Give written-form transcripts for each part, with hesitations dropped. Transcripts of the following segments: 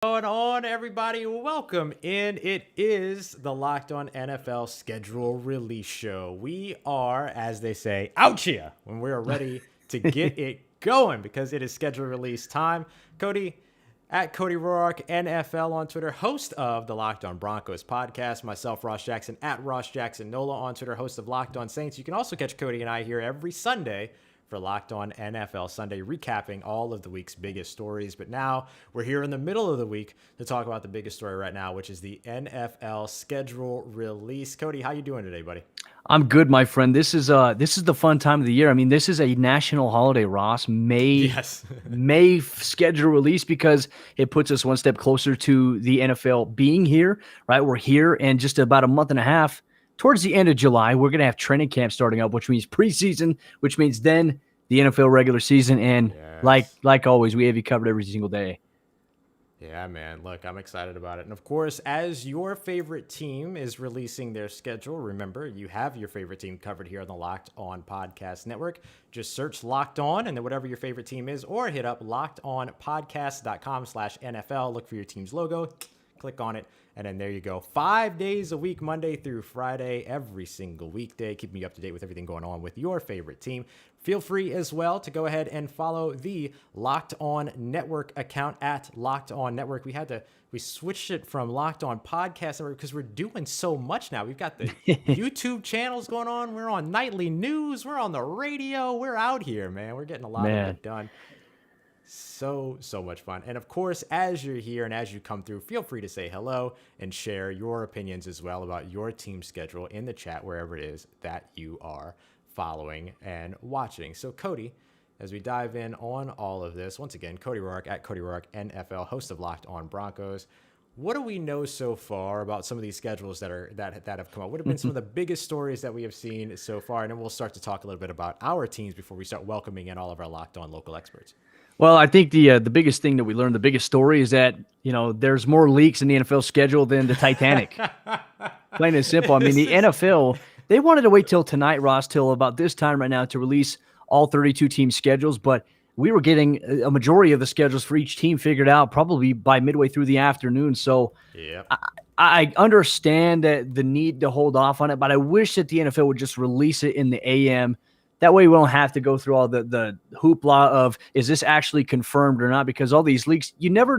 Going on, everybody? Welcome in. It is the Locked On NFL Schedule Release Show. We are, as they say, out here when we are ready to get it going because it is schedule release time. Cody, at Cody Roark, NFL on Twitter, host of the Locked On Broncos podcast. Myself, Ross Jackson, at Ross Jackson Nola on Twitter, host of Locked On Saints. You can also catch Cody and I here every Sunday for Locked On NFL Sunday, recapping all of the week's biggest stories. But now we're here in the middle of the week to talk about the biggest story right now, which is the NFL schedule release. Cody, how you doing today, buddy? I'm good, my friend. This is the fun time of the year. I mean, this is a national holiday, Ross. May schedule release because it puts us one step closer to the NFL being here, right? We're here, and just about a month and a half towards the end of July, we're going to have training camp starting up, which means preseason, which means then the NFL regular season. And like always, we have you covered every single day. Yeah, man. Look, I'm excited about it. And of course, as your favorite team is releasing their schedule, remember, you have your favorite team covered here on the Locked On Podcast Network. Just search Locked On and then whatever your favorite team is, or hit up lockedonpodcast.com/NFL. Look for your team's logo, click on it, and then there you go. 5 days a week, Monday through Friday, every single weekday, keeping you up to date with everything going on with your favorite team. Feel free as well to go ahead and follow the Locked On Network account at Locked On Network. We switched it from Locked On Podcast Network because we're doing so much now. We've got the YouTube channels going on. We're on nightly news. We're on the radio. We're out here, man. We're getting a lot of it done. So much fun. And of course, as you're here and as you come through, feel free to say hello and share your opinions as well about your team schedule in the chat, wherever it is that you are following and watching. So Cody, as we dive in on all of this, once again, Cody Roark at Cody Roark NFL, host of Locked On Broncos. What do we know so far about some of these schedules that have come up? What have been some of the biggest stories that we have seen so far? And then we'll start to talk a little bit about our teams before we start welcoming in all of our Locked On local experts. Well, I think the biggest thing that we learned, the biggest story, is that there's more leaks in the NFL schedule than the Titanic. Plain and simple. I mean, the NFL, they wanted to wait till tonight, Ross, till about this time right now to release all 32 team schedules, but we were getting a majority of the schedules for each team figured out probably by midway through the afternoon. So I understand that the need to hold off on it, but I wish that the NFL would just release it in the AM. That way we don't have to go through all the hoopla of, is this actually confirmed or not? Because all these leaks, you never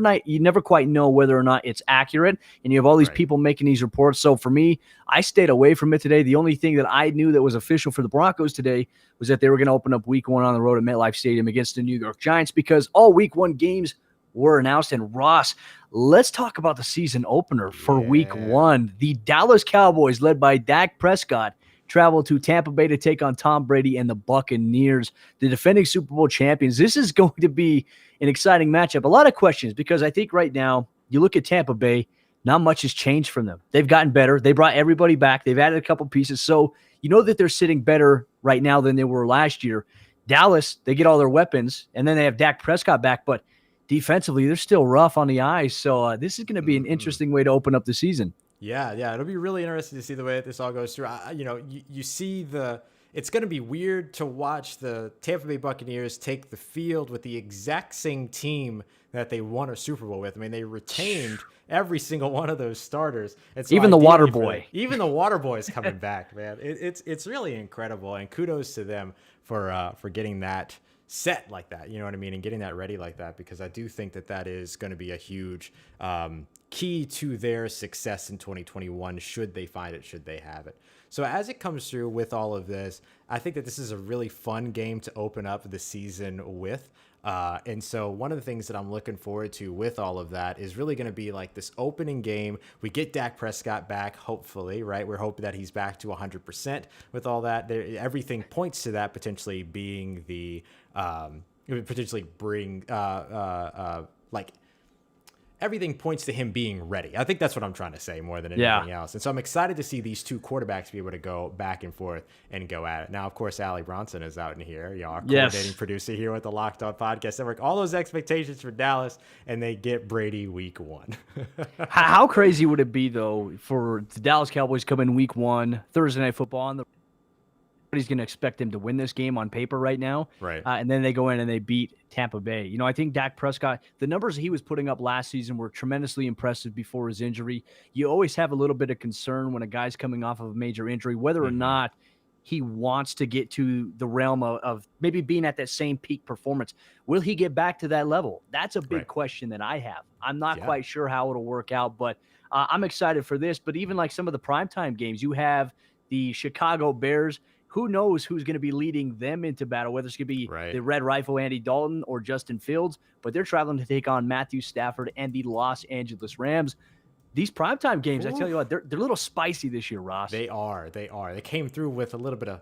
quite know whether or not it's accurate, and you have all these people making these reports. So for me, I stayed away from it today. The only thing that I knew that was official for the Broncos today was that they were going to open up week 1 on the road at MetLife Stadium against the New York Giants, because all week 1 games were announced. And Ross, let's talk about the season opener for week 1. The Dallas Cowboys, led by Dak Prescott, travel to Tampa Bay to take on Tom Brady and the Buccaneers, the defending Super Bowl champions. This is going to be an exciting matchup. A lot of questions, because I think right now you look at Tampa Bay, not much has changed from them. They've gotten better. They brought everybody back. They've added a couple pieces. So you know that they're sitting better right now than they were last year. Dallas, they get all their weapons, and then they have Dak Prescott back, but defensively, they're still rough on the eyes. So this is going to be an interesting way to open up the season. Yeah, it'll be really interesting to see the way that this all goes through. You see it's going to be weird to watch the Tampa Bay Buccaneers take the field with the exact same team that they won a Super Bowl with. I mean, they retained every single one of those starters. And so even the water boy is coming back, man. It's really incredible, and kudos to them for getting that set like that, you know what I mean, and getting that ready like that, because I do think that is going to be a huge key to their success in 2021, should they find it, should they have it. So as it comes through with all of this, I think that this is a really fun game to open up the season with. And so one of the things that I'm looking forward to with all of that is really going to be like this opening game. We get Dak Prescott back, hopefully, right? We're hoping that he's back to 100% with all that. Everything points to that potentially being the potentially bring like everything points to him being ready. I think that's what I'm trying to say more than anything else. And so I'm excited to see these two quarterbacks be able to go back and forth and go at it. Now, of course, Allie Bronson is out in here, our coordinating producer here with the Locked On Podcast Network. All those expectations for Dallas, and they get Brady week 1. How crazy would it be, though, for the Dallas Cowboys come in week 1, Thursday Night Football on the Everybody's going to expect them to win this game on paper right now. Right. And then they go in and they beat Tampa Bay. You know, I think Dak Prescott, the numbers he was putting up last season were tremendously impressive before his injury. You always have a little bit of concern when a guy's coming off of a major injury, whether or not he wants to get to the realm of maybe being at that same peak performance. Will he get back to that level? That's a big question that I have. I'm not quite sure how it'll work out, but I'm excited for this. But even like some of the primetime games, you have the Chicago Bears. Who knows who's going to be leading them into battle, whether it's going to be the Red Rifle Andy Dalton or Justin Fields, but they're traveling to take on Matthew Stafford and the Los Angeles Rams. These primetime games, I tell you what, they're a little spicy this year, Ross. They are. They came through with a little bit of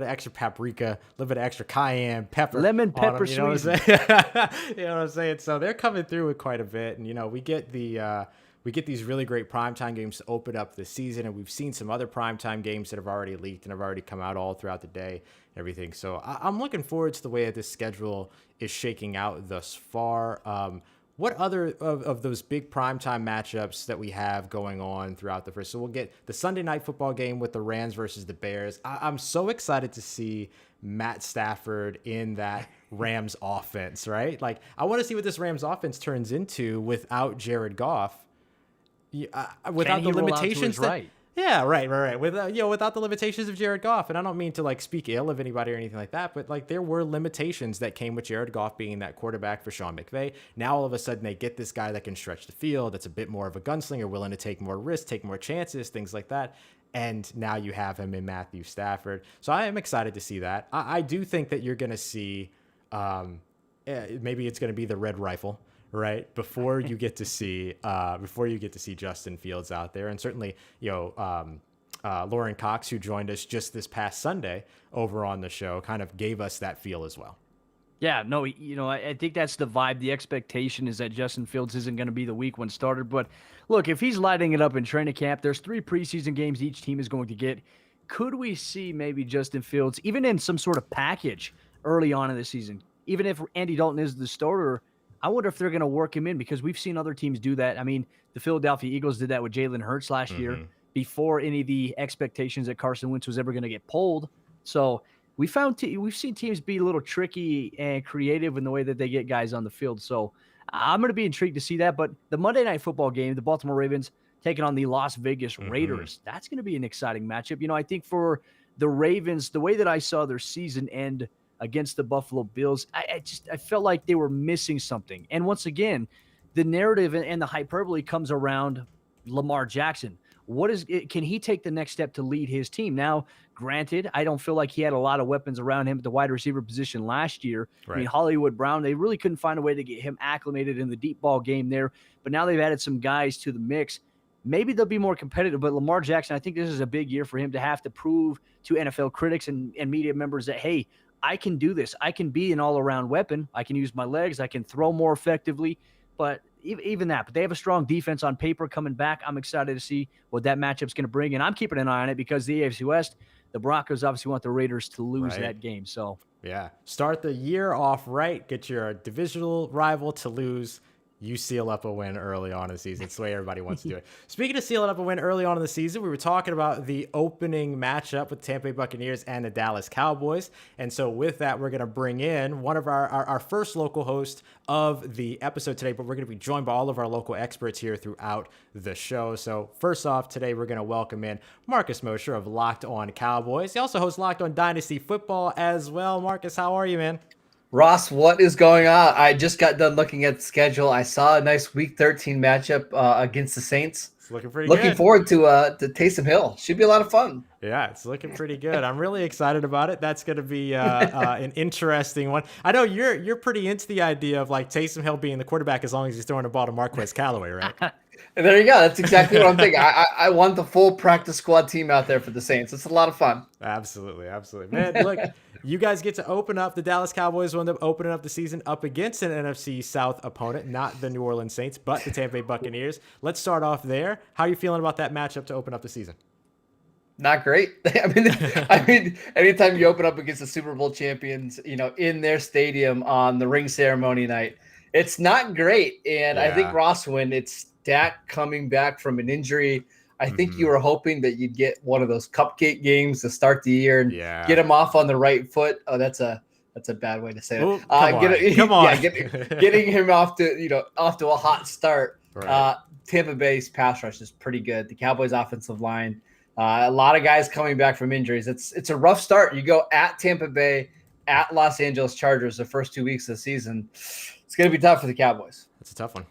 extra paprika, a little bit of extra cayenne pepper, lemon pepper, you know what I'm saying? You know what I'm saying? So they're coming through with quite a bit, and you know we get these really great primetime games to open up the season, and we've seen some other primetime games that have already leaked and have already come out all throughout the day and everything. So I'm looking forward to the way that this schedule is shaking out thus far. What other of those big primetime matchups that we have going on throughout the first? So we'll get the Sunday night football game with the Rams versus the Bears. I'm so excited to see Matt Stafford in that Rams offense, right? Like, I want to see what this Rams offense turns into without Jared Goff. Without the limitations without the limitations of Jared Goff. And I don't mean to like speak ill of anybody or anything like that, but like there were limitations that came with Jared Goff being that quarterback for Sean McVay. Now all of a sudden they get this guy that can stretch the field, that's a bit more of a gunslinger, willing to take more risks, take more chances, things like that. And now you have him in Matthew Stafford. So I am excited to see that. I do think that you're going to see maybe it's going to be the Red Rifle, right? Before you get to see Justin Fields out there. And certainly, Lauren Cox, who joined us just this past Sunday over on the show, kind of gave us that feel as well. Yeah, no, I think that's the vibe. The expectation is that Justin Fields isn't going to be the week one starter. But look, if he's lighting it up in training camp, there's 3 preseason games each team is going to get. Could we see maybe Justin Fields, even in some sort of package early on in the season, even if Andy Dalton is the starter? I wonder if they're going to work him in, because we've seen other teams do that. I mean, the Philadelphia Eagles did that with Jalen Hurts last year before any of the expectations that Carson Wentz was ever going to get pulled. So we've seen teams be a little tricky and creative in the way that they get guys on the field. So I'm going to be intrigued to see that. But the Monday Night Football game, the Baltimore Ravens taking on the Las Vegas Raiders, that's going to be an exciting matchup. You know, I think for the Ravens, the way that I saw their season end against the Buffalo Bills, I felt like they were missing something. And once again, the narrative and the hyperbole comes around Lamar Jackson. Can he take the next step to lead his team? Now, granted, I don't feel like he had a lot of weapons around him at the wide receiver position last year. Right. I mean, Hollywood Brown, they really couldn't find a way to get him acclimated in the deep ball game there. But now they've added some guys to the mix. Maybe they'll be more competitive, but Lamar Jackson, I think this is a big year for him to have to prove to NFL critics and media members that, hey, I can do this. I can be an all-around weapon. I can use my legs. I can throw more effectively. But even that, but they have a strong defense on paper coming back. I'm excited to see what that matchup's going to bring, and I'm keeping an eye on it because the AFC West, the Broncos obviously want the Raiders to lose that game. So yeah, start the year off right. Get your divisional rival to lose. You seal up a win early on in the season. It's the way everybody wants to do it. Speaking of sealing up a win early on in the season, we were talking about the opening matchup with the Tampa Bay Buccaneers and the Dallas Cowboys. And so with that, we're going to bring in one of our first local host of the episode today, but we're going to be joined by all of our local experts here throughout the show. So first off, today we're going to welcome in Marcus Mosher of Locked On Cowboys. He also hosts Locked On Dynasty Football as well. Marcus, how are you, man? Ross, what is going on? I just got done looking at the schedule. I saw a nice Week 13 matchup against the Saints. It's looking pretty good. Looking forward to Taysom Hill. Should be a lot of fun. Yeah, it's looking pretty good. I'm really excited about it. That's going to be an interesting one. I know you're pretty into the idea of like Taysom Hill being the quarterback as long as he's throwing the ball to Marquez Callaway, right? And there you go. That's exactly what I'm thinking. I want the full practice squad team out there for the Saints. It's a lot of fun. Absolutely. Man, look, you guys get to open up. The Dallas Cowboys will end up opening up the season up against an NFC South opponent, not the New Orleans Saints, but the Tampa Bay Buccaneers. Let's start off there. How are you feeling about that matchup to open up the season? Not great. I mean, anytime you open up against the Super Bowl champions, in their stadium on the ring ceremony night, it's not great. And I think Ross, when it's Dak coming back from an injury, I think you were hoping that you'd get one of those cupcake games to start the year and Yeah. get him off on the right foot. Oh, that's a bad way to say Ooh, it. come on. Yeah, getting him off to a hot start. Right. Tampa Bay's pass rush is pretty good. The Cowboys' offensive line, a lot of guys coming back from injuries. It's a rough start. You go at Tampa Bay, at Los Angeles Chargers the first 2 weeks of the season. It's going to be tough for the Cowboys. That's a tough one.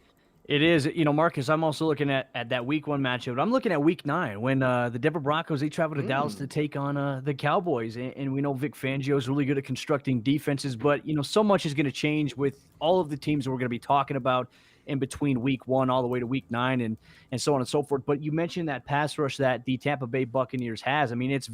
It is. Marcus, I'm also looking at that week 1 matchup. I'm looking at week 9 when the Denver Broncos, they travel to Dallas to take on the Cowboys. And we know Vic Fangio is really good at constructing defenses, but, so much is going to change with all of the teams that we're going to be talking about in between week 1 all the way to week 9 and so on and so forth. But you mentioned that pass rush that the Tampa Bay Buccaneers has. I mean, it's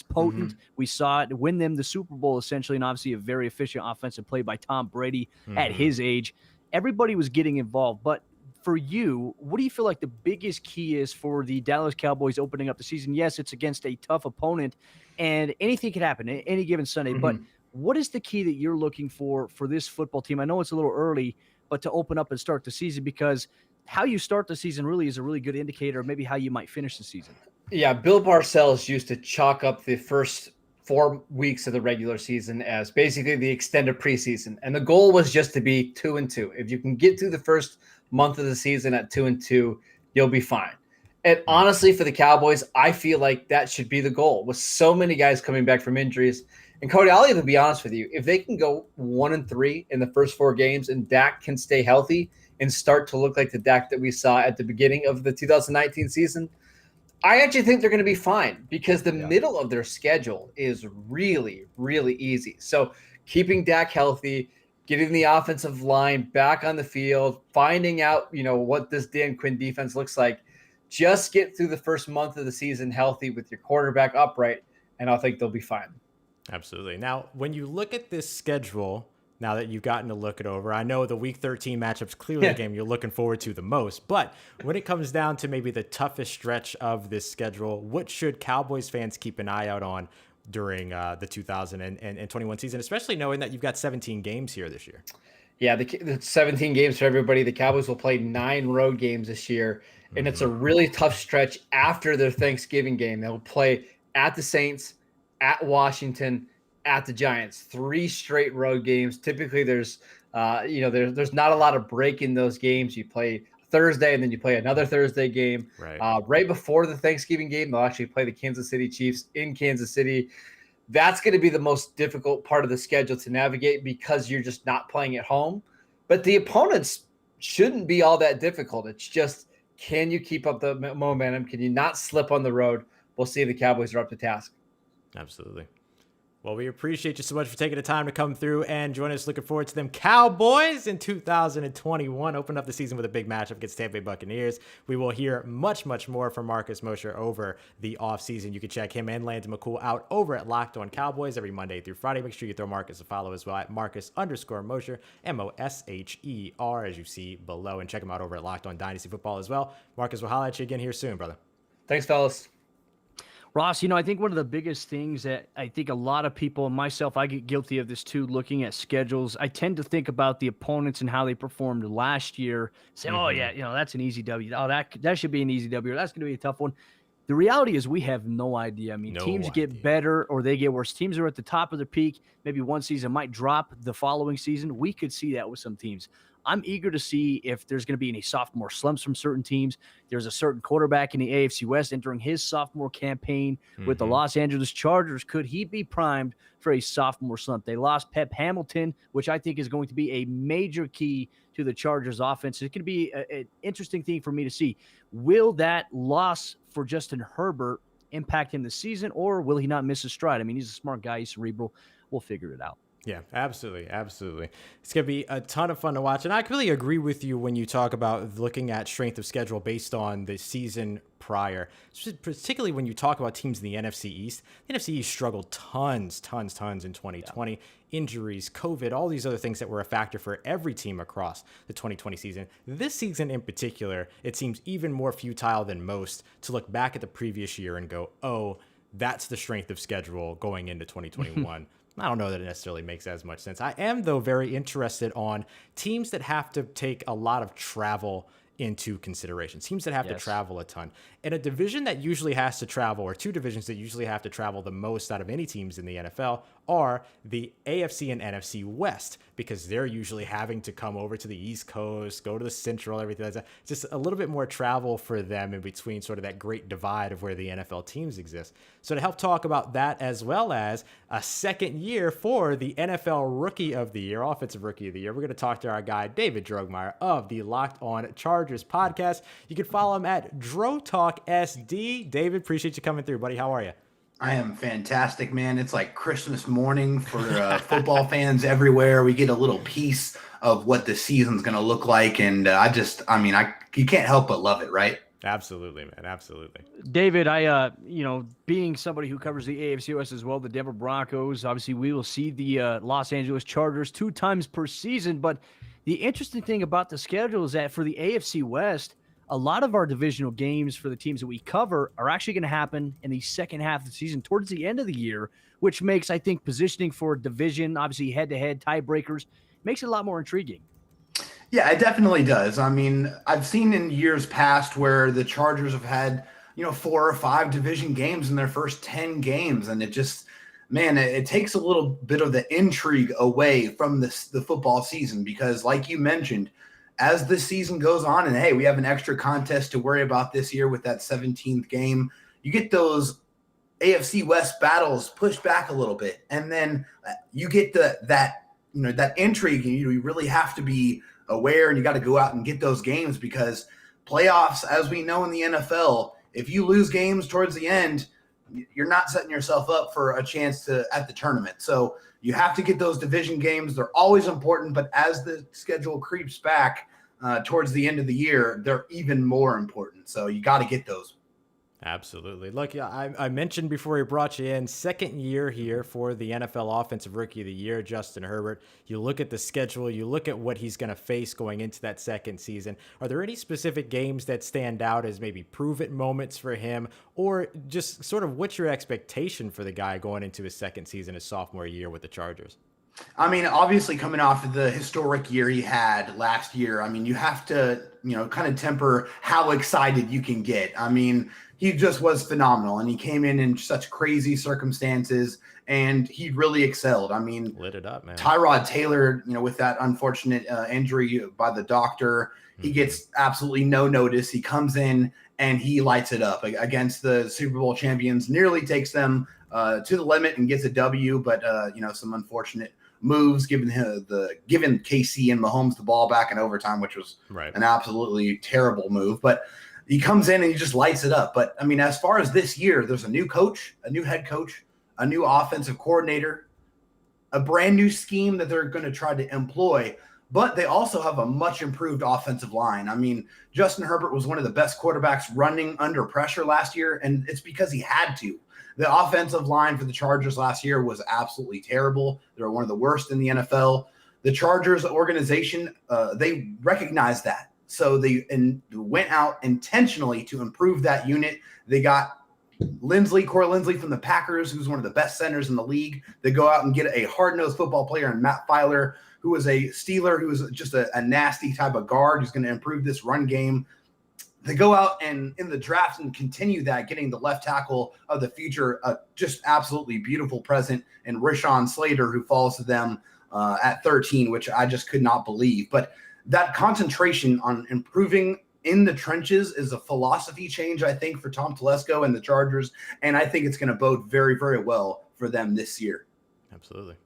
potent. We saw it win them the Super Bowl essentially, and obviously a very efficient offensive play by Tom Brady at his age. Everybody was getting involved. But for you, what do you feel like the biggest key is for the Dallas Cowboys opening up the season? Yes, it's against a tough opponent, and anything could happen any given Sunday. But what is the key that you're looking for this football team? I know it's a little early, but to open up and start the season, because how you start the season really is a really good indicator of maybe how you might finish the season. Yeah, Bill Parcells used to chalk up the first 4 weeks of the regular season as basically the extended preseason. And the goal was just to be 2-2. If you can get through the first month of the season at 2-2, you'll be fine. And honestly, for the Cowboys, I feel like that should be the goal. With so many guys coming back from injuries, and Cody, I'll even be honest with you, if they can go 1-3 in the first 4 games and Dak can stay healthy and start to look like the Dak that we saw at the beginning of the 2019 season, I actually think they're going to be fine because the middle of their schedule is really, really easy. So keeping Dak healthy, getting the offensive line back on the field, finding out, what this Dan Quinn defense looks like, just get through the first month of the season healthy with your quarterback upright, and I think they'll be fine. Absolutely. Now, when you look at this schedule, now that you've gotten to look it over, I know the Week 13 matchup's clearly the game you're looking forward to the most, but when it comes down to maybe the toughest stretch of this schedule, what should Cowboys fans keep an eye out on during the 2021 season, especially knowing that you've got 17 games here this year? Yeah, the 17 games for everybody. The Cowboys will play 9 road games this year, and it's a really tough stretch after their Thanksgiving game. They'll play at the Saints, at Washington, at the Giants. 3 straight road games. Typically, there's not a lot of break in those games. You play Thursday, and then you play another Thursday game. Right before the Thanksgiving game, they'll actually play the Kansas City Chiefs in Kansas City. That's going to be the most difficult part of the schedule to navigate because you're just not playing at home. But the opponents shouldn't be all that difficult. It's just, can you keep up the momentum? Can you not slip on the road? We'll see if the Cowboys are up to task. Absolutely. Well, we appreciate you so much for taking the time to come through and join us. Looking forward to them Cowboys in 2021. Open up the season with a big matchup against Tampa Bay Buccaneers. We will hear much, much more from Marcus Mosher over the offseason. You can check him and Landon McCool out over at Locked On Cowboys every Monday through Friday. Make sure you throw Marcus a follow as well at Marcus_Mosher, Mosher, as you see below. And check him out over at Locked On Dynasty Football as well. Marcus, we'll holler at you again here soon, brother. Thanks, fellas. Ross, I think one of the biggest things that I think a lot of people, and myself, I get guilty of this too, looking at schedules. I tend to think about the opponents and how they performed last year. Say, oh, yeah, that's an easy W. Oh, that should be an easy W. That's going to be a tough one. The reality is we have no idea. I mean, teams get better or they get worse. Teams are at the top of their peak. Maybe one season might drop the following season. We could see that with some teams. I'm eager to see if there's going to be any sophomore slumps from certain teams. There's a certain quarterback in the AFC West entering his sophomore campaign with the Los Angeles Chargers. Could he be primed for a sophomore slump? They lost Pep Hamilton, which I think is going to be a major key to the Chargers offense. It's going to be an interesting thing for me to see. Will that loss for Justin Herbert impact him this season, or will he not miss a stride? I mean, he's a smart guy. He's cerebral. We'll figure it out. Yeah, absolutely. Absolutely. It's going to be a ton of fun to watch. And I really agree with you when you talk about looking at strength of schedule based on the season prior, particularly when you talk about teams in the NFC East. The NFC East struggled tons in 2020. Yeah. Injuries, COVID, all these other things that were a factor for every team across the 2020 season. This season in particular, it seems even more futile than most to look back at the previous year and go, oh, that's the strength of schedule going into 2021. I don't know that it necessarily makes as much sense. I am, though, very interested on teams that have to take a lot of travel into consideration. Teams that have to Yes. travel a ton. And a division that usually has to travel, or two divisions that usually have to travel the most out of any teams in the NFL, are the AFC and NFC West, because they're usually having to come over to the East Coast, go to the Central, everything like that. Just a little bit more travel for them in between sort of that great divide of where the NFL teams exist. So to help talk about that, as well as a second year for the NFL Rookie of the Year, Offensive Rookie of the Year, we're going to talk to our guy, David Drogmeyer of the Locked On Chargers podcast. You can follow him at DroTalkSD. David, appreciate you coming through, buddy. How are you? I am fantastic, man. It's like Christmas morning for football fans everywhere. We get a little piece of what the season's going to look like. And you can't help but love it, right? Absolutely, man. Absolutely. David, being somebody who covers the AFC West as well, the Denver Broncos, obviously we will see the Los Angeles Chargers 2 times per season. But the interesting thing about the schedule is that for the AFC West, a lot of our divisional games for the teams that we cover are actually going to happen in the second half of the season, towards the end of the year, which makes, I think, positioning for division, obviously head-to-head tiebreakers, makes it a lot more intriguing. Yeah, it definitely does. I mean, I've seen in years past where the Chargers have had, 4 or 5 division games in their first 10 games. And it just, man, it takes a little bit of the intrigue away from the football season, because like you mentioned, as the season goes on, and hey, we have an extra contest to worry about this year with that 17th game, you get those AFC West battles pushed back a little bit. And then you get that intrigue, and you really have to be aware, and you got to go out and get those games, because playoffs, as we know in the NFL, if you lose games towards the end, you're not setting yourself up for a chance at the tournament. So you have to get those division games. They're always important, but as the schedule creeps back towards the end of the year, they're even more important. So you got to get those. Absolutely. Look, I mentioned before we brought you in, second year here for the NFL Offensive Rookie of the Year, Justin Herbert. You look at the schedule, you look at what he's going to face going into that second season. Are there any specific games that stand out as maybe prove-it moments for him, or just sort of what's your expectation for the guy going into his second season, his sophomore year with the Chargers? I mean, obviously coming off of the historic year he had last year, I mean, you have to, kind of temper how excited you can get. I mean, he just was phenomenal, and he came in such crazy circumstances, and he really excelled. I mean, lit it up, man. Tyrod Taylor, with that unfortunate injury by the doctor, he gets absolutely no notice. He comes in and he lights it up against the Super Bowl champions, nearly takes them to the limit and gets a W, but some unfortunate moves, giving KC and Mahomes the ball back in overtime, which was an absolutely terrible move. But he comes in and he just lights it up. But I mean, as far as this year, there's a new coach, a new head coach, a new offensive coordinator, a brand new scheme that they're going to try to employ. But they also have a much improved offensive line. I mean, Justin Herbert was one of the best quarterbacks running under pressure last year, and it's because he had to. The offensive line for the Chargers last year was absolutely terrible. They were one of the worst in the NFL. The Chargers organization, they recognized that. So they went out intentionally to improve that unit. They got Corey Linsley from the Packers, who's one of the best centers in the league. They go out and get a hard-nosed football player in Matt Filer, who was a Steeler, who was just a nasty type of guard who's going to improve this run game. They go out and in the draft and continue that, getting the left tackle of the future, just absolutely beautiful present, and Rashawn Slater, who falls to them at 13, which I just could not believe. But that concentration on improving in the trenches is a philosophy change, I think, for Tom Telesco and the Chargers, and I think it's going to bode very, very well for them this year. Absolutely.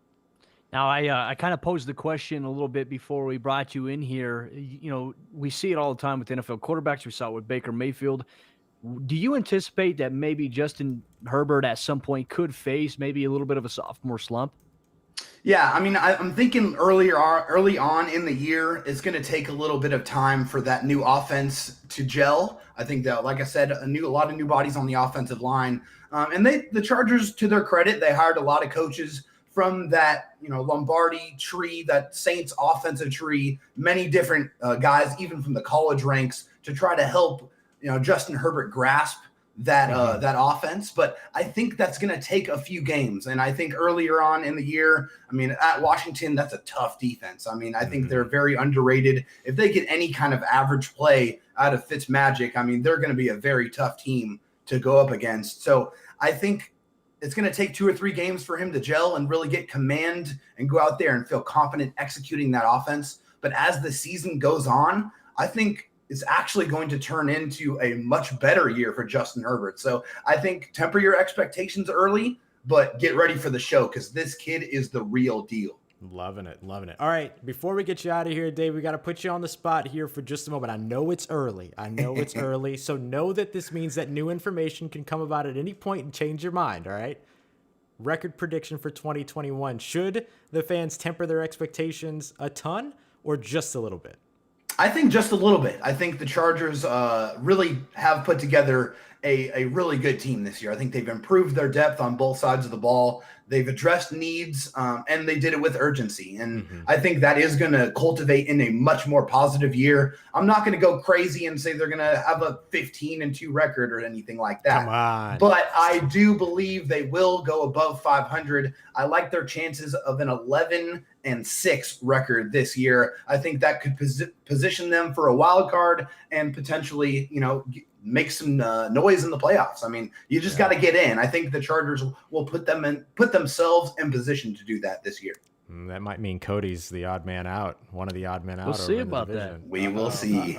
Now, I kind of posed the question a little bit before we brought you in here. We see it all the time with NFL quarterbacks. We saw it with Baker Mayfield. Do you anticipate that maybe Justin Herbert at some point could face maybe a little bit of a sophomore slump? Yeah, I mean, I'm thinking early on in the year, it's going to take a little bit of time for that new offense to gel. I think that, like I said, a lot of new bodies on the offensive line. And the Chargers, to their credit, they hired a lot of coaches from that, Lombardi tree, that Saints offensive tree, many different guys, even from the college ranks, to try to help, Justin Herbert grasp that offense. But I think that's going to take a few games. And I think earlier on in the year, I mean, at Washington, that's a tough defense. I mean, I think they're very underrated. If they get any kind of average play out of Fitzmagic, I mean, they're going to be a very tough team to go up against. So I think it's going to take 2 or 3 games for him to gel and really get command and go out there and feel confident executing that offense. But as the season goes on, I think it's actually going to turn into a much better year for Justin Herbert. So I think temper your expectations early, but get ready for the show because this kid is the real deal. Loving it. Loving it. All right. Before we get you out of here, Dave, we got to put you on the spot here for just a moment. I know it's early. Early. So know that this means that new information can come about at any point and change your mind. All right. Record prediction for 2021. Should the fans temper their expectations a ton or just a little bit? I think just a little bit. I think the Chargers really have put together a really good team this year. I think they've improved their depth on both sides of the ball. They've addressed needs, and they did it with urgency. And I think that is going to cultivate in a much more positive year. I'm not going to go crazy and say they're going to have a 15-2 record or anything like that. Come on. But I do believe they will go above 500. I like their chances of an 11-6 record this year. I think that could position them for a wild card and potentially, make some noise in the playoffs. I mean, you just got to get in. I think the Chargers will put themselves in position to do that this year. That might mean Cody's the odd man out, one of the odd men out. We'll see about that. We will see.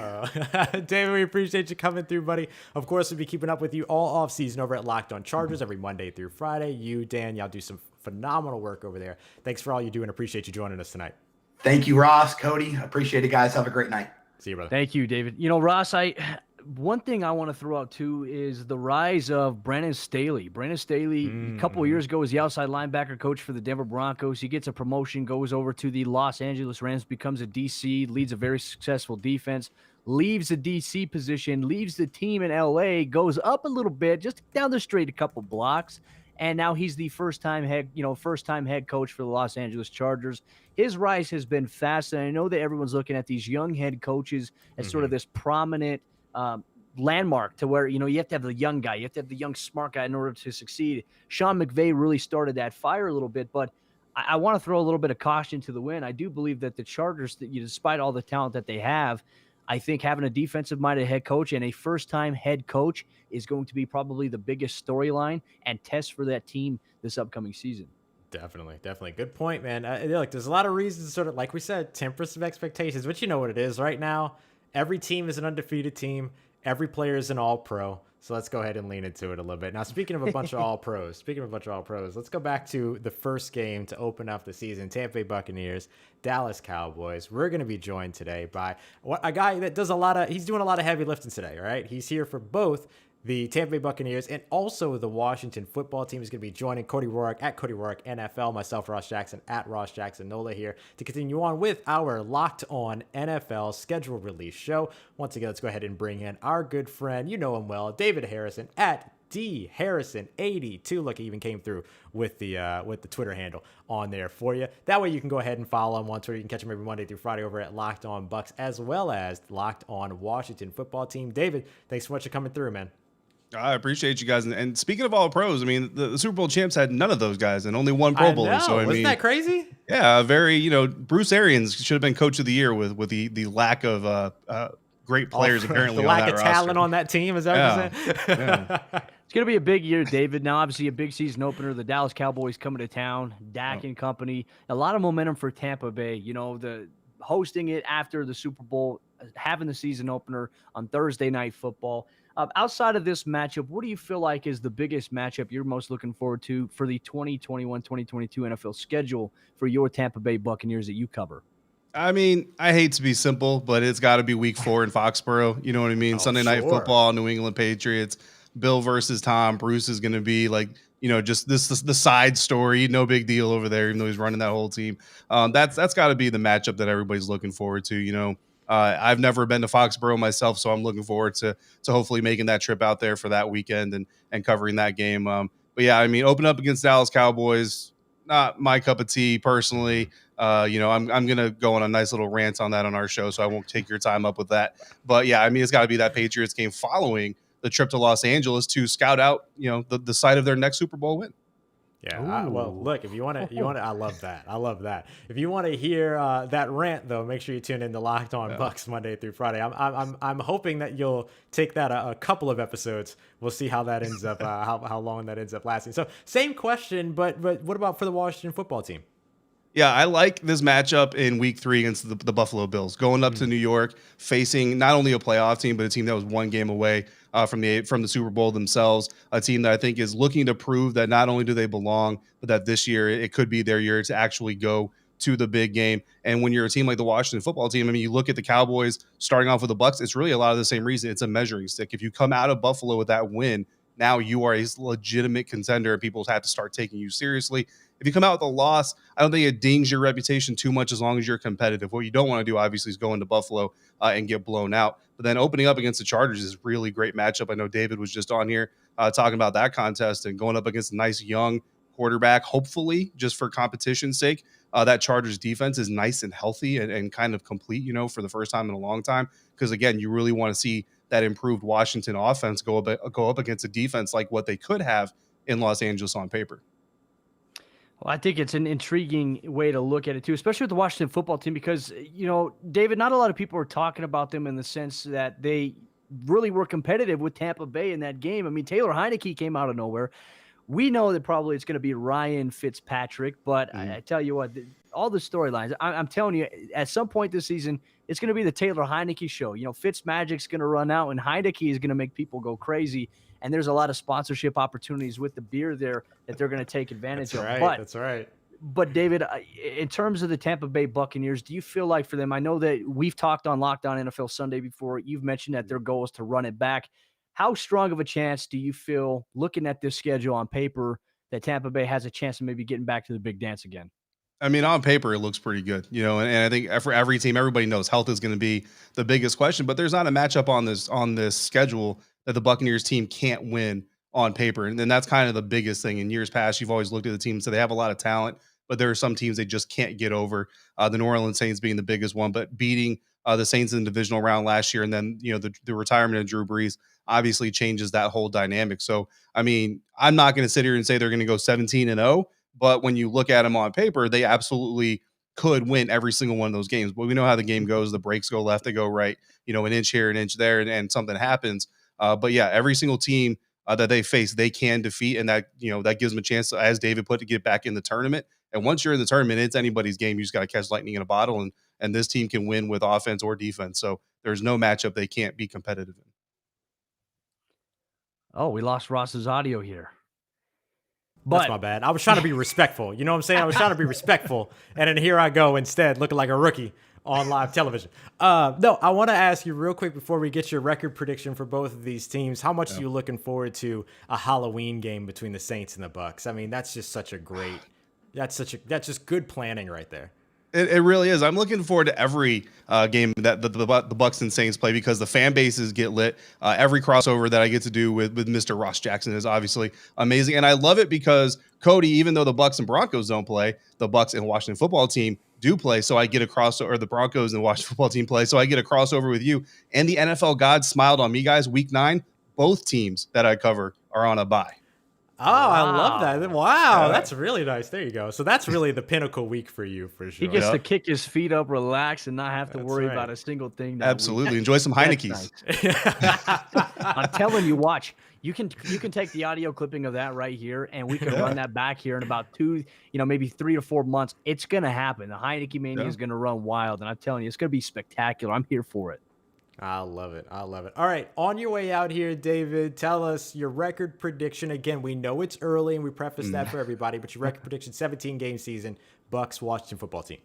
David, we appreciate you coming through, buddy. Of course, we'll be keeping up with you all off season over at Locked On Chargers every Monday through Friday. You, Dan, y'all do some phenomenal work over there. Thanks for all you do and appreciate you joining us tonight. Thank you, Ross, Cody. Appreciate it, guys. Have a great night. See you, brother. Thank you, David. Ross, one thing I want to throw out too is the rise of Brennan Staley. Brennan Staley, a couple of years ago, was the outside linebacker coach for the Denver Broncos. He gets a promotion, goes over to the Los Angeles Rams, becomes a DC, leads a very successful defense, leaves the DC position, leaves the team in LA, goes up a little bit, just down the street a couple blocks, and now he's the first-time head coach for the Los Angeles Chargers. His rise has been fast, and I know that everyone's looking at these young head coaches as sort of this prominent landmark to where, you have to have the young guy, you have to have the young smart guy in order to succeed. Sean McVay really started that fire a little bit, but I want to throw a little bit of caution to the wind. I do believe that the Chargers, despite all the talent that they have, I think having a defensive-minded head coach and a first-time head coach is going to be probably the biggest storyline and test for that team this upcoming season. Definitely. Good point, man. Look, there's a lot of reasons to sort of, like we said, temper some expectations, but you know what it is right now. Every team is an undefeated team. Every player is an all-pro. So let's go ahead and lean into it a little bit. Now, speaking of a bunch of all-pros, let's go back to the first game to open up the season, Tampa Bay Buccaneers, Dallas Cowboys. We're going to be joined today by a guy that does he's doing a lot of heavy lifting today, all right? He's here for both the Tampa Bay Buccaneers and also the Washington football team. Is going to be joining Cody Roark at Cody Roark NFL, myself, Ross Jackson at Ross Jackson Nola here to continue on with our Locked On NFL schedule release show. Once again, let's go ahead and bring in our good friend, you know him well, David Harrison at D Harrison82. Look, he even came through with the Twitter handle on there for you. That way you can go ahead and follow him on Twitter. You can catch him every Monday through Friday over at Locked On Bucks as well as Locked On Washington football team. David, thanks so much for coming through, man. I appreciate you guys. And speaking of all pros, I mean, the Super Bowl champs had none of those guys and only one Pro Bowler. So wasn't that crazy? Yeah, Bruce Arians should have been coach of the year with the lack of great players apparently. The lack on that of roster. talent on that team, is that what you're saying? Yeah. It's going to be a big year, David. Now, obviously, a big season opener. The Dallas Cowboys coming to town, Dak and company. A lot of momentum for Tampa Bay. The hosting it after the Super Bowl, having the season opener on Thursday Night Football. Outside of this matchup, what do you feel like is the biggest matchup you're most looking forward to for the 2021-2022 NFL schedule for your Tampa Bay Buccaneers that you cover? I mean, I hate to be simple, but it's got to be week 4 in Foxborough. You know what I mean? Sunday Night Football, New England Patriots, Bill versus Tom. Bruce is going to be like, just the side story. No big deal over there, even though he's running that whole team. That's got to be the matchup that everybody's looking forward to, I've never been to Foxborough myself, so I'm looking forward to hopefully making that trip out there for that weekend and covering that game. But yeah, I mean, open up against Dallas Cowboys, not my cup of tea personally. I'm going to go on a nice little rant on that on our show, so I won't take your time up with that. But yeah, I mean, it's got to be that Patriots game following the trip to Los Angeles to scout out, the site of their next Super Bowl win. Yeah. Well, look, if you want to, I love that. I love that. If you want to hear that rant, though, make sure you tune in to Locked On Bucks Monday through Friday. I'm hoping that you'll take that a couple of episodes. We'll see how that ends up, how long that ends up lasting. So, same question, but what about for the Washington football team? Yeah, I like this matchup in week 3 against the Buffalo Bills, going up to New York, facing not only a playoff team, but a team that was one game away from the Super Bowl themselves, a team that I think is looking to prove that not only do they belong, but that this year it could be their year to actually go to the big game. And when you're a team like the Washington football team, I mean, you look at the Cowboys starting off with the Bucks, it's really a lot of the same reason. It's a measuring stick. If you come out of Buffalo with that win, now you are a legitimate contender. People have to start taking you seriously. If you come out with a loss, I don't think it dings your reputation too much as long as you're competitive. What you don't want to do, obviously, is go into Buffalo and get blown out. But then opening up against the Chargers is really great matchup. I know David was just on here talking about that contest and going up against a nice young quarterback, hopefully, just for competition's sake. That Chargers defense is nice and healthy and kind of complete, for the first time in a long time. Because, again, you really want to see that improved Washington offense go up against a defense like what they could have in Los Angeles on paper. Well, I think it's an intriguing way to look at it, too, especially with the Washington football team, because, David, not a lot of people are talking about them in the sense that they really were competitive with Tampa Bay in that game. I mean, Taylor Heineke came out of nowhere. We know that probably it's going to be Ryan Fitzpatrick, but I tell you what, all the storylines, I'm telling you, at some point this season, it's going to be the Taylor Heineke show. Fitzmagic's going to run out, and Heineke is going to make people go crazy. And there's a lot of sponsorship opportunities with the beer there that they're going to take advantage of. That's right. But David, in terms of the Tampa Bay Buccaneers, do you feel like for them, I know that we've talked on Locked On NFL Sunday before. You've mentioned that their goal is to run it back. How strong of a chance do you feel, looking at this schedule on paper, that Tampa Bay has a chance of maybe getting back to the big dance again? I mean, on paper, it looks pretty good, and I think for every team, everybody knows health is going to be the biggest question, but there's not a matchup on this schedule that the Buccaneers team can't win on paper. And then that's kind of the biggest thing. In years past, you've always looked at the team and said they have a lot of talent, but there are some teams they just can't get over. The New Orleans Saints being the biggest one, but beating the Saints in the divisional round last year, and then the retirement of Drew Brees obviously changes that whole dynamic. So, I mean, I'm not going to sit here and say they're going to go 17-0, but when you look at them on paper, they absolutely could win every single one of those games. But we know how the game goes. The breaks go left, they go right, an inch here, an inch there, and something happens. But yeah, every single team that they face, they can defeat. And that, that gives them a chance, as David put, to get back in the tournament. And once you're in the tournament, it's anybody's game. You just got to catch lightning in a bottle. And this team can win with offense or defense. So there's no matchup they can't be competitive in. Oh, we lost Ross's audio here. But that's my bad. I was trying to be respectful. You know what I'm saying? I was trying to be respectful. And then here I go instead, looking like a rookie on live television. No, I want to ask you real quick before we get your record prediction for both of these teams. How much are you looking forward to a Halloween game between the Saints and the Bucks? I mean, that's just such a great, that's just good planning right there. It really is. I'm looking forward to every game that the Bucks and Saints play, because the fan bases get lit. Every crossover that I get to do with Mr. Ross Jackson is obviously amazing. And I love it because Cody, even though the Bucks and Broncos don't play, the Bucks and Washington football team do play. So I get a crossover, or the Broncos and Washington football team play. So I get a crossover with you. And the NFL gods smiled on me, guys. Week 9, both teams that I cover are on a bye. Oh, wow. I love that. Wow, that's really nice. There you go. So that's really the pinnacle week for you, for sure. He gets to kick his feet up, relax, and not have to worry about a single thing. Absolutely. Enjoy some Heineke's. Nice. I'm telling you, watch. You can take the audio clipping of that right here, and we can run that back here in about 2, maybe 3 to 4 months. It's going to happen. The Heineke mania is going to run wild, and I'm telling you, it's going to be spectacular. I'm here for it. I love it. All right. On your way out here, David, tell us your record prediction. Again, we know it's early and we preface that for everybody, but your record prediction, 17-game season, Bucks, Washington football team.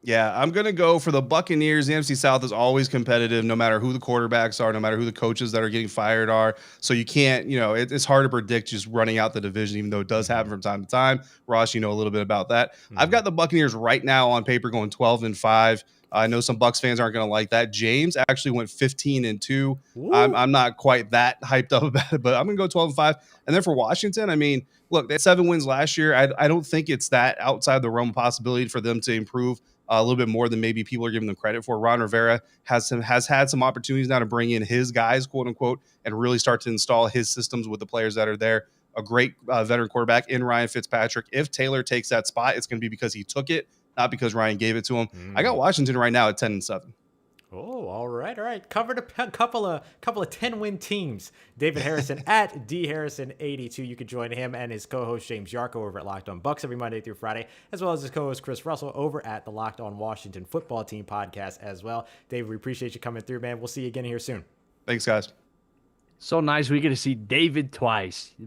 Yeah, I'm going to go for the Buccaneers. The NFC South is always competitive, no matter who the quarterbacks are, no matter who the coaches that are getting fired are. So you can't, it's hard to predict just running out the division, even though it does happen from time to time. Ross, you know a little bit about that. I've got the Buccaneers right now on paper going 12-5. I know some Bucs fans aren't going to like that. James actually went 15-2. I'm not quite that hyped up about it, but I'm going to go 12-5. And then for Washington, I mean, look, they had 7 wins last year. I don't think it's that outside the realm of possibility for them to improve a little bit more than maybe people are giving them credit for. Ron Rivera has had some opportunities now to bring in his guys, quote unquote, and really start to install his systems with the players that are there. A great veteran quarterback in Ryan Fitzpatrick. If Taylor takes that spot, it's going to be because he took it, not because Ryan gave it to him. I got Washington right now at 10-7. Oh, all right. Covered a couple of 10-win teams. David Harrison at dharrison82. You can join him and his co-host James Yarko over at Locked On Bucks every Monday through Friday, as well as his co-host Chris Russell over at the Locked On Washington Football Team podcast as well. Dave, we appreciate you coming through, man. We'll see you again here soon. Thanks, guys. So nice. We get to see David twice. He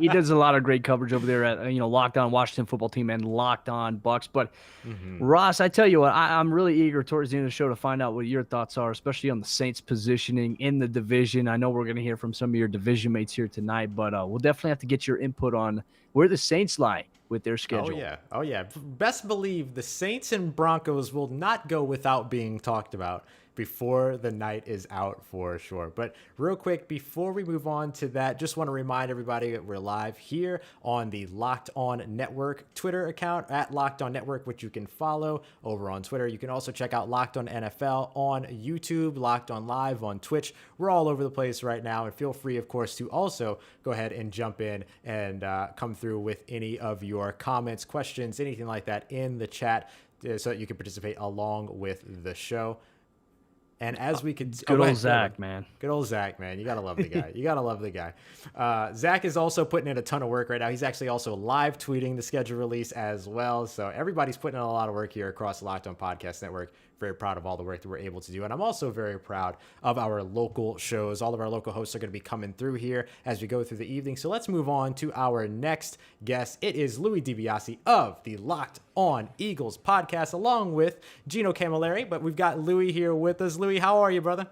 does a lot of great coverage over there at Locked On Washington Football Team and Locked On Bucks. But Ross, I tell you what, I'm really eager towards the end of the show to find out what your thoughts are, especially on the Saints' positioning in the division. I know we're going to hear from some of your division mates here tonight, but we'll definitely have to get your input on where the Saints lie with their schedule. Oh yeah. Best believe the Saints and Broncos will not go without being talked about before the night is out for sure. But real quick, before we move on to that, just want to remind everybody that we're live here on the Locked On Network Twitter account at Locked On Network, which you can follow over on Twitter. You can also check out Locked On NFL on YouTube, Locked On Live on Twitch. We're all over the place right now, and feel free, of course, to also go ahead and jump in and come through with any of your comments, questions, anything like that in the chat so that you can participate along with the show. And as we could, good old Zach, man. Good old Zach, man. You gotta love the guy. Zach is also putting in a ton of work right now. He's actually also live tweeting the schedule release as well. So everybody's putting in a lot of work here across the Locked On Podcast Network. Very proud of all the work that we're able to do. And I'm also very proud of our local shows. All of our local hosts are going to be coming through here as we go through the evening. So let's move on to our next guest. It is Louis DiBiase of the Locked On Eagles podcast, along with Gino Camilleri. But we've got Louis here with us. Louis, how are you, brother?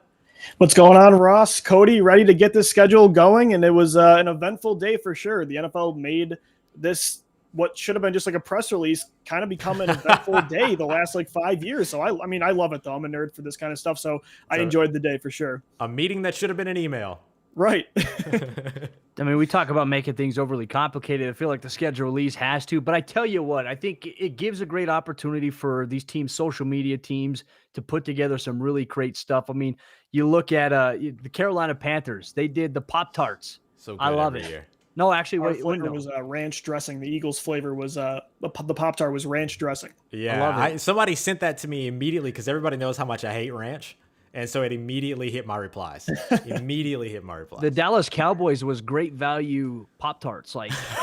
What's going on, Ross? Cody, ready to get this schedule going? And it was an eventful day for sure. The NFL made this what should have been just like a press release kind of become an eventful day the last 5 years. So I mean, I love it though. I'm a nerd for this kind of stuff. So I enjoyed the day for sure. A meeting that should have been an email. Right. I mean, we talk about making things overly complicated. I feel like the schedule release has to, but I tell you what, I think it gives a great opportunity for these teams, social media teams, to put together some really great stuff. I mean, you look at the Carolina Panthers, they did the Pop-Tarts. So good I love it. Year. No, actually, our flavor was ranch dressing. The Eagles flavor was the Pop-Tart was ranch dressing. Yeah, somebody sent that to me immediately because everybody knows how much I hate ranch. And so it immediately hit my replies. The Dallas Cowboys was great value Pop-Tarts.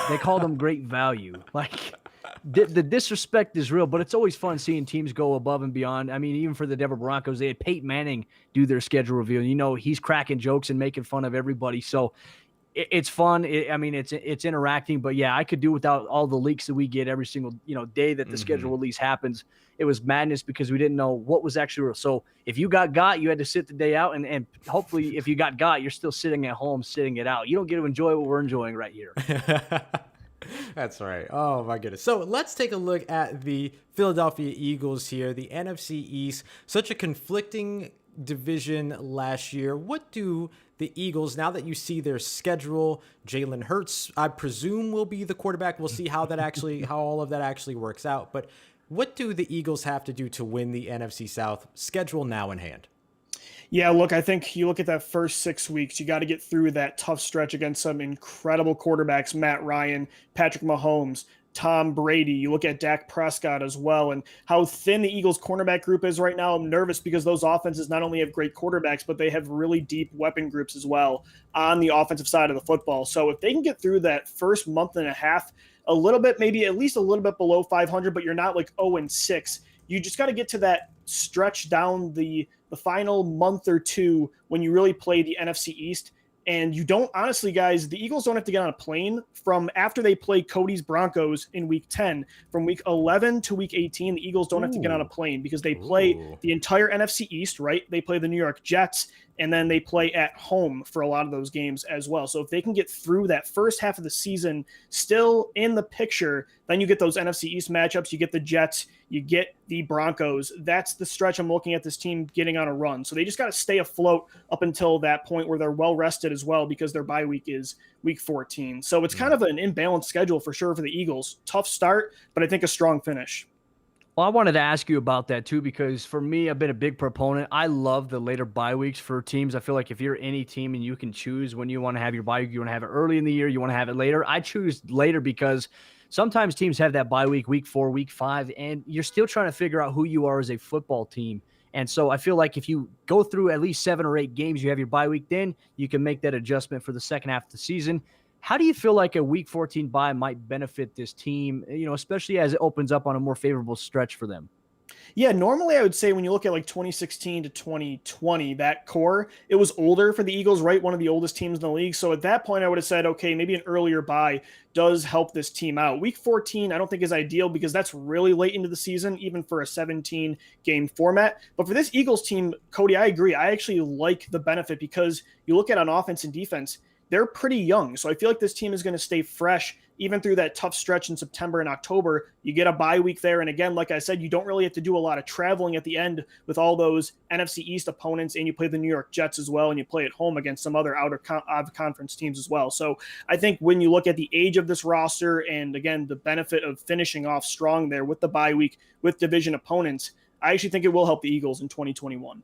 They called them great value. The disrespect is real, but it's always fun seeing teams go above and beyond. I mean, even for the Denver Broncos, they had Peyton Manning do their schedule reveal. He's cracking jokes and making fun of everybody. So it's fun. It's interacting, but yeah, I could do without all the leaks that we get every single day that the schedule release happens. It was madness because we didn't know what was actually real. So if you got, you had to sit the day out, and hopefully if you got, you're still sitting at home sitting it out. You don't get to enjoy what we're enjoying right here. That's right. Oh my goodness. So let's take a look at the Philadelphia Eagles here, the NFC East. Such a conflicting division last year. What do the Eagles, now that you see their schedule, Jalen Hurts, I presume, will be the quarterback. We'll see how all of that actually works out. But what do the Eagles have to do to win the NFC South schedule now in hand? Yeah, look, I think you look at that first 6 weeks, you got to get through that tough stretch against some incredible quarterbacks, Matt Ryan, Patrick Mahomes, Tom Brady. You look at Dak Prescott as well, and how thin the Eagles cornerback group is right now. I'm nervous because those offenses not only have great quarterbacks, but they have really deep weapon groups as well on the offensive side of the football. So if they can get through that first month and a half, a little bit, maybe at least a little bit below 500, but you're not 0-6. You just got to get to that stretch down the final month or two when you really play the NFC East. And you don't, honestly, guys, the Eagles don't have to get on a plane from after they play Cody's Broncos in week 10. From week 11 to week 18, the Eagles don't have to get on a plane because they play the entire NFC East, right? They play the New York Jets, and then they play at home for a lot of those games as well. So if they can get through that first half of the season still in the picture, then you get those NFC East matchups, you get the Jets, you get the Broncos. That's the stretch I'm looking at this team getting on a run. So they just got to stay afloat up until that point where they're well rested as well because their bye week is week 14. So it's kind of an imbalanced schedule for sure for the Eagles. Tough start, but I think a strong finish. Well, I wanted to ask you about that too, because for me, I've been a big proponent. I love the later bye weeks for teams. I feel like if you're any team and you can choose when you want to have your bye week, you want to have it early in the year, you want to have it later. I choose later because sometimes teams have that bye week, week 4, week 5, and you're still trying to figure out who you are as a football team. And so I feel like if you go through at least 7 or 8 games, you have your bye week, then you can make that adjustment for the second half of the season. How do you feel like a week 14 bye might benefit this team, especially as it opens up on a more favorable stretch for them? Yeah, normally I would say when you look at like 2016 to 2020, that core, it was older for the Eagles, right? One of the oldest teams in the league. So at that point, I would have said, okay, maybe an earlier bye does help this team out. Week 14, I don't think is ideal because that's really late into the season, even for a 17-game format. But for this Eagles team, Cody, I agree. I actually like the benefit because you look at on offense and defense, they're pretty young. So I feel like this team is going to stay fresh even through that tough stretch in September and October. You get a bye week there. And again, like I said, you don't really have to do a lot of traveling at the end with all those NFC East opponents. And you play the New York Jets as well. And you play at home against some other out of conference teams as well. So I think when you look at the age of this roster and again, the benefit of finishing off strong there with the bye week with division opponents, I actually think it will help the Eagles in 2021.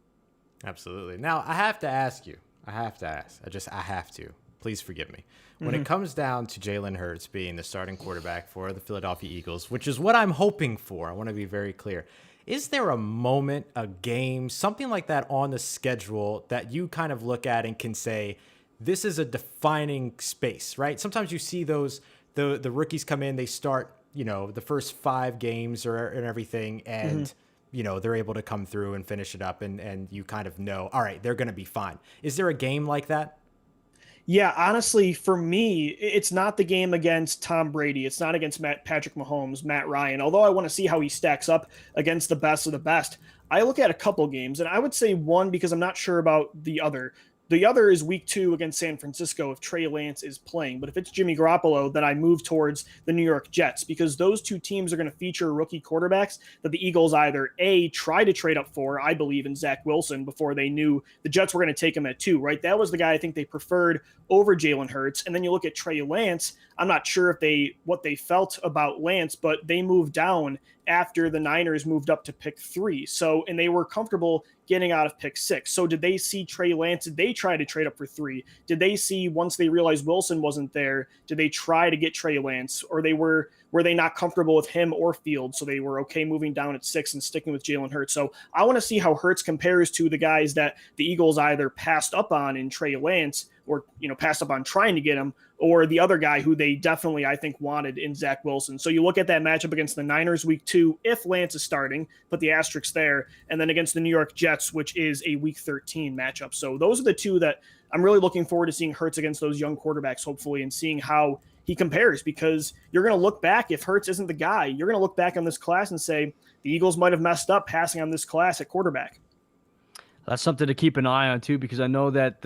Absolutely. Now I have to ask you, I have to. Please forgive me. When it comes down to Jalen Hurts being the starting quarterback for the Philadelphia Eagles, which is what I'm hoping for, I want to be very clear. Is there a moment, a game, something like that on the schedule that you kind of look at and can say, this is a defining space, right? Sometimes you see those, the rookies come in, they start, the first 5 games and everything, and they're able to come through and finish it up, and you kind of know, all right, they're going to be fine. Is there a game like that? Yeah, honestly, for me, it's not the game against Tom Brady. It's not against Patrick Mahomes, Matt Ryan. Although I want to see how he stacks up against the best of the best, I look at a couple games, and I would say one because I'm not sure about the other. The other is week 2 against San Francisco if Trey Lance is playing. But if it's Jimmy Garoppolo, then I move towards the New York Jets because those 2 teams are going to feature rookie quarterbacks that the Eagles either A, try to trade up for, I believe, in Zach Wilson before they knew the Jets were going to take him at 2, right? That was the guy I think they preferred over Jalen Hurts. And then you look at Trey Lance. I'm not sure what they felt about Lance, but they moved down after the Niners moved up to pick 3. And they were comfortable getting out of pick 6. So did they see Trey Lance? Did they try to trade up for 3? Did they see once they realized Wilson wasn't there, did they try to get Trey Lance? Or were they not comfortable with him or Fields? So they were okay moving down at 6 and sticking with Jalen Hurts. So I want to see how Hurts compares to the guys that the Eagles either passed up on in Trey Lance or passed up on trying to get him, or the other guy who they definitely, I think, wanted in Zach Wilson. So you look at that matchup against the Niners week 2, if Lance is starting, put the asterisk there, and then against the New York Jets, which is a week 13 matchup. So those are the 2 that I'm really looking forward to seeing Hurts against those young quarterbacks, hopefully, and seeing how he compares, because you're going to look back, if Hurts isn't the guy, you're going to look back on this class and say, the Eagles might have messed up passing on this class at quarterback. That's something to keep an eye on too, because I know that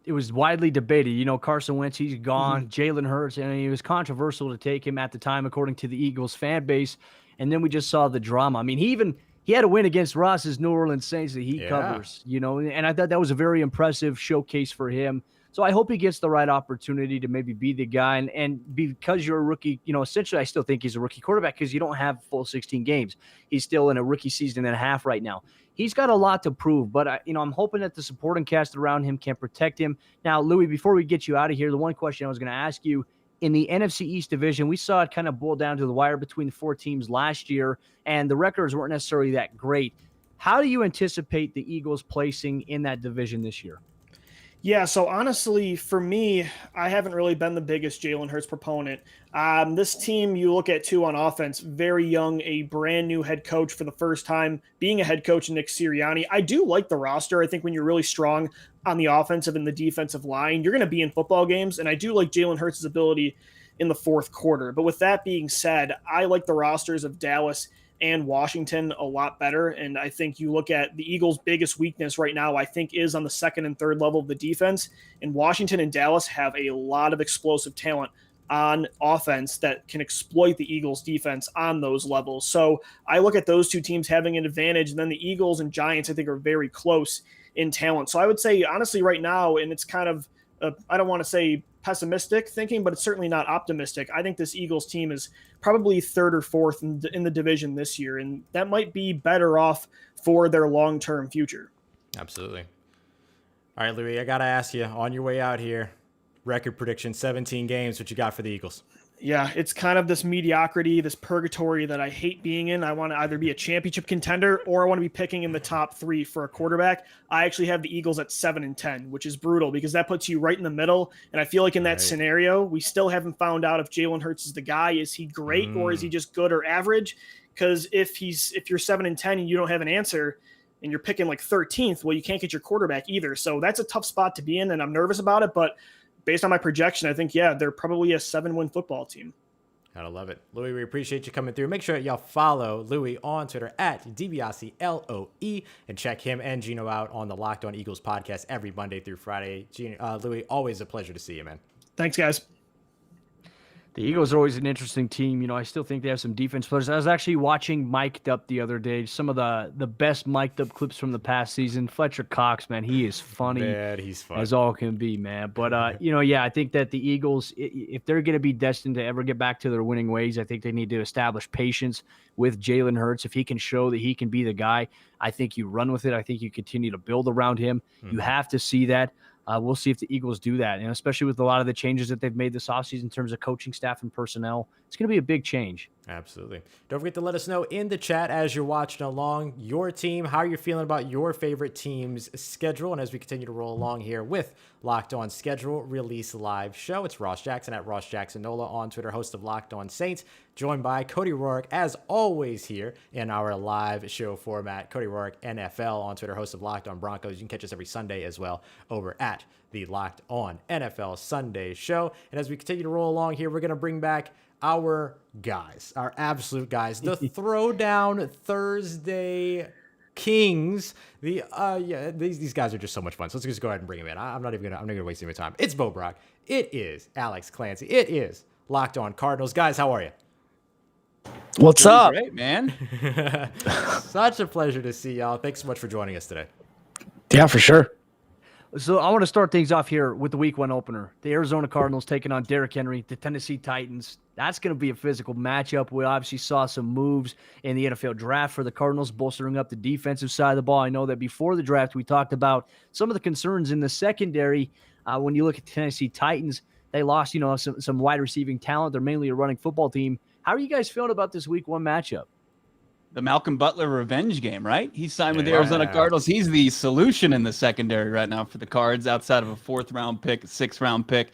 it was widely debated. Carson Wentz, he's gone. Jalen Hurts, and it was controversial to take him at the time, according to the Eagles fan base. And then we just saw the drama. I mean, he had a win against Ross's New Orleans Saints that he covers. And I thought that was a very impressive showcase for him. So I hope he gets the right opportunity to maybe be the guy. And because you're a rookie, essentially I still think he's a rookie quarterback because you don't have full 16 games. He's still in a rookie season and a half right now. He's got a lot to prove, but I'm hoping that the supporting cast around him can protect him. Now, Louis, before we get you out of here, the one question I was going to ask you, in the NFC East division, we saw it kind of boil down to the wire between the 4 teams last year, and the records weren't necessarily that great. How do you anticipate the Eagles placing in that division this year? Yeah, so honestly, for me, I haven't really been the biggest Jalen Hurts proponent. This team, you look at too on offense, very young, a brand new head coach for the first time, being a head coach in Nick Sirianni. I do like the roster. I think when you're really strong on the offensive and the defensive line, you're going to be in football games, and I do like Jalen Hurts' ability in the fourth quarter. But with that being said, I like the rosters of Dallas and Washington a lot better. And I think you look at the Eagles' biggest weakness right now, I think, is on the second and third level of the defense. And Washington and Dallas have a lot of explosive talent on offense that can exploit the Eagles' defense on those levels. So I look at those 2 teams having an advantage. And then the Eagles and Giants, I think, are very close in talent. So I would say, honestly, right now, and it's kind of I don't want to say pessimistic thinking, but it's certainly not optimistic. I think this Eagles team is probably third or fourth in the division this year, and that might be better off for their long-term future. Absolutely. All right, Louis, I got to ask you, on your way out here, record prediction, 17 games, what you got for the Eagles? Yeah, it's kind of this mediocrity, this purgatory that I hate being in. I want to either be a championship contender or I want to be picking in the top 3 for a quarterback. I actually have the Eagles at 7-10, which is brutal because that puts you right in the middle. And I feel like in that scenario, we still haven't found out if Jalen Hurts is the guy. Is he great or is he just good or average? Because if you're 7-10 and you don't have an answer and you're picking like 13th, well, you can't get your quarterback either. So that's a tough spot to be in, and I'm nervous about it, but based on my projection, I think, yeah, they're probably a 7-win football team. Gotta love it. Louis, we appreciate you coming through. Make sure y'all follow Louis on Twitter at DiBiaseLOE and check him and Gino out on the Locked On Eagles podcast every Monday through Friday. Louis, always a pleasure to see you, man. Thanks, guys. The Eagles are always an interesting team. You know, I still think they have some defense players. I was actually watching Mic'd Up the other day, some of the best Mic'd Up clips from the past season. Fletcher Cox, man, he is funny. Man, he's funny. As all can be, man. But, you know, yeah, I think that the Eagles, if they're going to be destined to ever get back to their winning ways, I think they need to establish patience with Jalen Hurts. If he can show that he can be the guy, I think you run with it. I think you continue to build around him. You have to see that. We'll see if the Eagles do that, and especially with a lot of the changes that they've made this offseason in terms of coaching staff and personnel. It's going to be a big change. Absolutely. Don't forget to let us know in the chat as you're watching along your team, how you're feeling about your favorite team's schedule. And as we continue to roll along here with Locked On Schedule Release Live Show, it's Ross Jackson at Ross Jacksonola on Twitter, host of Locked On Saints, joined by Cody Roark, as always, here in our live show format. Cody Roark, NFL on Twitter, host of Locked On Broncos. You can catch us every Sunday as well over at the Locked On NFL Sunday Show. And as we continue to roll along here, we're going to bring back our guys, our absolute guys, the Throwdown Thursday Kings. These guys are just so much fun. So let's just go ahead and bring them in. I'm not gonna waste any time. It's Bo Brock. It is Alex Clancy. It is Locked On Cardinals. Guys, how are you? What's up? Great, man. Such a pleasure to see y'all. Thanks so much for joining us today. Yeah, for sure. So I want to start things off here with the week 1 opener. The Arizona Cardinals taking on Derrick Henry, the Tennessee Titans. That's going to be a physical matchup. We obviously saw some moves in the NFL draft for the Cardinals, bolstering up the defensive side of the ball. I know that before the draft, we talked about some of the concerns in the secondary. When you look at the Tennessee Titans, they lost, some wide receiving talent. They're mainly a running football team. How are you guys feeling about this week 1 matchup? The Malcolm Butler revenge game, right? He signed with the Arizona Cardinals. He's the solution in the secondary right now for the Cards, outside of a 4th-round pick, a 6th-round pick.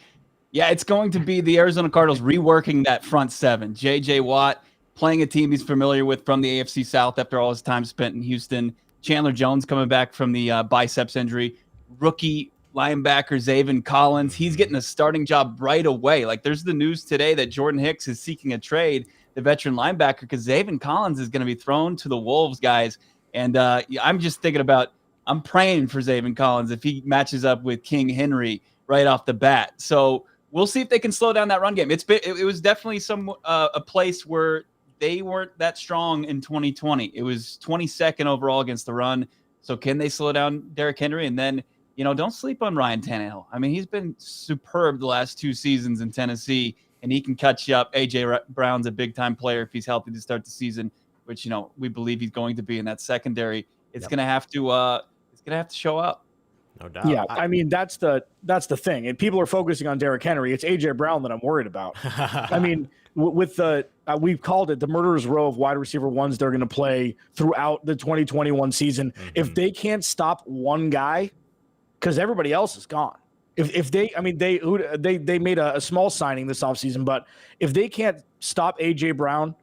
Yeah, it's going to be the Arizona Cardinals reworking that front 7. J.J. Watt playing a team he's familiar with from the AFC South after all his time spent in Houston. Chandler Jones coming back from the biceps injury. Rookie linebacker Zaven Collins. He's getting a starting job right away. Like, there's the news today that Jordan Hicks is seeking a trade, the veteran linebacker, because Zaven Collins is going to be thrown to the Wolves, guys. And I'm just thinking about, I'm praying for Zaven Collins if he matches up with King Henry right off the bat. So we'll see if they can slow down that run game. It was definitely a place where they weren't that strong in 2020. It was 22nd overall against the run. So can they slow down Derrick Henry? And then, don't sleep on Ryan Tannehill. I mean, he's been superb the last 2 seasons in Tennessee, and he can catch you up. A.J. Brown's a big-time player if he's healthy to start the season, which, we believe he's going to be in that secondary. It's going to have to show up. No doubt. Yeah, I mean, that's the thing. And people are focusing on Derrick Henry. It's A.J. Brown that I'm worried about. I mean, with we've called it the murderer's row of wide receiver ones they're going to play throughout the 2021 season. Mm-hmm. If they can't stop one guy, because everybody else is gone. If they made a small signing this offseason, but if they can't stop A.J. Brown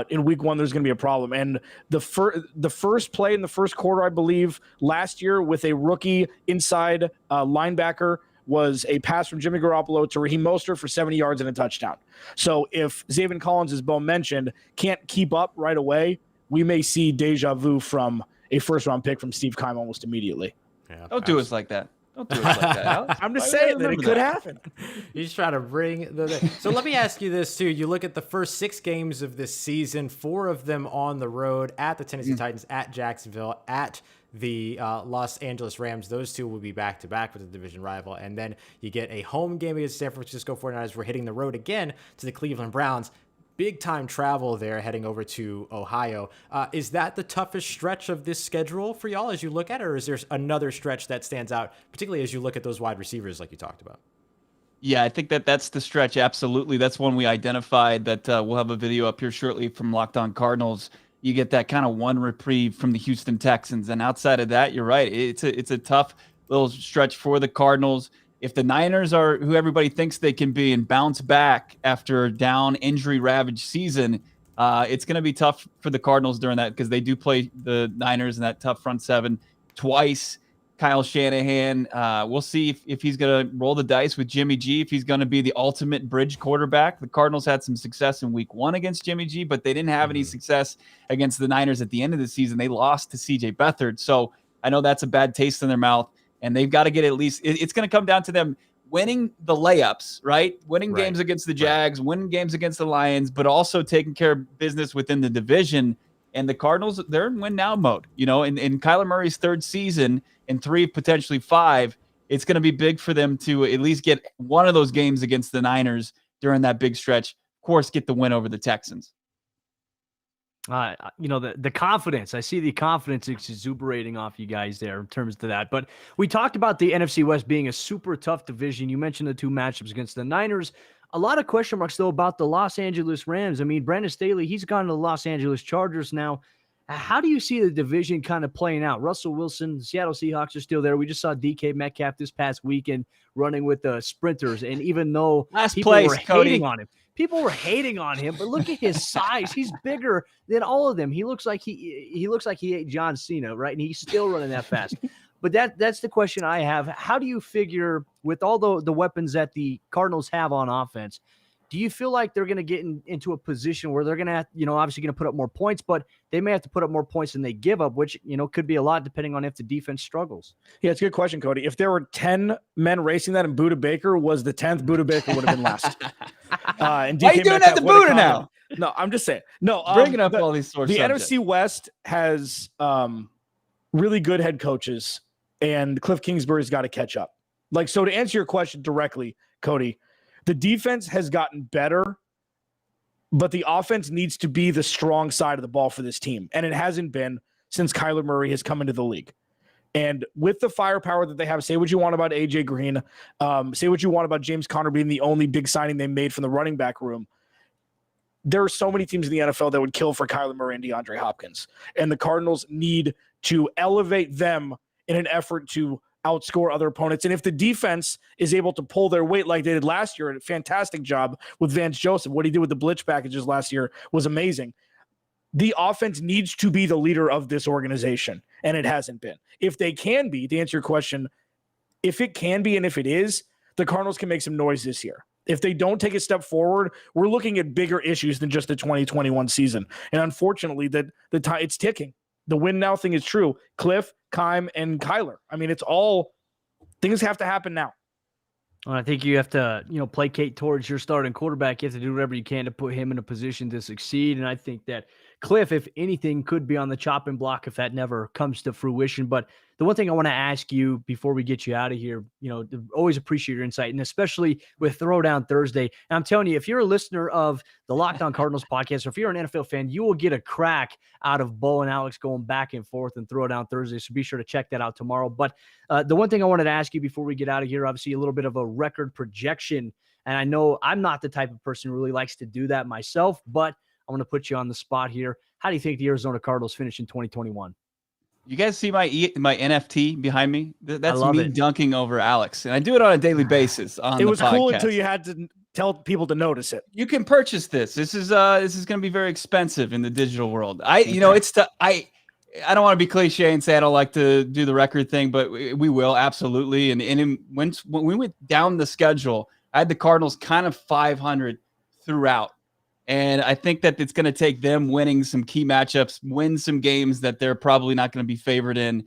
in week 1, there's going to be a problem. And the first play in the first quarter, I believe, last year with a rookie inside linebacker was a pass from Jimmy Garoppolo to Raheem Mosher for 70 yards and a touchdown. So if Zaven Collins, as Bo mentioned, can't keep up right away, we may see deja vu from a first-round pick from Steve Keim almost immediately. Yeah, don't do us like that. Don't do us like that, Alex. I'm just saying that it could happen. He's trying to bring So let me ask you this, too. You look at the first 6 games of this season, 4 of them on the road, at the Tennessee Titans, at Jacksonville, at the Los Angeles Rams. Those two will be back-to-back with the division rival. And then you get a home game against San Francisco 49ers. We're hitting the road again to the Cleveland Browns. Big time travel there heading over to Ohio. Is that the toughest stretch of this schedule for y'all as you look at it, or is there another stretch that stands out, particularly as you look at those wide receivers like you talked about? Yeah, I think that's the stretch. Absolutely. That's one we identified that we'll have a video up here shortly from Locked On Cardinals. You get that kind of one reprieve from the Houston Texans. And outside of that, you're right. It's a tough little stretch for the Cardinals. If the Niners are who everybody thinks they can be and bounce back after a down, injury-ravaged season, it's going to be tough for the Cardinals during that because they do play the Niners in that tough front seven twice. Kyle Shanahan, we'll see if he's going to roll the dice with Jimmy G, if he's going to be the ultimate bridge quarterback. The Cardinals had some success in week 1 against Jimmy G, but they didn't have any success against the Niners at the end of the season. They lost to CJ Beathard. So I know that's a bad taste in their mouth. And they've got to get at least – it's going to come down to them winning the layups, right? Winning games against the Jags, winning games against the Lions, but also taking care of business within the division. And the Cardinals, they're in win-now mode. You know, in Kyler Murray's third season, in 3, potentially 5, it's going to be big for them to at least get one of those games against the Niners during that big stretch. Of course, get the win over the Texans. You know, the confidence, I see the confidence exuberating off you guys there in terms of that. But we talked about the NFC West being a super tough division. You mentioned the 2 matchups against the Niners. A lot of question marks, though, about the Los Angeles Rams. I mean, Brennan Staley, he's gone to the Los Angeles Chargers now. How do you see the division kind of playing out? Russell Wilson, Seattle Seahawks are still there. We just saw DK Metcalf this past weekend running with the sprinters. And even though people were hating on him, but look at his size. He's bigger than all of them. He looks like he ate John Cena, right? And he's still running that fast. But that's the question I have. How do you figure with all the weapons that the Cardinals have on offense, do you feel like they're going to get into a position where they're going to have, obviously going to put up more points, but they may have to put up more points than they give up, which, could be a lot depending on if the defense struggles? Yeah, it's a good question, Cody. If there were 10 men racing that and Buda Baker was the 10th, Buda Baker would have been last. And why are you doing that to Buda now? No, I'm just saying. No, bringing up all these sources. The NFC West has really good head coaches, and Cliff Kingsbury's got to catch up. So to answer your question directly, Cody, the defense has gotten better, but the offense needs to be the strong side of the ball for this team. And it hasn't been since Kyler Murray has come into the league. And with the firepower that they have, say what you want about AJ Green, say what you want about James Conner being the only big signing they made from the running back room. There are so many teams in the NFL that would kill for Kyler Murray and DeAndre Hopkins. And the Cardinals need to elevate them in an effort to outscore other opponents. And if the defense is able to pull their weight like they did last year, a fantastic job with Vance Joseph. What he did with the blitz packages last year was amazing. The offense needs to be the leader of this organization, and it hasn't been. If they can be, to answer your question, if it can be and if it is, the Cardinals can make some noise this year. If they don't take a step forward, we're looking at bigger issues than just the 2021 season. And unfortunately, the time it's ticking. The win now thing is true. Cliff, Keim, and Kyler. I mean, it's all things have to happen now. Well, I think you have to, placate towards your starting quarterback. You have to do whatever you can to put him in a position to succeed. And I think that Cliff, if anything, could be on the chopping block if that never comes to fruition. But the one thing I want to ask you before we get you out of here, always appreciate your insight, and especially with Throwdown Thursday. And I'm telling you, if you're a listener of the Locked On Cardinals podcast, or if you're an NFL fan, you will get a crack out of Bo and Alex going back and forth in Throwdown Thursday. So be sure to check that out tomorrow. But the one thing I wanted to ask you before we get out of here, obviously a little bit of a record projection. And I know I'm not the type of person who really likes to do that myself, but I'm going to put you on the spot here. How do you think the Arizona Cardinals finish in 2021? You guys see my NFT behind me? That's me it. dunking over Alex. And I do it on a daily basis on the podcast. It was cool until you had to tell people to notice it. You can purchase this. This is going to be very expensive in the digital world. I don't want to be cliche and say I don't like to do the record thing, but we will absolutely. And when we went down the schedule, I had the Cardinals kind of 500 throughout. And I think that it's going to take them winning some key matchups, win some games that they're probably not going to be favored in,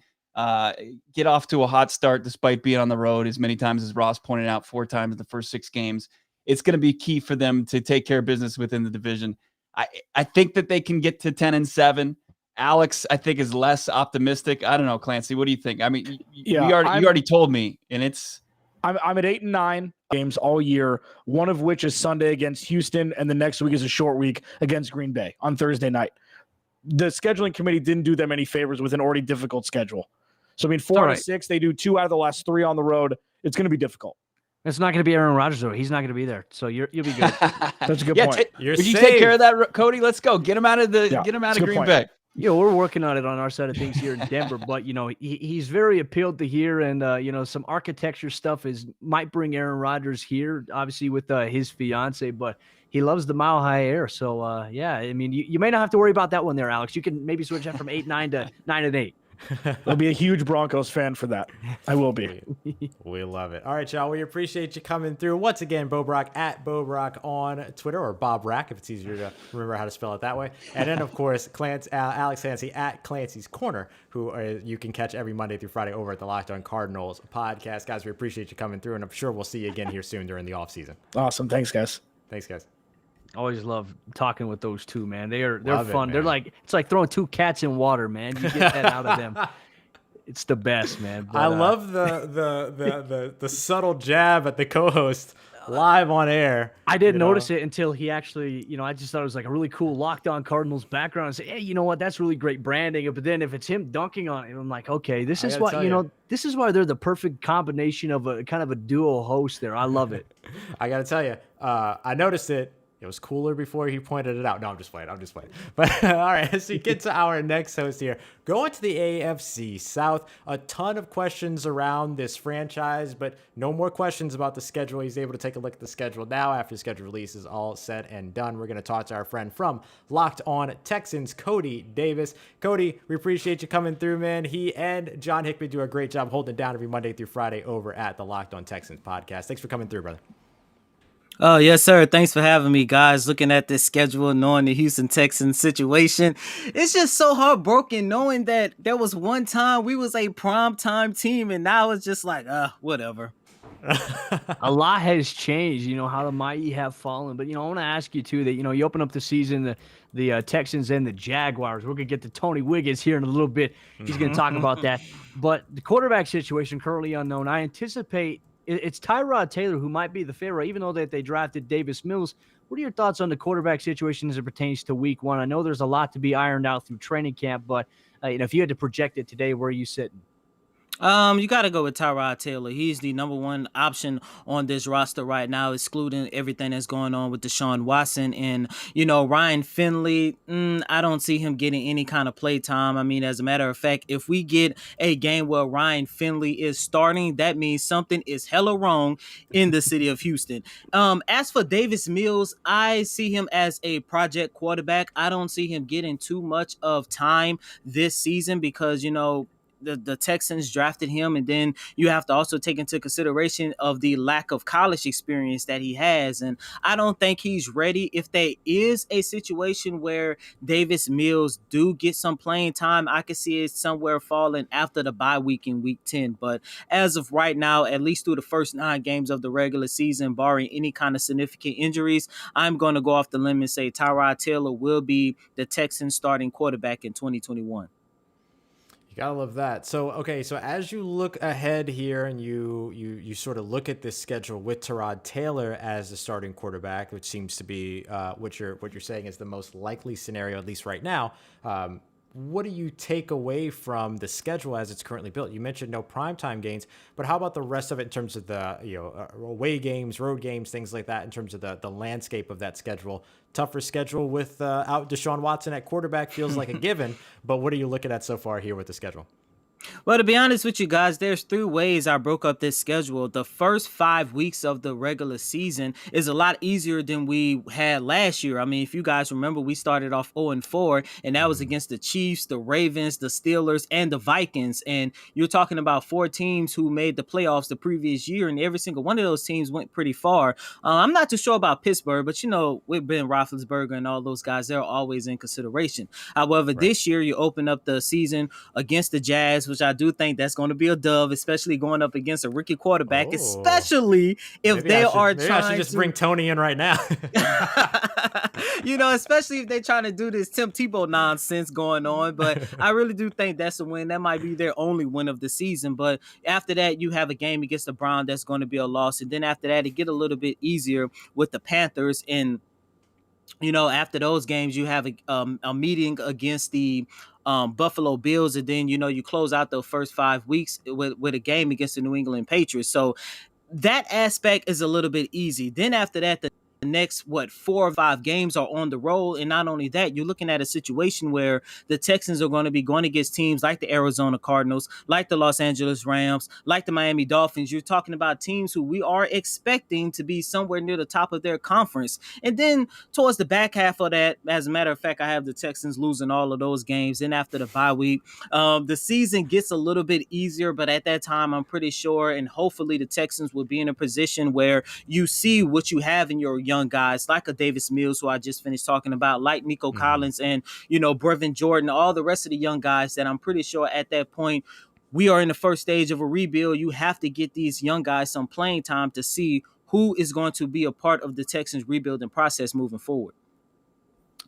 get off to a hot start despite being on the road as many times as Ross pointed out, 4 times in the first 6 games. It's going to be key for them to take care of business within the division. I think that they can get to 10-7. Alex, I think, is less optimistic. I don't know, Clancy. What do you think? I mean, Yeah, you already told me, and it's I'm at 8-9 games all year, one of which is Sunday against Houston, and the next week is a short week against Green Bay on Thursday night. The scheduling committee didn't do them any favors with an already difficult schedule. So, I mean, 4 out of 6, they do 2 out of the last 3 on the road. It's going to be difficult. It's not going to be Aaron Rodgers, though. He's not going to be there. So you'll be good. That's a good point. Would you take care of that, Cody? Let's go. Get him out of Green Bay. We're working on it on our side of things here in Denver, but he's very appealed to here, and some architecture stuff might bring Aaron Rodgers here, obviously with his fiance, but he loves the Mile High Air. So I mean, you may not have to worry about that one there, Alex. You can maybe switch that from 8-9 to 9-8. I'll be a huge Broncos fan for that. I will be. We love it. All right, y'all. We appreciate you coming through. Once again, Bo Brock at Bo Brock on Twitter, or Bob Rack if it's easier to remember how to spell it that way. And then, of course, Alex Clancy at Clancy's Corner, who you can catch every Monday through Friday over at the Locked On Cardinals podcast. Guys, we appreciate you coming through, and I'm sure we'll see you again here soon during the offseason. Awesome. Thanks, guys. Thanks, guys. Always love talking with those two, man. They're fun. They're like, it's like throwing 2 cats in water, man. You get that out of them. It's the best, man. But, I love the subtle jab at the co-host live on air. I didn't notice it until he actually, I just thought it was like a really cool Locked On Cardinals background. I said, hey, you know what? That's really great branding. But then if it's him dunking on it, I'm like, okay, this is why, this is why they're the perfect combination of a kind of a duo host there. I love it. I got to tell you, I noticed it. It was cooler before he pointed it out. No, I'm just playing. But all right, as we get to our next host here, going to the AFC South, a ton of questions around this franchise, but no more questions about the schedule. He's able to take a look at the schedule now after the schedule release is all said and done. We're going to talk to our friend from Locked On Texans, Cody Davis. Cody, we appreciate you coming through, man. He and John Hickman do a great job holding it down every Monday through Friday over at the Locked On Texans podcast. Thanks for coming through, brother. Oh, yes, sir. Thanks for having me, guys. Looking at this schedule, knowing the Houston Texans situation, it's just so heartbroken knowing that there was one time we was a primetime team, and now it's just like, whatever. A lot has changed, how the mighty have fallen. But, I want to ask you, too, that, you open up the season, the Texans and the Jaguars. We're going to get to Tony Wiggins here in a little bit. He's going to talk about that. But the quarterback situation currently unknown. I anticipate it's Tyrod Taylor who might be the favorite, even though that they drafted Davis Mills. What are your thoughts on the quarterback situation as it pertains to week 1? I know there's a lot to be ironed out through training camp, but if you had to project it today, where are you sitting? You got to go with Tyrod Taylor. He's the number one option on this roster right now, excluding everything that's going on with Deshaun Watson. And, Ryan Finley, I don't see him getting any kind of play time. I mean, as a matter of fact, if we get a game where Ryan Finley is starting, that means something is hella wrong in the city of Houston. As for Davis Mills, I see him as a project quarterback. I don't see him getting too much of time this season because, the Texans drafted him, and then you have to also take into consideration of the lack of college experience that he has. And I don't think he's ready. If there is a situation where Davis Mills do get some playing time, I could see it somewhere falling after the bye week in week 10. But as of right now, at least through the first 9 games of the regular season, barring any kind of significant injuries, I'm going to go off the limb and say Tyrod Taylor will be the Texans starting quarterback in 2021. You gotta love that. So as you look ahead here and you sort of look at this schedule with Tyrod Taylor as the starting quarterback, which seems to be what you're saying is the most likely scenario, at least right now. What do you take away from the schedule as it's currently built? You mentioned no primetime games, but how about the rest of it in terms of the away games, road games, things like that, in terms of the landscape of that schedule? Tougher schedule without Deshaun Watson at quarterback feels like a given, but what are you looking at so far here with the schedule? Well, to be honest with you guys, there's 3 ways I broke up this schedule. The first 5 weeks of the regular season is a lot easier than we had last year. I mean, if you guys remember, we started off 0-4, and that was against the Chiefs, the Ravens, the Steelers, and the Vikings. And you're talking about 4 teams who made the playoffs the previous year, and every single one of those teams went pretty far. I'm not too sure about Pittsburgh, but with Ben Roethlisberger and all those guys, they're always in consideration. However, This year you open up the season against the Jazz, which I do think that's going to be a dub, especially going up against a rookie quarterback, Oh. especially if Maybe they are maybe trying I should just to bring Tony in right now. especially if they're trying to do this Tim Tebow nonsense going on. But I really do think that's a win. That might be their only win of the season. But after that, you have a game against the Browns that's going to be a loss. And then after that, it get a little bit easier with the Panthers. And, after those games, you have a meeting against the Buffalo Bills. And then, you close out the first 5 weeks with a game against the New England Patriots. So that aspect is a little bit easy. Then after that, the next 4 or 5 games are on the roll, and not only that, you're looking at a situation where the Texans are going to be going against teams like the Arizona Cardinals, like the Los Angeles Rams, like the Miami Dolphins. You're talking about teams who we are expecting to be somewhere near the top of their conference. And then towards the back half of that, as a matter of fact, I have the Texans losing all of those games. And after the bye week, the season gets a little bit easier, but at that time, I'm pretty sure, and hopefully the Texans will be in a position where you see what you have in your young guys like a Davis Mills, who I just finished talking about, like Nico Collins and, Brevin Jordan, all the rest of the young guys that I'm pretty sure at that point, we are in the first stage of a rebuild. You have to get these young guys some playing time to see who is going to be a part of the Texans rebuilding process moving forward.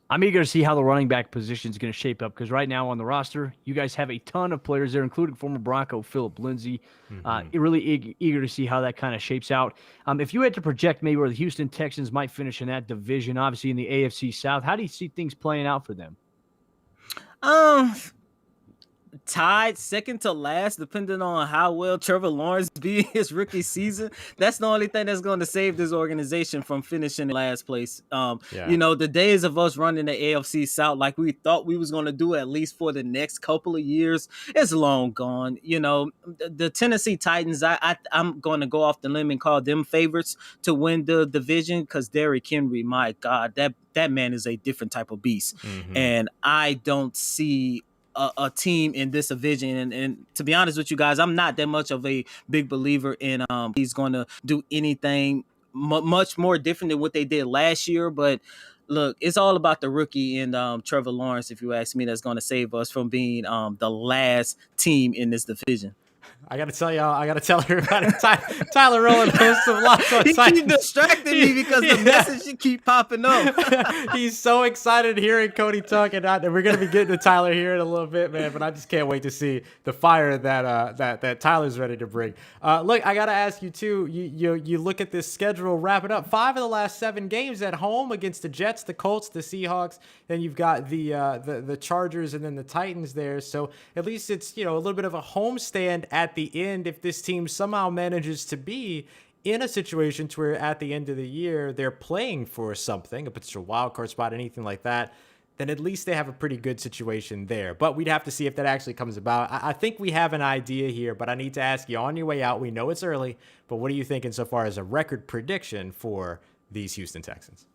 I'm eager to see how the running back position is going to shape up because right now on the roster, you guys have a ton of players there, including former Bronco Philip Lindsay. Really eager to see how that kind of shapes out. If you had to project maybe where the Houston Texans might finish in that division, obviously in the AFC South, how do you see things playing out for them? Tied second to last, depending on how well Trevor Lawrence be his rookie season. That's the only thing that's going to save this organization from finishing in last place. The days of us running the AFC South like we thought we was going to do at least for the next couple of years is long gone. The Tennessee Titans, I'm going to go off the limb and call them favorites to win the division because Derrick Henry, my God, that man is a different type of beast. And I don't see a team in this division, and to be honest with you guys, I'm not that much of a big believer in he's going to do anything much more different than what they did last year. But look, it's all about the rookie and Trevor Lawrence, if you ask me, that's going to save us from being the last team in this division. I got to tell everybody, Tyler Rowland, host of Locked On Titans. He keep distracting me because the message should keep popping up. He's so excited hearing Cody talk, and we're going to be getting to Tyler here in a little bit, man, but I just can't wait to see the fire that Tyler's ready to bring. Look, I got to ask you, too, you look at this schedule, wrap it up. 5 of the last 7 games at home against the Jets, the Colts, the Seahawks, then you've got the Chargers and then the Titans there. So at least it's, a little bit of a homestand at the end if this team somehow manages to be in a situation to where at the end of the year they're playing for something, a potential wild card spot, anything like that, then at least they have a pretty good situation there. But we'd have to see if that actually comes about. I think we have an idea here, but I need to ask you on your way out. We know it's early, but what are you thinking so far as a record prediction for these Houston Texans?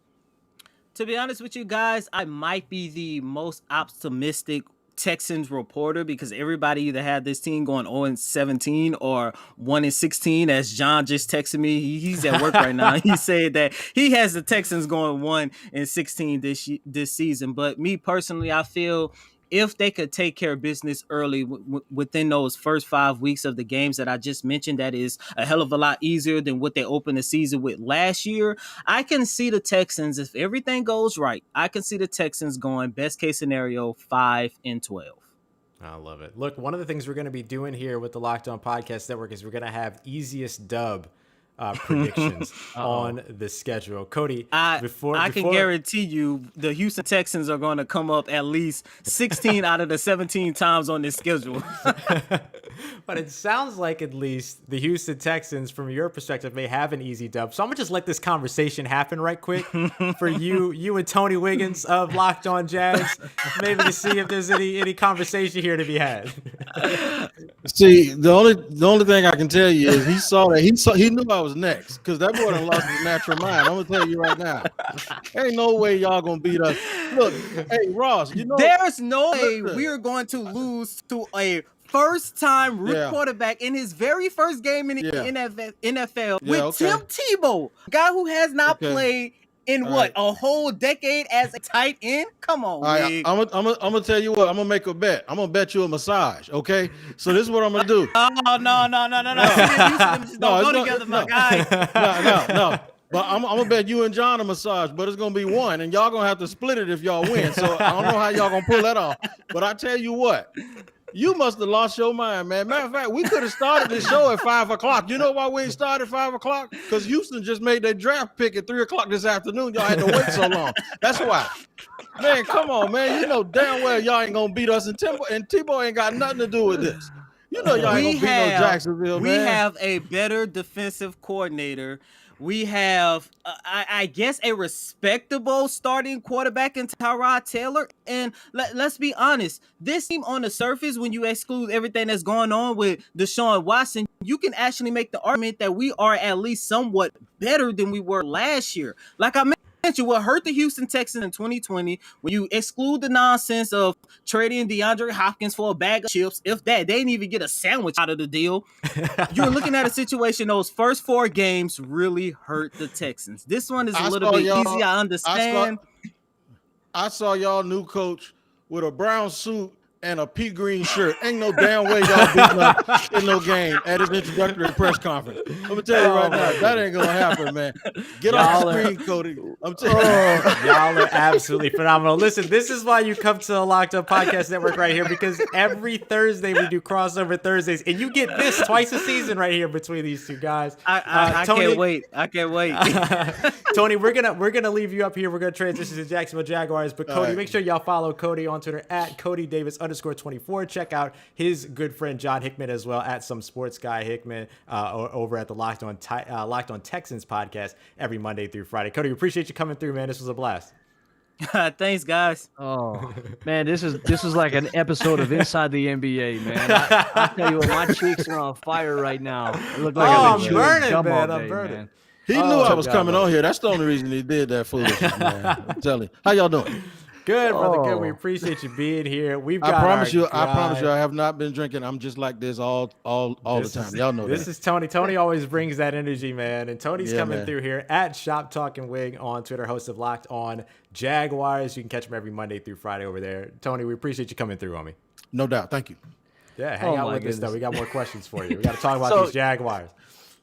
To be honest with you guys, I might be the most optimistic Texans reporter because everybody either had this team going 0-17 or 1-16. As John just texted me, he's at work right now. He said that he has the Texans going 1-16 this season. But me personally, I feel if they could take care of business early within those first 5 weeks of the games that I just mentioned, that is a hell of a lot easier than what they opened the season with last year. I can see the Texans, if everything goes right, I can see the Texans going best case scenario 5-12. I love it. Look, one of the things we're going to be doing here with the Locked On Podcast Network is we're going to have easiest dub predictions on the schedule. Cody, I can guarantee you the Houston Texans are going to come up at least 16 out of the 17 times on this schedule. But it sounds like at least the Houston Texans, from your perspective, may have an easy dub. So I'm going to just let this conversation happen right quick for you and Tony Wiggins of Locked On Jags, maybe to see if there's any conversation here to be had. See, the only thing I can tell you is he saw that he knew I was next because that boy done lost his natural mind. I'm gonna tell you right now, ain't no way y'all gonna beat us. Look, hey Ross, there's no way we are going to lose to a first-time quarterback in his very first game in the NFL with Tim Tebow, a guy who has not played in All what, right. a whole decade as a tight end? Come on, All right, Wig. I'm gonna tell you what. I'm gonna make a bet. I'm gonna bet you a massage. Okay, so this is what I'm gonna do. Oh, no. See, the Houston just don't go it's together, my no. guy. No. But I'm gonna bet you and John a massage, but it's gonna be one, and y'all gonna have to split it if y'all win. So I don't know how y'all gonna pull that off. But I tell you what, you must have lost your mind, man. Matter of fact, we could have started this show at 5:00. You know why we ain't started at 5:00? Because Houston just made their draft pick at 3:00 this afternoon. Y'all had to wait so long. That's why. Man, come on, man. You know damn well y'all ain't gonna beat us, and Tebow ain't got nothing to do with this. You know y'all ain't gonna beat no Jacksonville, we man. have a better defensive coordinator. We have, I guess, a respectable starting quarterback in Tyrod Taylor. And let's be honest, this team on the surface, when you exclude everything that's going on with Deshaun Watson, you can actually make the argument that we are at least somewhat better than we were last year. Like I mentioned, what hurt the Houston Texans in 2020, when you exclude the nonsense of trading DeAndre Hopkins for a bag of chips, if that, they didn't even get a sandwich out of the deal. You're looking at a situation, those first 4 games really hurt the Texans. This one is a little bit easy, I understand. I saw y'all new coach with a brown suit and a pea green shirt. Ain't no damn way y'all beating up in no game at his introductory press conference. I'm gonna tell you right now, that ain't gonna happen, man. Get off the screen, Cody. I'm telling you. Y'all are absolutely phenomenal. Listen, this is why you come to the Locked Up Podcast Network right here, because every Thursday we do crossover Thursdays, and you get this twice a season right here between these two guys. I Tony, can't wait. Tony, we're gonna leave you up here. We're gonna transition to Jacksonville Jaguars, but Cody, right. make sure y'all follow Cody on Twitter at CodyDavis_24. Check out his good friend John Hickman as well at Some Sports Guy Hickman over at the Locked On Texans podcast every Monday through Friday. Cody, we appreciate you coming through, man. This was a blast. Thanks, guys. Oh man, this is like an episode of Inside the NBA, man. I tell you what, my cheeks are on fire right now. It look like I've been burning, gum all man. I'm day, burning. man. He knew I was God, coming man. on here. That's the only reason he did that foolishness, man. I'm telling you. How y'all doing? Good, brother. Good. We Oh. appreciate you being here. We've got I promise you, guy. I have not been drinking. I'm just like this all the time. Y'all know this that. is Tony. Tony always brings that energy, man. And Tony's Yeah, coming man. through here at Shop Talking Wig on Twitter, host of Locked On Jaguars. You can catch him every Monday through Friday over there. Tony, we appreciate you coming through, homie. No doubt. Thank you. Yeah, hang out my with us, though. goodness. We got more questions for you. We got to talk about So- these Jaguars.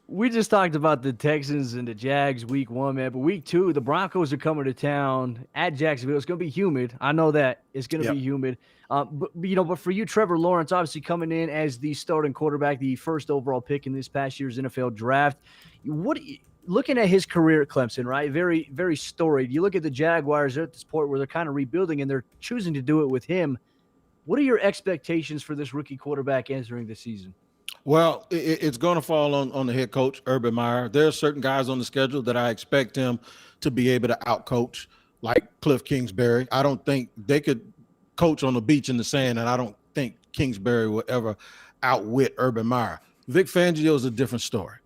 We just talked about the Texans and the Jags week 1, man. But week 2, the Broncos are coming to town at Jacksonville. It's going to be humid. I know that. It's going to be humid. But for you, Trevor Lawrence, obviously coming in as the starting quarterback, the first overall pick in this past year's NFL draft. Looking at his career at Clemson, right? Very, very storied. You look at the Jaguars, they're at this point where they're kind of rebuilding and they're choosing to do it with him. What are your expectations for this rookie quarterback entering the season? Well, it's going to fall on the head coach, Urban Meyer. There are certain guys on the schedule that I expect him to be able to outcoach, like Cliff Kingsbury. I don't think they could coach on the beach in the sand, and I don't think Kingsbury will ever outwit Urban Meyer. Vic Fangio is a different story.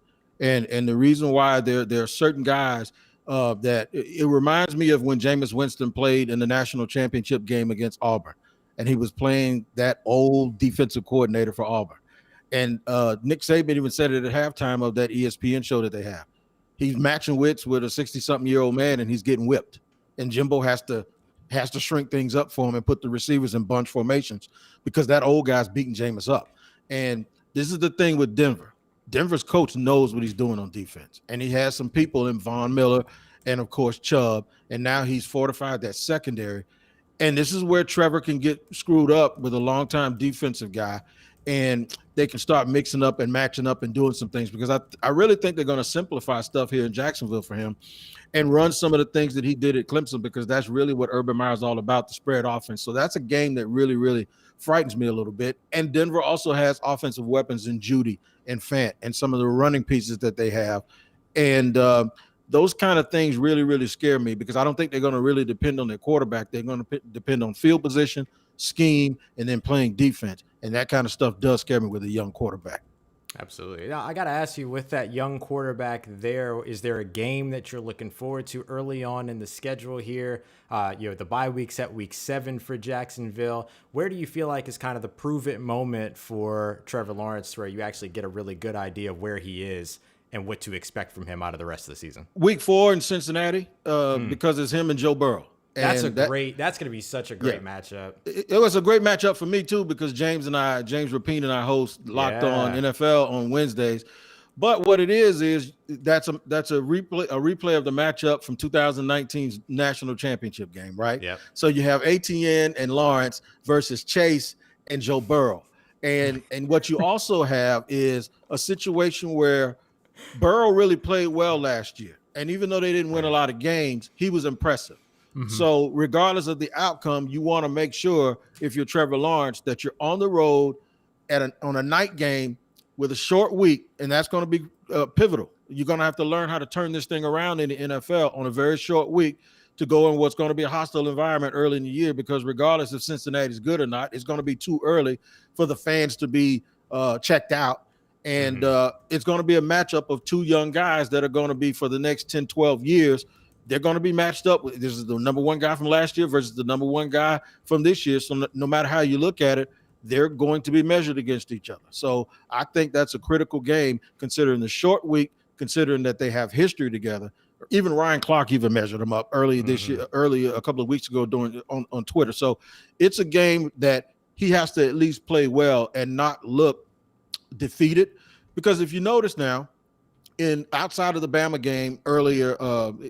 And the reason why there are certain guys that it reminds me of when Jameis Winston played in the national championship game against Auburn, and he was playing that old defensive coordinator for Auburn. And Nick Saban even said it at halftime of that ESPN show that they have. He's matching wits with a 60-something-year-old man, and he's getting whipped. And Jimbo has to shrink things up for him and put the receivers in bunch formations because that old guy's beating Jameis up. And this is the thing with Denver. Denver's coach knows what he's doing on defense. And he has some people in Von Miller and, of course, Chubb. And now he's fortified that secondary. And this is where Trevor can get screwed up with a longtime defensive guy. And they can start mixing up and matching up and doing some things because I really think they're going to simplify stuff here in Jacksonville for him and run some of the things that he did at Clemson because that's really what Urban Meyer is all about, the spread offense. So that's a game that really, really frightens me a little bit. And Denver also has offensive weapons in Judy and Fant and some of the running pieces that they have. And those kind of things really, really scare me because I don't think they're going to really depend on their quarterback. They're going to depend on field position, scheme, and then playing defense. And that kind of stuff does scare me with a young quarterback. Absolutely. Now, I got to ask you, with that young quarterback there, is there a game that you're looking forward to early on in the schedule here? The bye week's at week 7 for Jacksonville. Where do you feel like is kind of the prove-it moment for Trevor Lawrence where you actually get a really good idea of where he is and what to expect from him out of the rest of the season. Week 4 in Cincinnati, because it's him and Joe Burrow. That's And that's going to be such a great matchup. It was a great matchup for me too, because James Rapine and I host Locked On NFL on Wednesdays. But what it is that's a replay of the matchup from 2019's national championship game, right? Yep. So you have Etienne and Lawrence versus Chase and Joe Burrow. And what you also have is a situation where Burrow really played well last year. And even though they didn't win a lot of games, he was impressive. So regardless of the outcome, you want to make sure, if you're Trevor Lawrence, that you're on the road on a night game with a short week, and that's going to be pivotal. You're going to have to learn how to turn this thing around in the NFL on a very short week to go in what's going to be a hostile environment early in the year, because regardless if Cincinnati's good or not, it's going to be too early for the fans to be checked out. And it's going to be a matchup of two young guys that are going to be, for the next 10, 12 years, they're going to be matched up. This is the number one guy from last year versus the number one guy from this year. So no matter how you look at it, they're going to be measured against each other. So I think that's a critical game, considering the short week, considering that they have history together. Even Ryan Clark even measured them up early this year, a couple of weeks ago on Twitter. So it's a game that he has to at least play well and not look defeated. Because if you notice now, outside of the Bama game earlier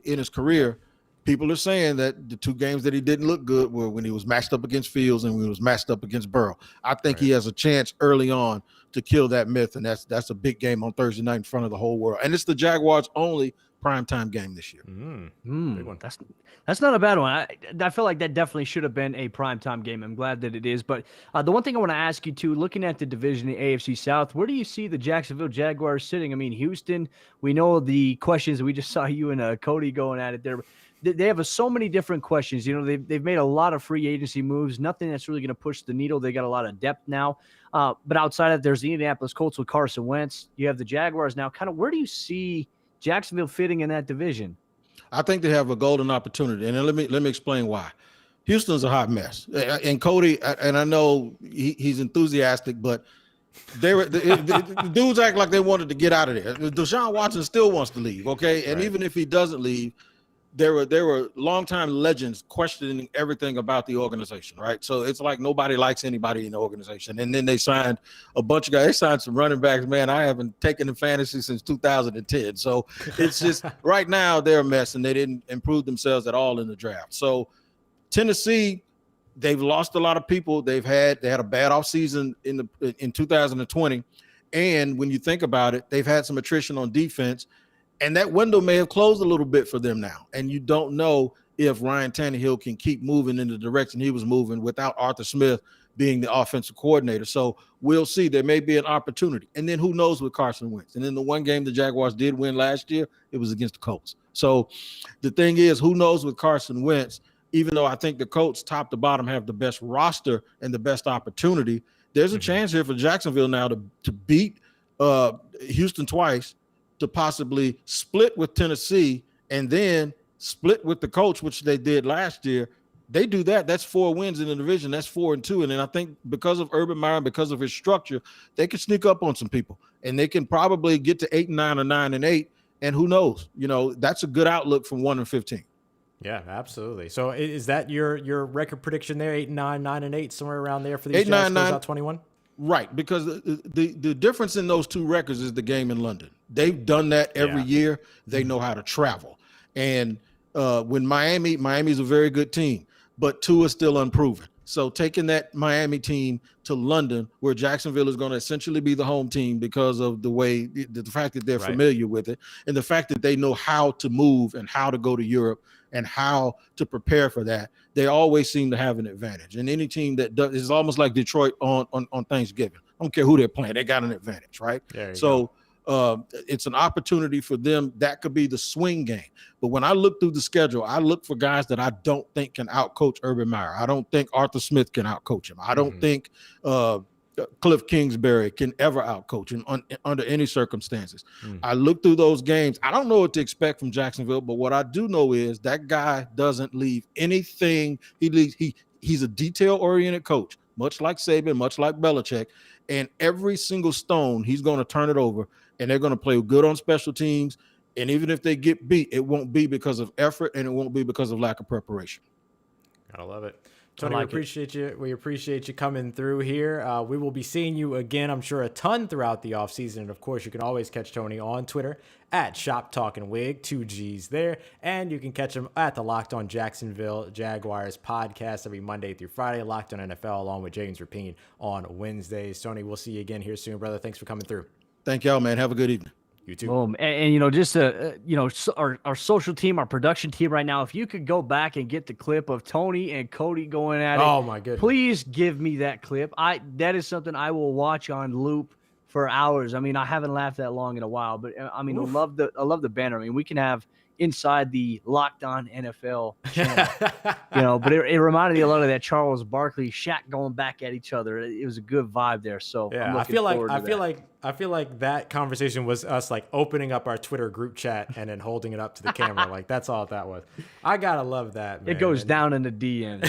in his career, people are saying that the two games that he didn't look good were when he was matched up against Fields and when he was matched up against Burrow. I think he has a chance early on to kill that myth, and that's a big game on Thursday night in front of the whole world. And it's the Jaguars' only primetime game this year. Big one. That's not a bad one. I feel like that definitely should have been a primetime game. I'm glad that it is. But the one thing I want to ask you, too, looking at the division, the AFC South, where do you see the Jacksonville Jaguars sitting? I mean, Houston, we know the questions. We just saw you and Cody going at it there. They have so many different questions. You know, they've made a lot of free agency moves, nothing that's really going to push the needle. They got a lot of depth now. But outside of it, there's the Indianapolis Colts with Carson Wentz. You have the Jaguars now. Kind of where do you see Jacksonville fitting in that division? I think they have a golden opportunity, and let me explain why. Houston's a hot mess, and Cody, and I know he's enthusiastic, but the dudes act like they wanted to get out of there. Deshaun Watson still wants to leave, okay? And even if he doesn't leave, there were longtime legends questioning everything about the organization, right? So it's like nobody likes anybody in the organization. And then they signed a bunch of guys. They signed some running backs, man. I haven't taken in fantasy since 2010. So it's just right now they're a mess, and they didn't improve themselves at all in the draft. So Tennessee, they've lost a lot of people. They had a bad offseason in 2020. And when you think about it, they've had some attrition on defense. And that window may have closed a little bit for them now. And you don't know if Ryan Tannehill can keep moving in the direction he was moving without Arthur Smith being the offensive coordinator. So we'll see. There may be an opportunity. And then who knows with Carson Wentz. And then the one game the Jaguars did win last year, it was against the Colts. So the thing is, who knows with Carson Wentz, even though I think the Colts top to bottom have the best roster and the best opportunity, there's a chance here for Jacksonville now to beat Houston twice, to possibly split with Tennessee and then split with the Colts, which they did last year. They do that. That's 4 wins in the division. That's 4-2. And then I think because of Urban Meyer, because of his structure, they can sneak up on some people, and they can probably get to 8-9 or 9-8. And who knows? You know, that's a good outlook from 1-15. Yeah, absolutely. So is that your record prediction there? 8-9, 9-8, somewhere around there for these Jags close out 21? Right, because the difference in those two records is the game in London. They've done that every year. They know how to travel. And when Miami's a very good team, but Tua is still unproven. So taking that Miami team to London, where Jacksonville is going to essentially be the home team because of the fact that they're familiar with it, and the fact that they know how to move and how to go to Europe and how to prepare for that, they always seem to have an advantage. And any team that does, is almost like Detroit on Thanksgiving. I don't care who they're playing, they got an advantage, right? So it's an opportunity for them. That could be the swing game. But when I look through the schedule, I look for guys that I don't think can outcoach Urban Meyer. I don't think Arthur Smith can outcoach him. I don't think Cliff Kingsbury can ever outcoach him under any circumstances. I look through those games. I don't know what to expect from Jacksonville, but what I do know is that guy doesn't leave anything. He's a detail-oriented coach, much like Saban, much like Belichick, and every single stone, he's going to turn it over and they're going to play good on special teams. And even if they get beat, it won't be because of effort, and it won't be because of lack of preparation. Gotta love it. Tony, we appreciate you. We appreciate you coming through here. We will be seeing you again, I'm sure, a ton throughout the offseason. And, of course, you can always catch Tony on Twitter at ShopTalkingWig, 2 Gs there. And you can catch him at the Locked On Jacksonville Jaguars podcast every Monday through Friday, Locked On NFL, along with James Rapine on Wednesdays. Tony, we'll see you again here soon, brother. Thanks for coming through. Thank y'all, man. Have a good evening. You too. Boom. And just our social team, our production team right now, if you could go back and get the clip of Tony and Cody going at it. Oh my goodness. Please give me that clip. That is something I will watch on loop for hours. I mean, I haven't laughed that long in a while, but I mean, I love the banner. I mean, we can have inside the Locked On NFL channel, but it reminded me a lot of that Charles Barkley, Shaq going back at each other. It was a good vibe there. So yeah, I feel like that conversation was us like opening up our Twitter group chat and then holding it up to the camera. Like that's all that was. I gotta love that, man. It goes down in the DM.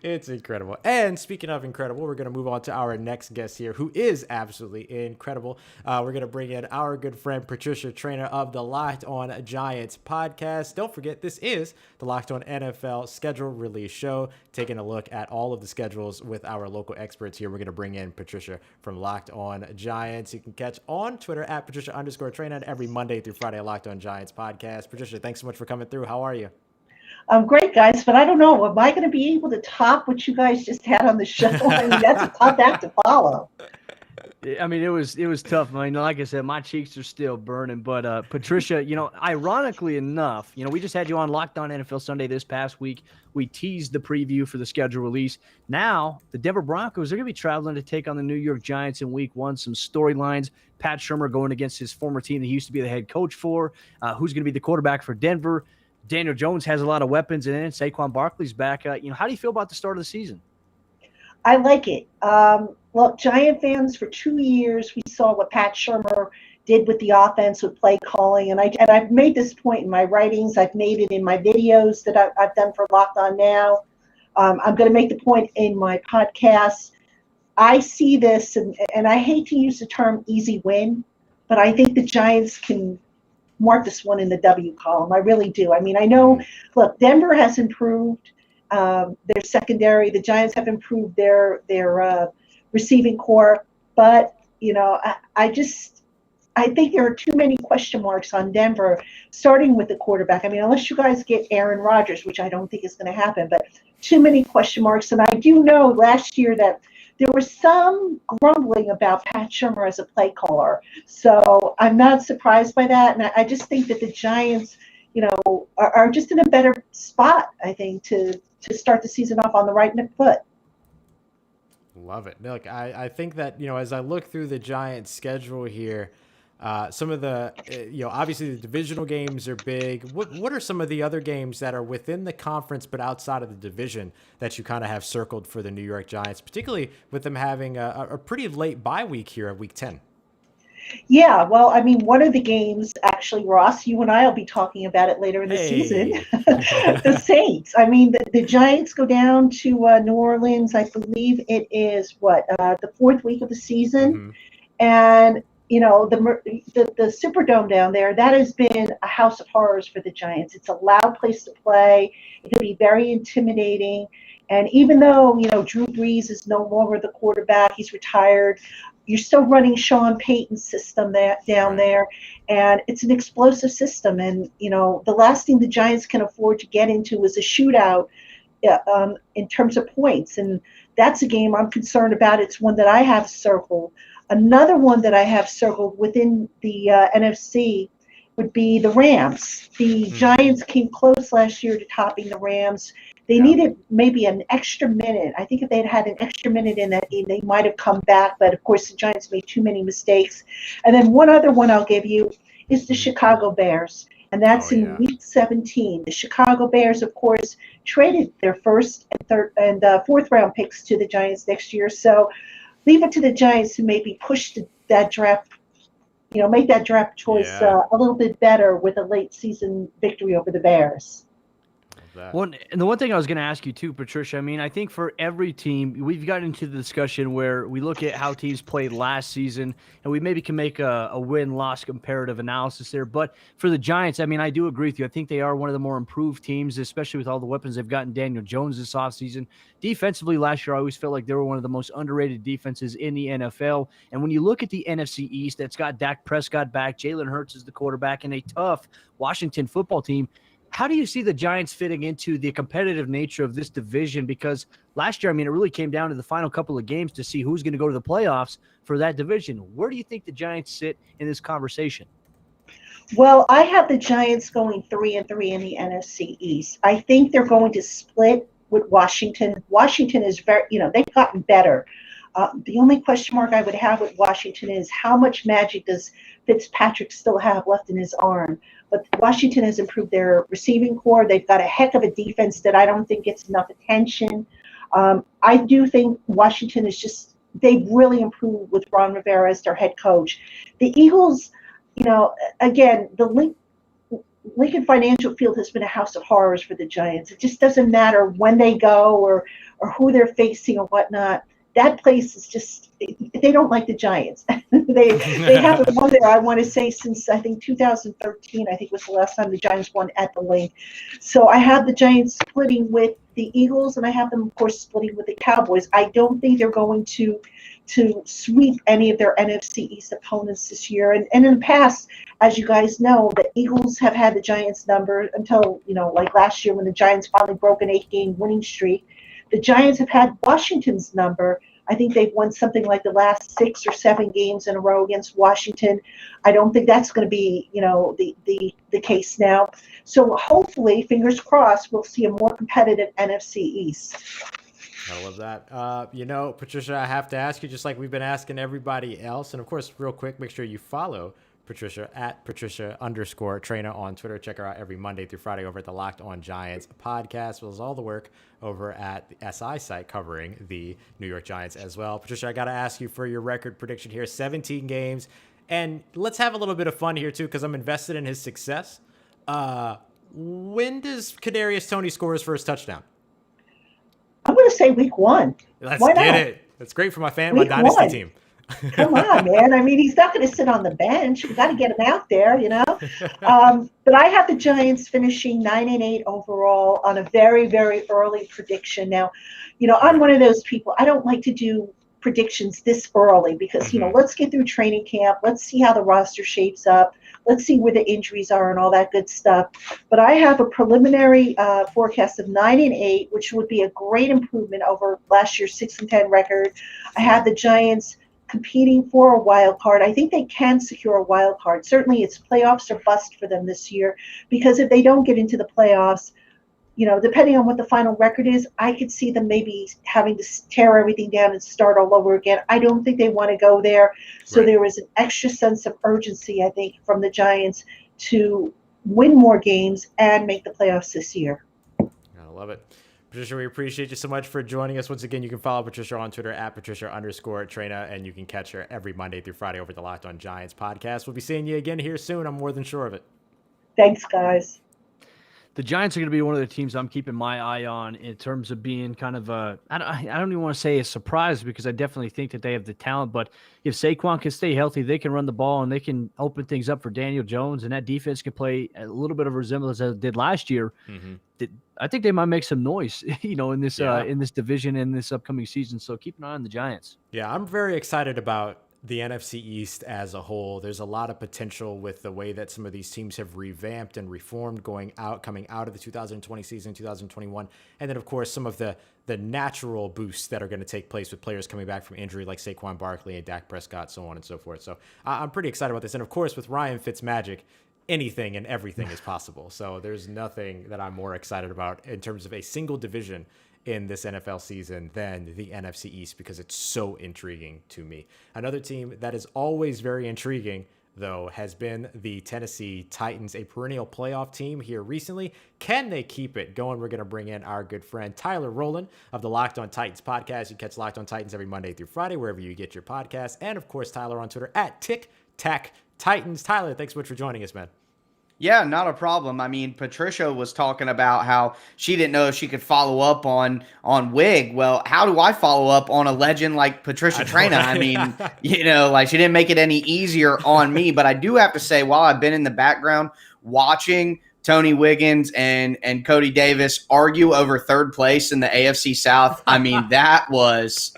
It's incredible. And speaking of incredible, we're gonna move on to our next guest here, who is absolutely incredible. We're gonna bring in our good friend Patricia Traynor of the Locked On Giants podcast. Don't forget, this is the Locked On NFL schedule release show, taking a look at all of the schedules with our local experts here. We're gonna bring in Patricia from Locked On Giants. You can catch on Twitter at Patricia_Traynor every Monday through Friday at Locked On Giants podcast. Patricia, thanks so much for coming through. How are you? I'm great, guys, but I don't know. Am I going to be able to top what you guys just had on the show? I mean, that's a tough act to follow. I mean, it was tough. I mean, like I said, my cheeks are still burning. But Patricia, ironically enough, we just had you on Locked On NFL Sunday this past week. We teased the preview for the schedule release. Now, the Denver Broncos are going to be traveling to take on the New York Giants in Week 1. Some storylines. Pat Shurmur going against his former team that he used to be the head coach for. Who's going to be the quarterback for Denver? Daniel Jones has a lot of weapons, and then Saquon Barkley's back. How do you feel about the start of the season? I like it. Look, Giant fans, for 2 years, we saw what Pat Shurmur did with the offense, with play calling. And I've made this point in my writings. I've made it in my videos that I've done for Locked On Now. I'm going to make the point in my podcast. I see this, and I hate to use the term easy win, but I think the Giants can mark this one in the W column. I really do. I mean, I know, look, Denver has improved their secondary. The Giants have improved their receiving core, but I think there are too many question marks on Denver, starting with the quarterback. I mean, unless you guys get Aaron Rodgers, which I don't think is going to happen, but too many question marks. And I do know last year that there was some grumbling about Pat Shurmur as a play caller. So I'm not surprised by that. And I just think that the Giants, are just in a better spot, I think, to start the season off on the right foot. Love it. Look, I think that, as I look through the Giants schedule here, some of the, obviously the divisional games are big. What are some of the other games that are within the conference but outside of the division that you kind of have circled for the New York Giants, particularly with them having a pretty late bye week here at Week 10? Yeah, well, I mean, one of the games, actually, Ross, you and I will be talking about it later in the season. The Saints. I mean, the Giants go down to New Orleans. I believe it is the fourth week of the season, and the Superdome down there, that has been a house of horrors for the Giants. It's a loud place to play. It can be very intimidating. And even though, Drew Brees is no longer the quarterback, he's retired, you're still running Sean Payton's system down there. And it's an explosive system. And, the last thing the Giants can afford to get into is a shootout in terms of points. And that's a game I'm concerned about. It's one that I have circled. Another one that I have circled within the NFC would be the Rams. The Giants came close last year to topping the Rams. They needed maybe an extra minute. I think if they'd had an extra minute in that game, they might have come back. But, of course, the Giants made too many mistakes. And then one other one I'll give you is the Chicago Bears. And that's in Week 17. The Chicago Bears, of course, traded their first and third and fourth round picks to the Giants next year. So leave it to the Giants to maybe push that draft, make that draft choice a little bit better with a late season victory over the Bears. that. Well, and the one thing I was going to ask you too, Patricia, I mean, I think for every team, we've gotten into the discussion where we look at how teams played last season, and we maybe can make a win-loss comparative analysis there. But for the Giants, I mean, I do agree with you. I think they are one of the more improved teams, especially with all the weapons they've gotten. Daniel Jones this offseason. Defensively, last year, I always felt like they were one of the most underrated defenses in the NFL. And when you look at the NFC East, that's got Dak Prescott back, Jalen Hurts is the quarterback, and a tough Washington football team. How do you see the Giants fitting into the competitive nature of this division? Because last year, I mean, it really came down to the final couple of games to see who's going to go to the playoffs for that division. Where do you think the Giants sit in this conversation? Well, I have the Giants going 3-3 in the NFC East. I think they're going to split with Washington. Washington is very, they've gotten better. The only question mark I would have with Washington is how much magic does Fitzpatrick still have left in his arm? But Washington has improved their receiving core. They've got a heck of a defense that I don't think gets enough attention. I do think Washington is they've really improved with Ron Rivera as their head coach. The Eagles, again, the Lincoln Financial Field has been a house of horrors for the Giants. It just doesn't matter when they go or who they're facing or whatnot. That place is just, they don't like the Giants. they haven't won there, I want to say, since I think 2013, I think was the last time the Giants won at the Link. So I have the Giants splitting with the Eagles, and I have them, of course, splitting with the Cowboys. I don't think they're going to sweep any of their NFC East opponents this year. And in the past, as you guys know, the Eagles have had the Giants number until, like last year when the Giants finally broke an 8-game winning streak. The Giants have had Washington's number. I think they've won something like the last 6 or 7 games in a row against Washington. I don't think that's going to be, the case now. So hopefully, fingers crossed, we'll see a more competitive NFC East. I love that. Patricia, I have to ask you, just like we've been asking everybody else, and of course, real quick, make sure you follow Patricia at Patricia_Traina on Twitter. Check her out every Monday through Friday over at the Locked On Giants podcast, as well as all the work over at the SI site covering the New York Giants as well. Patricia, I got to ask you for your record prediction here, 17 games. And let's have a little bit of fun here, too, because I'm invested in his success. When does Kadarius Toney score his first touchdown? I'm going to say week 1. Let's get it. That's great for my dynasty team. Come on, man. I mean, he's not going to sit on the bench. We got to get him out there, But I have the Giants finishing 9-8 overall on a very, very early prediction. Now, I'm one of those people. I don't like to do predictions this early because, let's get through training camp. Let's see how the roster shapes up. Let's see where the injuries are and all that good stuff. But I have a preliminary forecast of 9-8, which would be a great improvement over last year's 6-10 record. I have the Giants competing for a wild card. I think they can secure a wild card. Certainly it's playoffs or bust for them this year, because if they don't get into the playoffs, depending on what the final record is, I could see them maybe having to tear everything down and start all over again. I don't think they want to go there. So There was an extra sense of urgency, I think, from the Giants to win more games and make the playoffs this year. I love it. Patricia, we appreciate you so much for joining us. Once again, you can follow Patricia on Twitter at Patricia_Traina, and you can catch her every Monday through Friday over the Locked On Giants podcast. We'll be seeing you again here soon. I'm more than sure of it. Thanks, guys. The Giants are going to be one of the teams I'm keeping my eye on in terms of being kind of I don't even want to say a surprise, because I definitely think that they have the talent. But if Saquon can stay healthy, they can run the ball and they can open things up for Daniel Jones, and that defense can play a little bit of a resemblance as it did last year. Mm-hmm. I think they might make some noise, in this division in this upcoming season. So keep an eye on the Giants. Yeah, I'm very excited about the NFC East as a whole. There's a lot of potential with the way that some of these teams have revamped and reformed coming out of the 2020 season, 2021. And then, of course, some of the natural boosts that are going to take place with players coming back from injury like Saquon Barkley and Dak Prescott, so on and so forth. So I'm pretty excited about this. And, of course, with Ryan Fitzmagic, anything and everything is possible. So there's nothing that I'm more excited about in terms of a single division in this NFL season than the NFC East, because it's so intriguing to me. Another team that is always very intriguing, though, has been the Tennessee Titans, a perennial playoff team here recently. Can they keep it going? We're going to bring in our good friend Tyler Rowland of the Locked On Titans podcast. You catch Locked On Titans every Monday through Friday, wherever you get your podcasts. And, of course, Tyler on Twitter at TicTacTitans. Tyler, thanks so much for joining us, man. Yeah, not a problem. I mean, Patricia was talking about how she didn't know if she could follow up on Wig. Well, how do I follow up on a legend like Patricia Traina? I mean, like she didn't make it any easier on me. But I do have to say, while I've been in the background watching Tony Wiggins and Cody Davis argue over third place in the AFC South, I mean, that was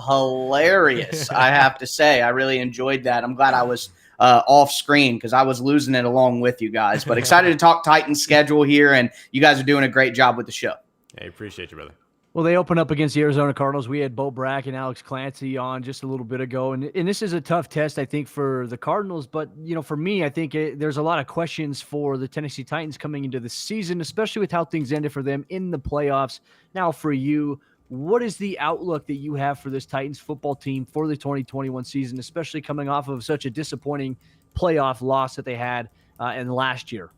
hilarious. I have to say, I really enjoyed that. I'm glad I was off screen because I was losing it along with you guys. But excited to talk Titans schedule here, and you guys are doing a great job with the show. Hey, appreciate you, brother. Well, they open up against the Arizona Cardinals. We had Bo Brack and Alex Clancy on just a little bit ago, and this is a tough test, I think, for the Cardinals. But for me, I think there's a lot of questions for the Tennessee Titans coming into the season, especially with how things ended for them in the playoffs. Now, for you, what is the outlook that you have for this Titans football team for the 2021 season, especially coming off of such a disappointing playoff loss that they had in last year?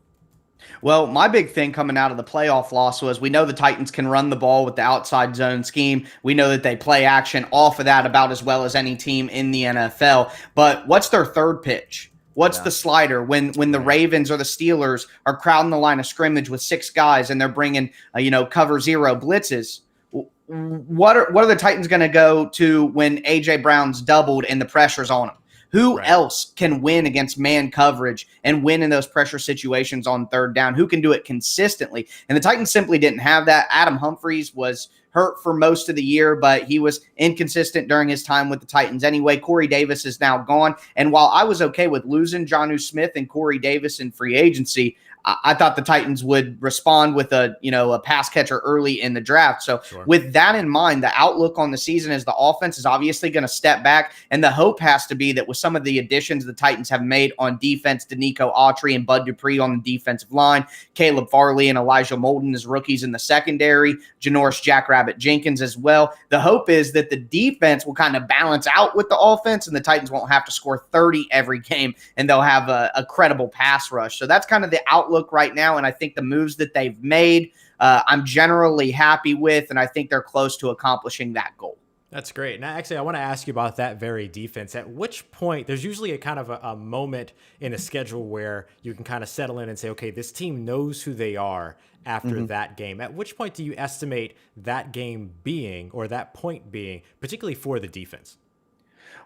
Well, my big thing coming out of the playoff loss was we know the Titans can run the ball with the outside zone scheme. We know that they play action off of that about as well as any team in the NFL. But what's their third pitch? What's the slider when the Ravens or the Steelers are crowding the line of scrimmage with 6 guys and they're bringing, cover zero blitzes? What are the Titans going to go to when A.J. Brown's doubled and the pressure's on him? Who else can win against man coverage and win in those pressure situations on third down? Who can do it consistently? And the Titans simply didn't have that. Adam Humphries was hurt for most of the year, but he was inconsistent during his time with the Titans anyway. Corey Davis is now gone. And while I was okay with losing Jonnu Smith and Corey Davis in free agency, I thought the Titans would respond with a pass catcher early in the draft. So with that in mind, the outlook on the season is the offense is obviously going to step back. And the hope has to be that with some of the additions the Titans have made on defense, Danico Autry and Bud Dupree on the defensive line, Caleb Farley and Elijah Molden as rookies in the secondary, Janoris Jackrabbit Jenkins as well. The hope is that the defense will kind of balance out with the offense and the Titans won't have to score 30 every game and they'll have a credible pass rush. So that's kind of the outlook right now, and I think the moves that they've made, I'm generally happy with, and I think they're close to accomplishing that goal. That's great. Now, actually, I want to ask you about that very defense. At which point, there's usually a kind of a moment in a schedule where you can kind of settle in and say, okay, this team knows who they are after that game. At which point do you estimate that game being, or that point being, particularly for the defense?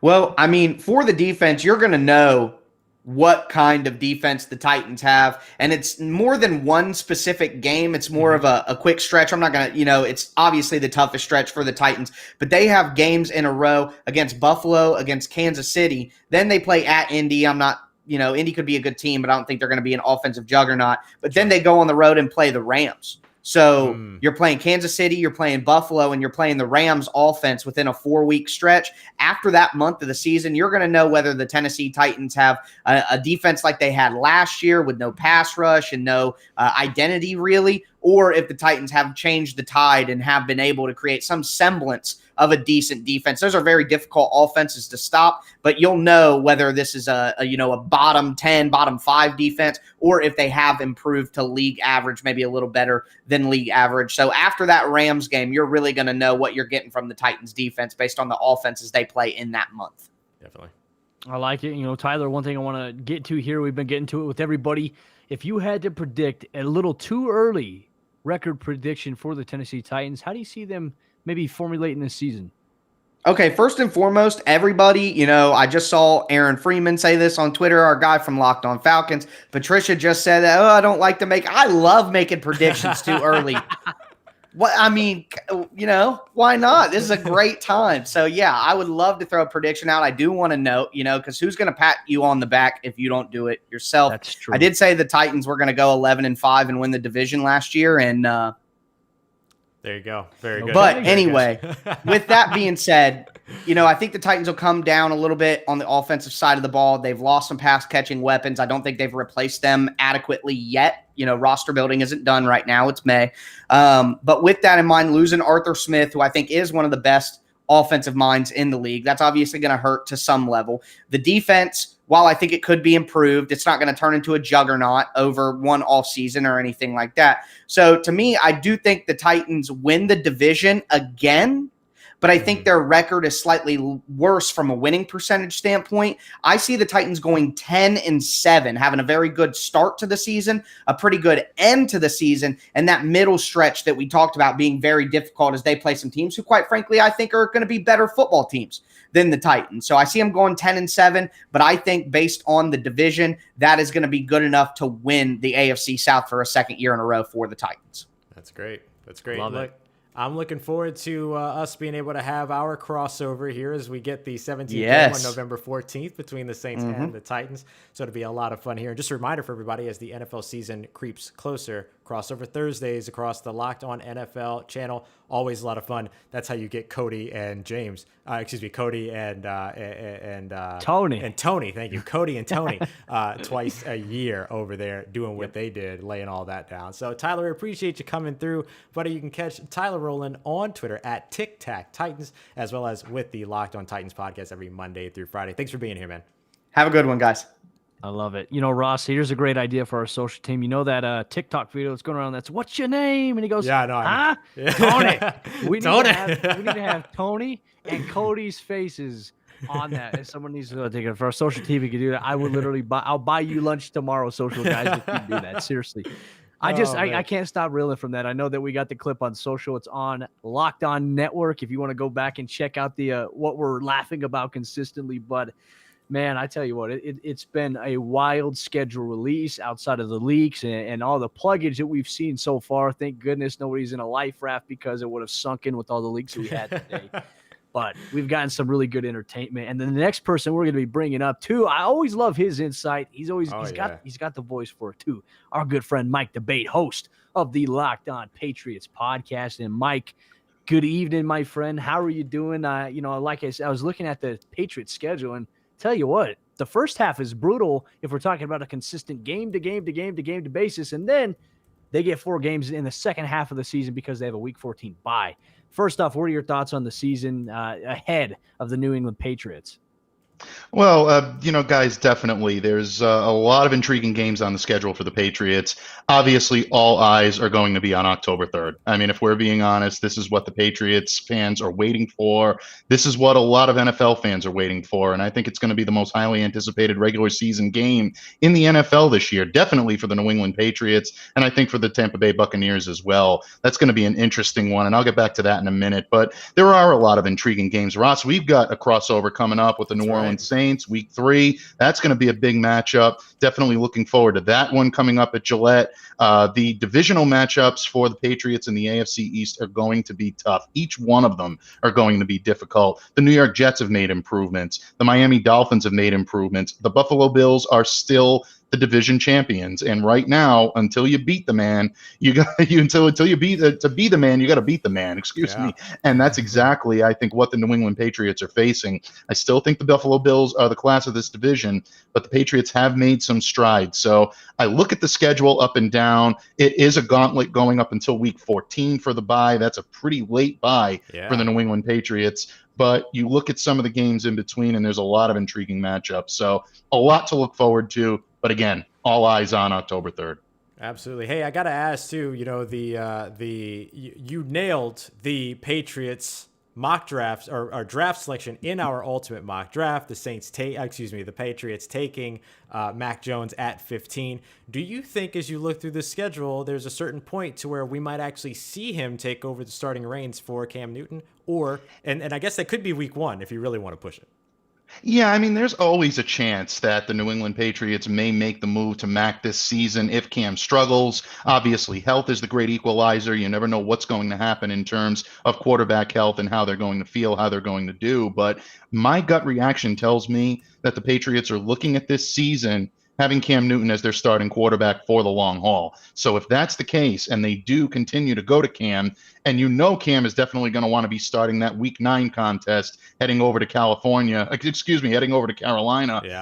Well, I mean, for the defense, you're going to know what kind of defense the Titans have. And it's more than one specific game. It's more of a quick stretch. I'm not going to, it's obviously the toughest stretch for the Titans, but they have games in a row against Buffalo, against Kansas City. Then they play at Indy. I'm not, Indy could be a good team, but I don't think they're going to be an offensive juggernaut. But then they go on the road and play the Rams. So you're playing Kansas City, you're playing Buffalo, and you're playing the Rams offense within a 4-week stretch. After that month of the season, you're going to know whether the Tennessee Titans have a defense like they had last year with no pass rush and no identity really, or if the Titans have changed the tide and have been able to create some semblance of a decent defense. Those are very difficult offenses to stop, but you'll know whether this is a bottom 10, bottom 5 defense, or if they have improved to league average, maybe a little better than league average. So after that Rams game, you're really going to know what you're getting from the Titans defense based on the offenses they play in that month. Definitely. I like it. Tyler, one thing I want to get to here, we've been getting to it with everybody. If you had to predict a little too early record prediction for the Tennessee Titans, how do you see them maybe formulating this season? Okay, first and foremost, everybody, I just saw Aaron Freeman say this on Twitter, our guy from Locked On Falcons. Patricia just said, I love making predictions too early. Why not? This is a great time. So, yeah, I would love to throw a prediction out. I do want to note, because who's going to pat you on the back if you don't do it yourself? That's true. I did say the Titans were going to go 11-5 and win the division last year, and there you go. Very good. But anyway, with that being said, I think the Titans will come down a little bit on the offensive side of the ball. They've lost some pass catching weapons. I don't think they've replaced them adequately yet. Roster building isn't done right now. It's May. But with that in mind, losing Arthur Smith, who I think is one of the best offensive minds in the league, that's obviously going to hurt to some level. The defense, while I think it could be improved, it's not going to turn into a juggernaut over one offseason or anything like that. So to me, I do think the Titans win the division again, but I think their record is slightly worse from a winning percentage standpoint. I see the Titans going 10-7, having a very good start to the season, a pretty good end to the season, and that middle stretch that we talked about being very difficult as they play some teams who, quite frankly, I think are going to be better football teams than the Titans. So I see them going 10-7, but I think based on the division, that is going to be good enough to win the AFC South for a second year in a row for the Titans. That's great. That's great. Love Look, it. I'm looking forward to us being able to have our crossover here as we get the 17th game Yes. on November 14th between the Saints and the Titans. So it'll be a lot of fun here. And just a reminder for everybody, as the NFL season creeps closer, crossover Thursdays across the Locked On NFL channel. Always a lot of fun. That's how you get Cody and James. Cody and Tony. And Tony, thank you. Cody and Tony twice a year over there doing what they did, laying all that down. So, Tyler, we appreciate you coming through. Buddy, you can catch Tyler Rowland on Twitter at Tic Tac Titans, as well as with the Locked On Titans podcast every Monday through Friday. Thanks for being here, man. Have a good one, guys. I love it. You know, Ross, here's a great idea for our social team. You know that TikTok video that's going around that's, what's your name? And he goes, Yeah, no, huh? Yeah. Tony. We need, Tony. we need to have Tony and Cody's faces on that. If someone needs to take it for our social team, we can do that. I would literally I'll buy you lunch tomorrow, social guys, if you do that. Seriously. I can't stop reeling from that. I know that we got the clip on social. It's on Locked On Network if you want to go back and check out the what we're laughing about consistently. But man, I tell you what, it's been a wild schedule release outside of the leaks and all the pluggage that we've seen so far. Thank goodness nobody's in a life raft because it would have sunk in with all the leaks that we had today. But we've gotten some really good entertainment. And then the next person we're going to be bringing up too, I always love his insight. He's got the voice for it too. Our good friend Mike Debate, host of the Locked On Patriots podcast. And Mike, good evening, my friend. How are you doing? Like I said, I was looking at the Patriots schedule and tell you what, the first half is brutal if we're talking about a consistent game to game basis, and then they get 4 games in the second half of the season because they have a Week 14 bye. First off, what are your thoughts on the season ahead of the New England Patriots? Well, guys, definitely. There's a lot of intriguing games on the schedule for the Patriots. Obviously, all eyes are going to be on October 3rd. I mean, if we're being honest, this is what the Patriots fans are waiting for. This is what a lot of NFL fans are waiting for. And I think it's going to be the most highly anticipated regular season game in the NFL this year, definitely for the New England Patriots, and I think for the Tampa Bay Buccaneers as well. That's going to be an interesting one, and I'll get back to that in a minute. But there are a lot of intriguing games. Ross, we've got a crossover coming up with the New Orleans Saints, Week 3. That's going to be a big matchup. Definitely looking forward to that one coming up at Gillette. The divisional matchups for the Patriots in the AFC East are going to be tough. Each one of them are going to be difficult. The New York Jets have made improvements. The Miami Dolphins have made improvements. The Buffalo Bills are still the division champions, and right now, until you beat the man, until you beat to be the man, you got to beat the man. Excuse me, and that's exactly, I think, what the New England Patriots are facing. I still think the Buffalo Bills are the class of this division, but the Patriots have made some strides. So I look at the schedule up and down. It is a gauntlet going up until Week 14 for the bye. That's a pretty late bye for the New England Patriots. But you look at some of the games in between, and there's a lot of intriguing matchups. So a lot to look forward to. But again, all eyes on October 3rd. Absolutely. Hey, I got to ask too, you nailed the Patriots mock drafts or draft selection in our ultimate mock draft. The Patriots taking Mac Jones at 15. Do you think as you look through the schedule, there's a certain point to where we might actually see him take over the starting reins for Cam Newton? And I guess that could be Week 1 if you really want to push it. Yeah, I mean, there's always a chance that the New England Patriots may make the move to Mac this season if Cam struggles. Obviously, health is the great equalizer. You never know what's going to happen in terms of quarterback health and how they're going to feel, how they're going to do. But my gut reaction tells me that the Patriots are looking at this season having Cam Newton as their starting quarterback for the long haul. So if that's the case and they do continue to go to Cam, and Cam is definitely going to want to be starting that Week 9 contest, heading over to Carolina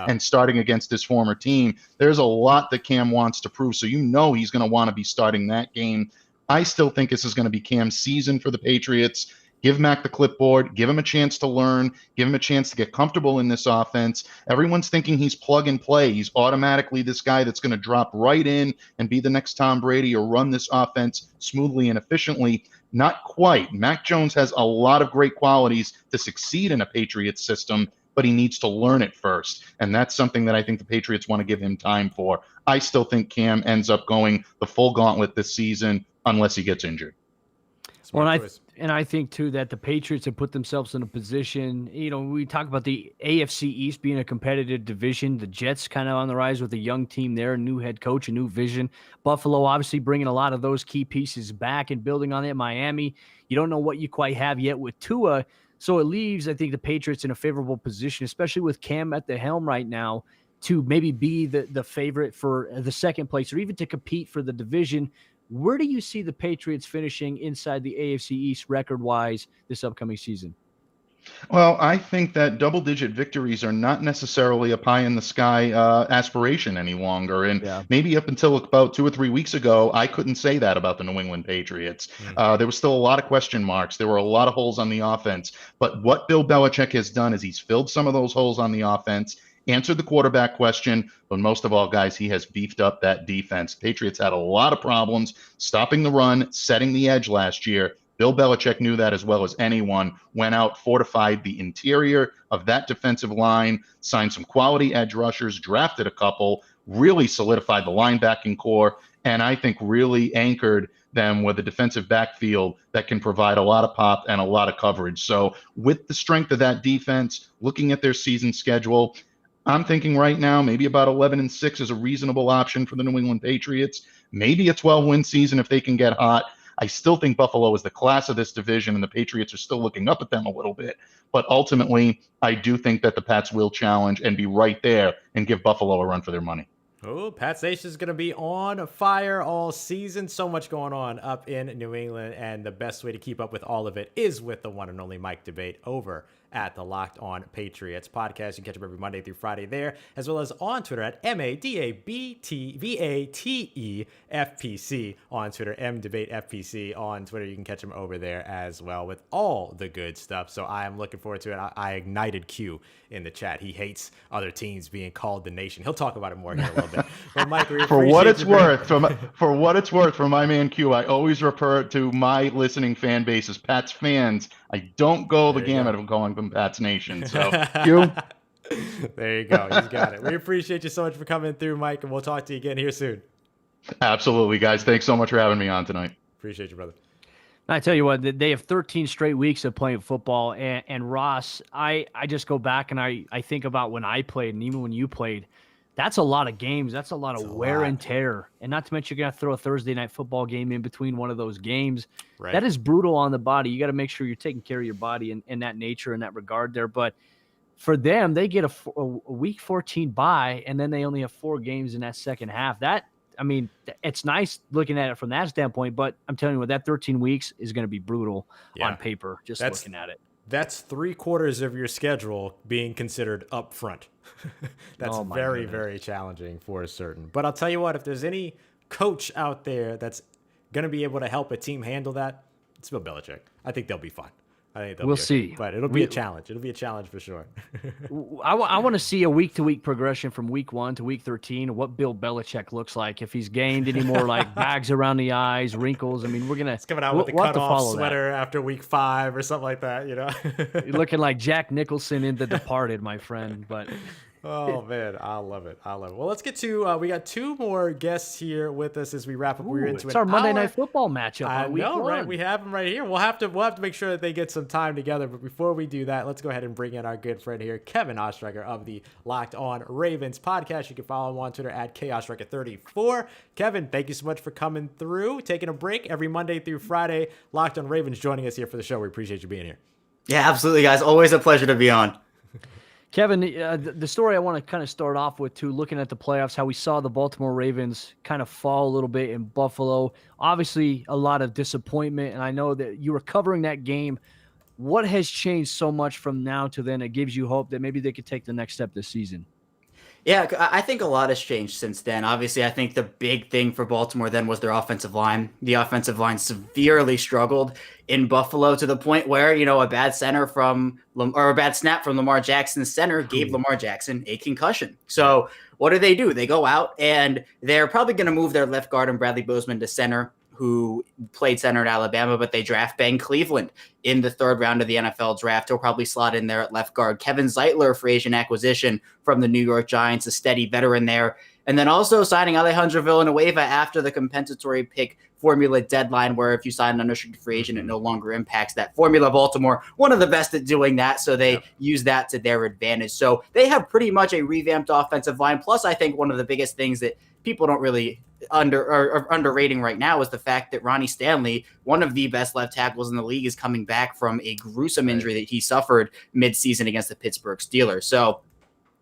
and starting against his former team, there's a lot that Cam wants to prove. So he's going to want to be starting that game. I still think this is going to be Cam's season for the Patriots. Give Mac the clipboard, give him a chance to learn, give him a chance to get comfortable in this offense. Everyone's thinking he's plug and play. He's automatically this guy that's going to drop right in and be the next Tom Brady or run this offense smoothly and efficiently. Not quite. Mac Jones has a lot of great qualities to succeed in a Patriots system, but he needs to learn it first. And that's something that I think the Patriots want to give him time for. I still think Cam ends up going the full gauntlet this season unless he gets injured. Well, and I think too that the Patriots have put themselves in a position, we talk about the AFC East being a competitive division. The Jets kind of on the rise with a young team there, a new head coach, a new vision. Buffalo obviously bringing a lot of those key pieces back and building on it. Miami, you don't know what you quite have yet with Tua. So it leaves, I think, the Patriots in a favorable position, especially with Cam at the helm right now, to maybe be the favorite for the second place or even to compete for the division. Where do you see the Patriots finishing inside the AFC East record-wise this upcoming season? Well, I think that double-digit victories are not necessarily a pie-in-the-sky aspiration any longer. And maybe up until about 2 or 3 weeks ago, I couldn't say that about the New England Patriots. There was still a lot of question marks. There were a lot of holes on the offense. But what Bill Belichick has done is he's filled some of those holes on the offense, answered the quarterback question, but most of all, guys, he has beefed up that defense. Patriots had a lot of problems stopping the run, setting the edge last year. Bill Belichick knew that as well as anyone, went out, fortified the interior of that defensive line, signed some quality edge rushers, drafted a couple, really solidified the linebacking core, and I think really anchored them with a defensive backfield that can provide a lot of pop and a lot of coverage. So with the strength of that defense, looking at their season schedule, I'm thinking right now maybe about 11-6 is a reasonable option for the New England Patriots. Maybe a 12-win season if they can get hot. I still think Buffalo is the class of this division, and the Patriots are still looking up at them a little bit. But ultimately, I do think that the Pats will challenge and be right there and give Buffalo a run for their money. Oh, Pats Nation is going to be on fire all season. So much going on up in New England, and the best way to keep up with all of it is with the one and only Mike Debate over at the Locked On Patriots podcast. You can catch up every Monday through Friday there, as well as on Twitter at MADABTVATEFPC on Twitter, MDebateFPC on Twitter. You can catch him over there as well with all the good stuff. So I am looking forward to it. I ignited Q in the chat. He hates other teams being called the nation. He'll talk about it more here a little bit. But Mike, for what it's worth, for my man Q, I always refer to my listening fan base as Pats fans. I don't go the gamut of calling them Pats Nation. So, Q. There you go. He's got it. We appreciate you so much for coming through, Mike, and we'll talk to you again here soon. Absolutely, guys. Thanks so much for having me on tonight. Appreciate you, brother. I tell you what, they have 13 straight weeks of playing football. And Ross, I just go back and I think about when I played and even when you played. That's a lot of games. That's a lot of wear and tear. And not to mention, you're going to throw a Thursday night football game in between one of those games. Right. That is brutal on the body. You got to make sure you're taking care of your body in that nature, in that regard there. But for them, they get a week 14 bye, and then they only have 4 games in that second half. It's nice looking at it from that standpoint, but I'm telling you what, that 13 weeks is going to be brutal on paper, just looking at it. That's 3/4 of your schedule being considered up front. That's very, very challenging for certain. But I'll tell you what, if there's any coach out there that's going to be able to help a team handle that, it's Bill Belichick. I think they'll be fine. We'll see. But it'll be a challenge. It'll be a challenge for sure. I want to see a week-to-week progression from week 1 to week 13 of what Bill Belichick looks like. If he's gained any more like bags around the eyes, wrinkles. I mean, we're going to coming out with the cut-off sweater after week 5 or something like that, you know? You're looking like Jack Nicholson in The Departed, my friend. But oh, man, I love it. Well, let's get to we got 2 more guests here with us as we wrap up. We're into it's our Monday Night Football matchup. I know, right? We have them right here. We'll have to make sure that they get some time together. But before we do that, let's go ahead and bring in our good friend here, Kevin Ostreicher of the Locked On Ravens podcast. You can follow him on Twitter at KOstreicher34. Kevin, thank you so much for coming through, taking a break every Monday through Friday. Locked On Ravens joining us here for the show. We appreciate you being here. Yeah, absolutely, guys. Always a pleasure to be on. Kevin, the story I want to kind of start off with, too, looking at the playoffs, how we saw the Baltimore Ravens kind of fall a little bit in Buffalo. Obviously, a lot of disappointment, and I know that you were covering that game. What has changed so much from now to then? It gives you hope that maybe they could take the next step this season. Yeah, I think a lot has changed since then. Obviously, I think the big thing for Baltimore then was their offensive line. The offensive line severely struggled in Buffalo to the point where, a bad snap from Lamar Jackson's center gave Lamar Jackson a concussion. So what do? They go out and they're probably going to move their left guard and Bradley Bozeman to center who played center at Alabama, but they draft Ben Cleveland in the 3rd round of the NFL draft. He'll probably slot in there at left guard. Kevin Zeitler, free agent acquisition from the New York Giants, a steady veteran there. And then also signing Alejandro Villanueva after the compensatory pick formula deadline, where if you sign an unrestricted free agent, it no longer impacts that formula. Baltimore, one of the best at doing that, so they use that to their advantage. So they have pretty much a revamped offensive line. Plus, I think one of the biggest things that people don't really underrating right now is the fact that Ronnie Stanley, one of the best left tackles in the league, is coming back from a gruesome injury that he suffered midseason against the Pittsburgh Steelers. So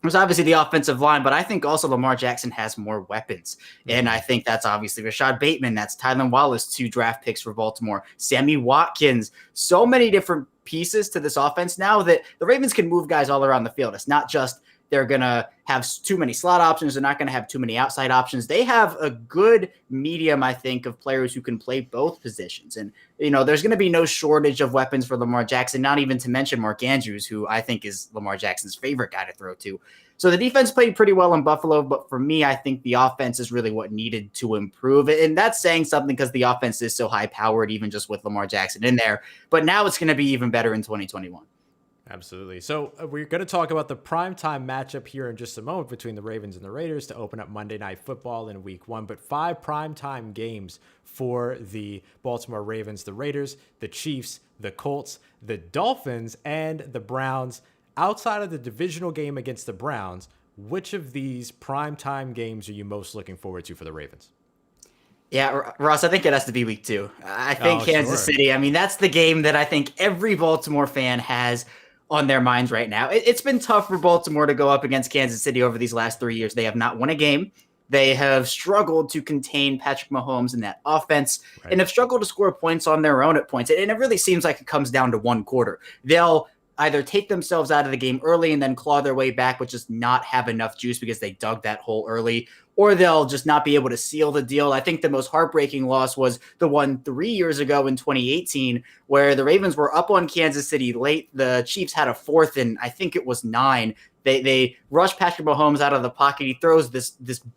there's obviously the offensive line, but I think also Lamar Jackson has more weapons. And I think that's obviously Rashad Bateman. That's Tylan Wallace, 2 draft picks for Baltimore. Sammy Watkins. So many different pieces to this offense now that the Ravens can move guys all around the field. It's not just they're going to have too many slot options. They're not going to have too many outside options. They have a good medium, I think, of players who can play both positions. And, there's going to be no shortage of weapons for Lamar Jackson, not even to mention Mark Andrews, who I think is Lamar Jackson's favorite guy to throw to. So the defense played pretty well in Buffalo, but for me, I think the offense is really what needed to improve. And that's saying something because the offense is so high-powered, even just with Lamar Jackson in there. But now it's going to be even better in 2021. Absolutely. So we're going to talk about the primetime matchup here in just a moment between the Ravens and the Raiders to open up Monday Night Football in week 1. But 5 primetime games for the Baltimore Ravens, the Raiders, the Chiefs, the Colts, the Dolphins, and the Browns. Outside of the divisional game against the Browns, which of these primetime games are you most looking forward to for the Ravens? Yeah, Ross, I think it has to be week 2. I think Kansas City, that's the game that I think every Baltimore fan has on their minds right now. It's been tough for Baltimore to go up against Kansas City over these last 3 years. They have not won a game. They have struggled to contain Patrick Mahomes in that offense and have struggled to score points on their own at points. And it really seems like it comes down to one quarter. They'll either take themselves out of the game early and then claw their way back, but just not have enough juice because they dug that hole early, or they'll just not be able to seal the deal. I think the most heartbreaking loss was the one 3 years ago in 2018, where the Ravens were up on Kansas City late. The Chiefs had a 4th and I think it was 9. They rush Patrick Mahomes out of the pocket. He throws this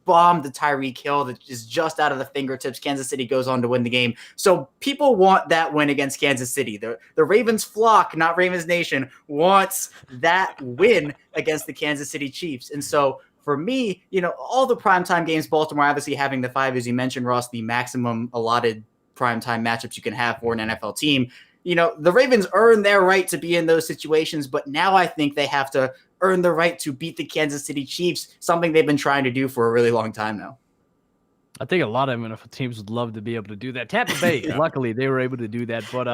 bomb to Tyreek Hill that is just out of the fingertips. Kansas City goes on to win the game. So people want that win against Kansas City. The Ravens flock, not Ravens Nation, wants that win against the Kansas City Chiefs. And so for me, all the primetime games, Baltimore obviously having the 5, as you mentioned, Ross, the maximum allotted primetime matchups you can have for an NFL team. The Ravens earn their right to be in those situations, but now I think they have to earn the right to beat the Kansas City Chiefs, something they've been trying to do for a really long time now. I think a lot of NFL teams would love to be able to do that. Tampa Bay, luckily, they were able to do that. But,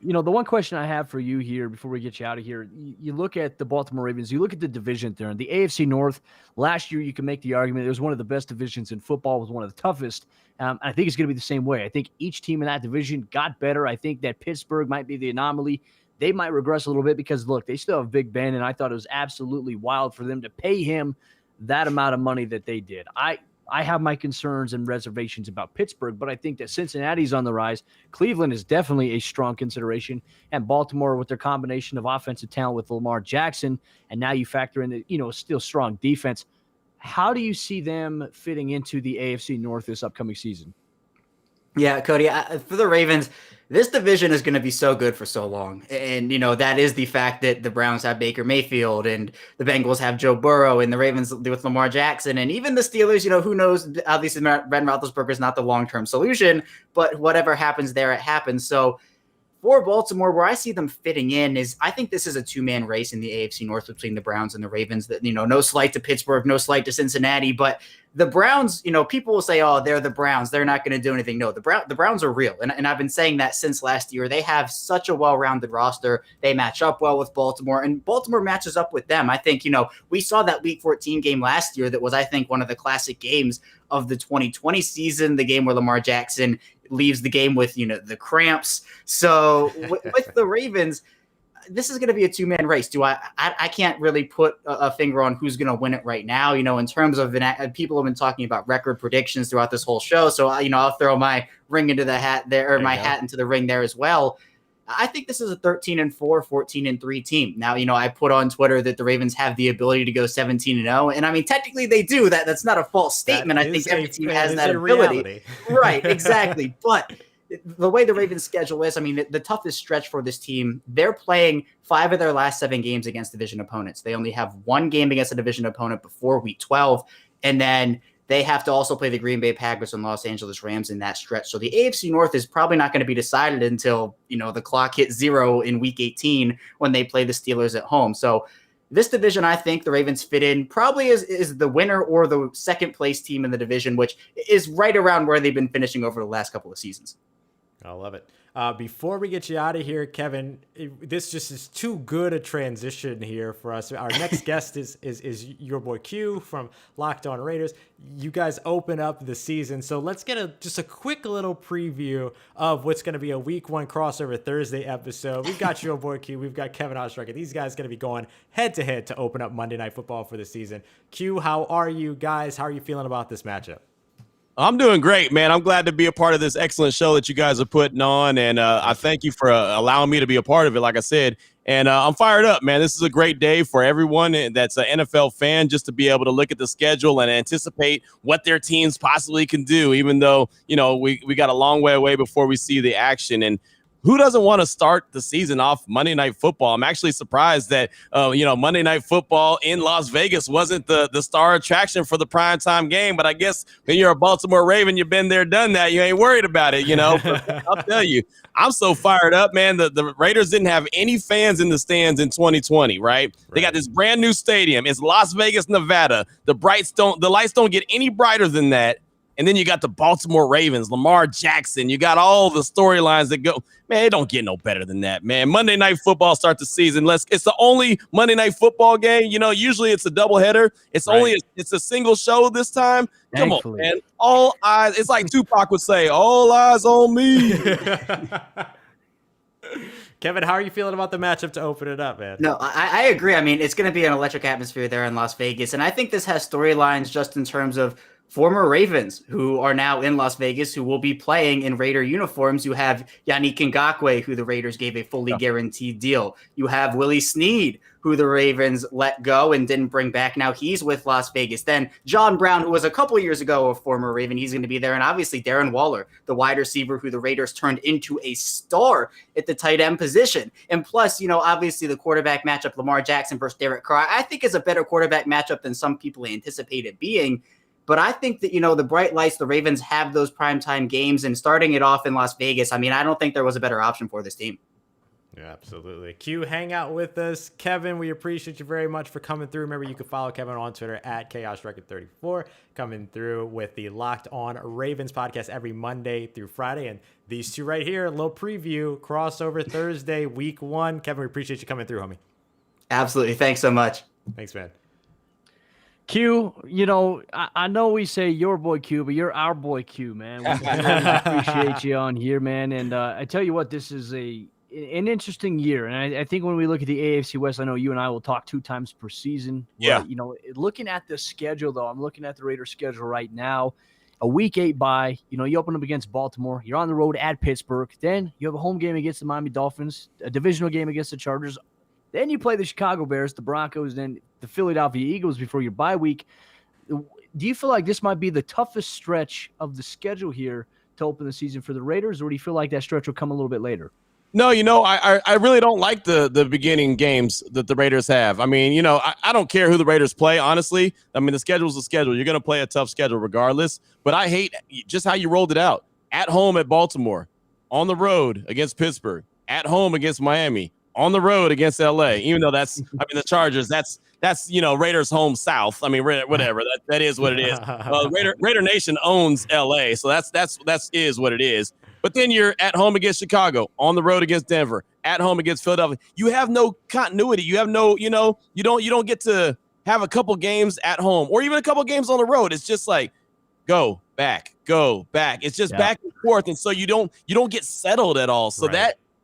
the one question I have for you here before we get you out of here, you look at the Baltimore Ravens, you look at the division there, and the AFC North, last year you can make the argument it was one of the best divisions in football, it was one of the toughest. I think it's going to be the same way. I think each team in that division got better. I think that Pittsburgh might be the anomaly. They might regress a little bit because, look, they still have Big Ben, and I thought it was absolutely wild for them to pay him that amount of money that they did. I have my concerns and reservations about Pittsburgh, but I think that Cincinnati's on the rise. Cleveland is definitely a strong consideration, and Baltimore with their combination of offensive talent with Lamar Jackson, and now you factor in the still strong defense. How do you see them fitting into the AFC North this upcoming season? Yeah, Cody, for the Ravens, this division is going to be so good for so long. And, that is the fact that the Browns have Baker Mayfield and the Bengals have Joe Burrow and the Ravens with Lamar Jackson. And even the Steelers, who knows, obviously Ben Roethlisberger is not the long-term solution, but whatever happens there, it happens. So for Baltimore, where I see them fitting in is I think this is a 2-man race in the AFC North between the Browns and the Ravens. That no slight to Pittsburgh, no slight to Cincinnati, but the Browns, people will say, oh, they're the Browns, they're not going to do anything. No, the Browns are real, and I've been saying that since last year. They have such a well-rounded roster. They match up well with Baltimore, and Baltimore matches up with them. I think we saw that Week 14 game last year that was, I think, one of the classic games of the 2020 season. The game where Lamar Jackson leaves the game with the cramps. So with the Ravens, this is going to be a 2-man race. I can't really put a finger on who's going to win it right now. In terms of people have been talking about record predictions throughout this whole show. So I'll throw my ring into the hat there, or my hat into the ring there as well. I think this is a 13-4, 14-3 team. Now, I put on Twitter that the Ravens have the ability to go 17-0, and I mean, technically they do. That's not a false statement. I think every team has that ability. Right, exactly. But the way the Ravens schedule is, I mean, the toughest stretch for this team, they're playing 5 of their last 7 games against division opponents. They only have 1 game against a division opponent before week 12, and then they have to also play the Green Bay Packers and Los Angeles Rams in that stretch. So the AFC North is probably not going to be decided until, the clock hits 0 in week 18 when they play the Steelers at home. So this division, I think the Ravens fit in probably is the winner or the second place team in the division, which is right around where they've been finishing over the last couple of seasons. I love it. Before we get you out of here, Kevin, this just is too good a transition here for us. Our next guest is your boy Q from Locked On Raiders. You guys open up the season, so let's get just a quick little preview of what's going to be a Week 1 crossover Thursday episode. We've got your boy Q, we've got Kevin Ostraka. These guys are going to be going head-to-head to open up Monday Night Football for the season. Q, how are you guys? How are you feeling about this matchup? I'm doing great, man. I'm glad to be a part of this excellent show that you guys are putting on, and I thank you for allowing me to be a part of it, like I said. And I'm fired up, man. This is a great day for everyone that's an NFL fan, just to be able to look at the schedule and anticipate what their teams possibly can do, even though, we got a long way away before we see the action. And who doesn't want to start the season off Monday Night Football? I'm actually surprised that, Monday Night Football in Las Vegas wasn't the star attraction for the primetime game. But I guess when you're a Baltimore Raven, you've been there, done that. You ain't worried about it, But I'll tell you, I'm so fired up, man. The Raiders didn't have any fans in the stands in 2020, right? They got this brand new stadium. It's Las Vegas, Nevada. The lights don't get any brighter than that. And then you got the Baltimore Ravens, Lamar Jackson. You got all the storylines that go. Man, it don't get no better than that, man. Monday Night Football starts the season. It's the only Monday Night Football game. Usually it's a doubleheader. It's a single show this time. Thankfully. Come on, man. All eyes. It's like Tupac would say, all eyes on me. Kevin, how are you feeling about the matchup to open it up, man? No, I agree. I mean, it's going to be an electric atmosphere there in Las Vegas. And I think this has storylines just in terms of former Ravens who are now in Las Vegas, who will be playing in Raider uniforms. You have Yannick Ngakoue, who the Raiders gave a fully guaranteed deal. You have Willie Snead, who the Ravens let go and didn't bring back. Now he's with Las Vegas. Then John Brown, who was a couple years ago a former Raven, he's going to be there. And obviously Darren Waller, the wide receiver who the Raiders turned into a star at the tight end position. And plus, obviously the quarterback matchup, Lamar Jackson versus Derek Carr, I think is a better quarterback matchup than some people anticipate it being. But I think that, the bright lights, the Ravens have those primetime games, and starting it off in Las Vegas, I mean, I don't think there was a better option for this team. Yeah, absolutely. Q, hang out with us. Kevin, we appreciate you very much for coming through. Remember, you can follow Kevin on Twitter at ChaosRecord34, coming through with the Locked On Ravens podcast every Monday through Friday. And these two right here, a little preview, crossover Thursday, Week 1. Kevin, we appreciate you coming through, homie. Absolutely. Thanks so much. Thanks, man. Q, I know we say your boy Q, but you're our boy Q, man. We really appreciate you on here, man. And I tell you what, this is an interesting year. And I think when we look at the AFC West, I know you and I will talk 2 times per season. Yeah. But, looking at the schedule, though, I'm looking at the Raiders schedule right now. A Week 8 bye, you open up against Baltimore. You're on the road at Pittsburgh. Then you have a home game against the Miami Dolphins, a divisional game against the Chargers. Then you play the Chicago Bears, the Broncos, then the Philadelphia Eagles before your bye week. Do you feel like this might be the toughest stretch of the schedule here to open the season for the Raiders, or do you feel like that stretch will come a little bit later? No, I really don't like the beginning games that the Raiders have. I mean, I don't care who the Raiders play, honestly. I mean, the schedule's the schedule. You're going to play a tough schedule regardless. But I hate just how you rolled it out. At home at Baltimore, on the road against Pittsburgh, at home against Miami, on the road against LA, even though the Chargers, that's Raiders home south. I mean, whatever, that is what it is. Raider Nation owns LA, so that's is what it is. But then you're at home against Chicago, on the road against Denver, at home against Philadelphia. You have no continuity. You have no, you don't get to have a couple games at home or even a couple games on the road. It's just like go back. It's just back and forth, and so you don't get settled at all. So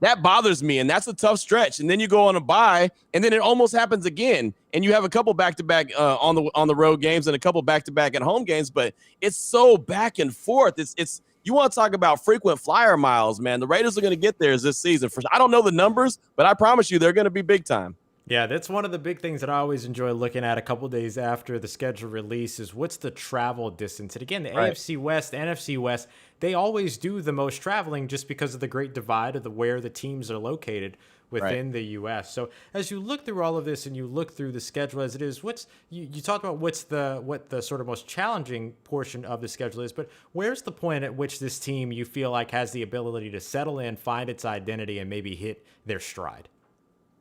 that bothers me, and that's a tough stretch. And then you go on a bye, and then it almost happens again. And you have a couple back-to-back on the road games and a couple back-to-back at home games, but it's so back and forth. It's you want to talk about frequent flyer miles, man. The Raiders are going to get theirs this season. I don't know the numbers, but I promise you they're going to be big time. Yeah, that's one of the big things that I always enjoy looking at a couple days after the schedule release is what's the travel distance. And again, the AFC West, the NFC West, they always do the most traveling just because of the great divide of where the teams are located within the U.S. So as you look through all of this and you look through the schedule as it is, you talked about what the sort of most challenging portion of the schedule is, but where's the point at which this team you feel like has the ability to settle in, find its identity, and maybe hit their stride?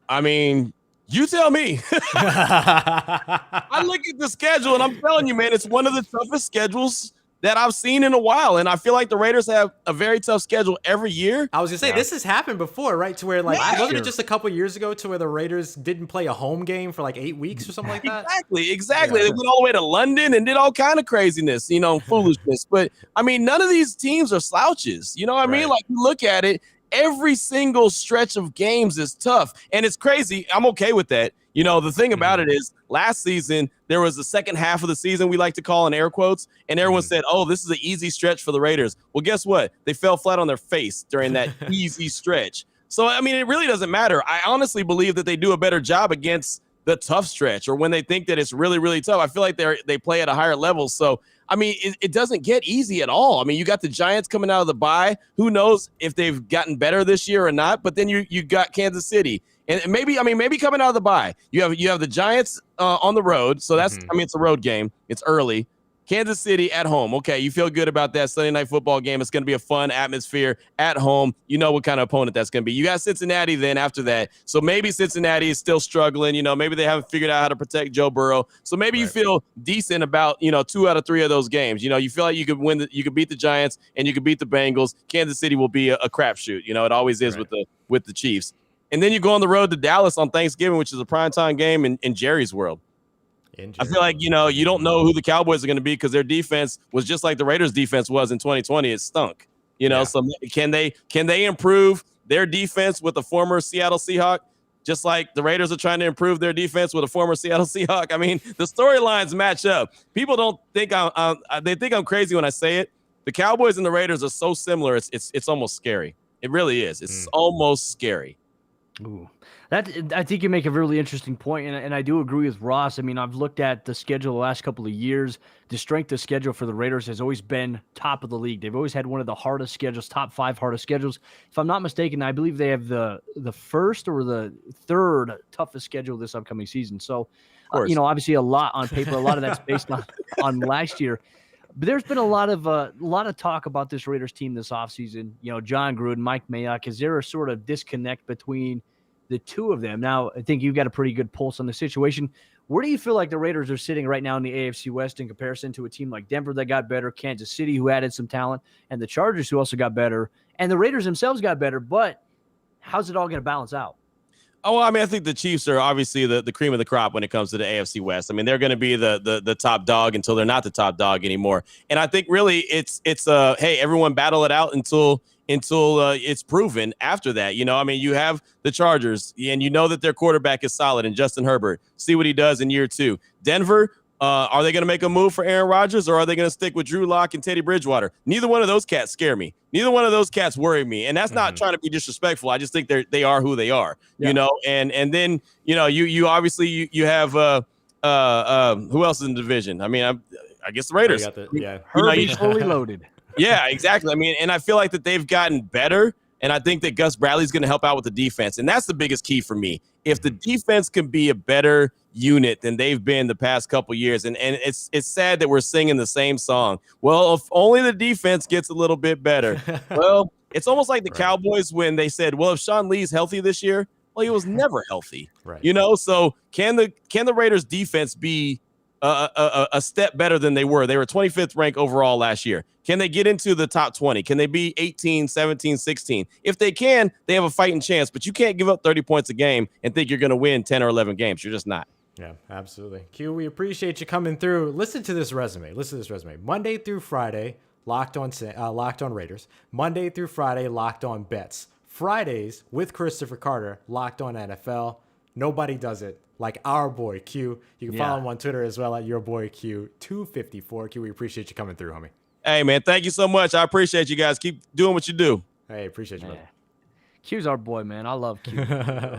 I mean, you tell me. I look at the schedule and I'm telling you, man, it's one of the toughest schedules that I've seen in a while. And I feel like the Raiders have a very tough schedule every year. I was going to say, this has happened before, right? To where, like, wasn't it just a couple years ago to where the Raiders didn't play a home game for like 8 weeks or something like that? Exactly. Yeah. They went all the way to London and did all kind of craziness, foolishness. But, I mean, none of these teams are slouches. You know what I mean? Like, you look at it, every single stretch of games is tough. And it's crazy. I'm okay with that. The thing about it is last season, there was the second half of the season we like to call in air quotes, and everyone said, oh, this is an easy stretch for the Raiders. Well, guess what? They fell flat on their face during that easy stretch. So, I mean, it really doesn't matter. I honestly believe that they do a better job against the tough stretch or when they think that it's really, really tough. I feel like they play at a higher level. So, I mean, it doesn't get easy at all. I mean, you got the Giants coming out of the bye. Who knows if they've gotten better this year or not? But then you got Kansas City. And maybe coming out of the bye, you have the Giants on the road. So that's, it's a road game. It's early. Kansas City at home. Okay, you feel good about that Sunday night football game. It's going to be a fun atmosphere at home. You know what kind of opponent that's going to be. You got Cincinnati then after that. So maybe Cincinnati is still struggling. Maybe they haven't figured out how to protect Joe Burrow. So maybe you feel decent about, 2 out of 3 of those games. You feel like you could you could beat the Giants and you could beat the Bengals. Kansas City will be a crapshoot. It always is with the Chiefs. And then you go on the road to Dallas on Thanksgiving, which is a primetime game in Jerry's world. I feel like, you don't know who the Cowboys are going to be because their defense was just like the Raiders defense was in 2020. It stunk, so can they improve their defense with a former Seattle Seahawk, just like the Raiders are trying to improve their defense with a former Seattle Seahawk? I mean, the storylines match up. People don't think they think I'm crazy when I say it. The Cowboys and the Raiders are so similar. It's almost scary. It really is. It's almost scary. Ooh, I think you make a really interesting point, and I do agree with Ross. I mean, I've looked at the schedule the last couple of years. The strength of schedule for the Raiders has always been top of the league. They've always had one of the hardest schedules, top 5 hardest schedules. If I'm not mistaken, I believe they have the first or the third toughest schedule this upcoming season. So, obviously a lot on paper. A lot of that's based on last year. But there's been a lot of talk about this Raiders team this offseason. John Gruden, Mike Mayock. Is there a sort of disconnect between the two of them? Now, I think you've got a pretty good pulse on the situation. Where do you feel like the Raiders are sitting right now in the AFC West in comparison to a team like Denver that got better, Kansas City who added some talent, and the Chargers who also got better, and the Raiders themselves got better? But how's it all going to balance out? Oh, I mean, I think the Chiefs are obviously the cream of the crop when it comes to the AFC West. I mean, they're going to be the top dog until they're not the top dog anymore. And I think really it's hey, everyone battle it out until it's proven after that. I mean, you have the Chargers, and that their quarterback is solid, and Justin Herbert. See what he does in year 2. Denver, are they going to make a move for Aaron Rodgers, or are they going to stick with Drew Lock and Teddy Bridgewater? Neither one of those cats scare me. Neither one of those cats worry me, and that's not trying to be disrespectful. I just think they are who they are, and then you obviously you have who else is in the division? I mean, I guess the Raiders. Herbie's fully loaded. Yeah, exactly. I mean, and I feel like that they've gotten better, and I think that Gus Bradley's going to help out with the defense, and that's the biggest key for me. If the defense can be a better unit than they've been the past couple years, and it's sad that we're singing the same song. Well, if only the defense gets a little bit better. Well, it's almost like the Cowboys when they said, well, if Sean Lee's healthy this year, well, he was never healthy. Right. So can the Raiders defense be a step better than they were? They were 25th ranked overall last year. Can they get into the top 20? Can they be 18, 17, 16? If they can, they have a fighting chance, but you can't give up 30 points a game and think you're going to win 10 or 11 games. You're just not. Yeah, absolutely. Q, we appreciate you coming through. Listen to this resume. Monday through Friday, locked on Raiders. Monday through Friday, locked on bets. Fridays with Christopher Carter, locked on NFL. Nobody does it like our boy Q. You can follow him on Twitter as well at your boy Q254. Q, we appreciate you coming through, homie. Hey, man, thank you so much. I appreciate you guys. Keep doing what you do. Hey, appreciate you, brother. Q's our boy, man. I love Q.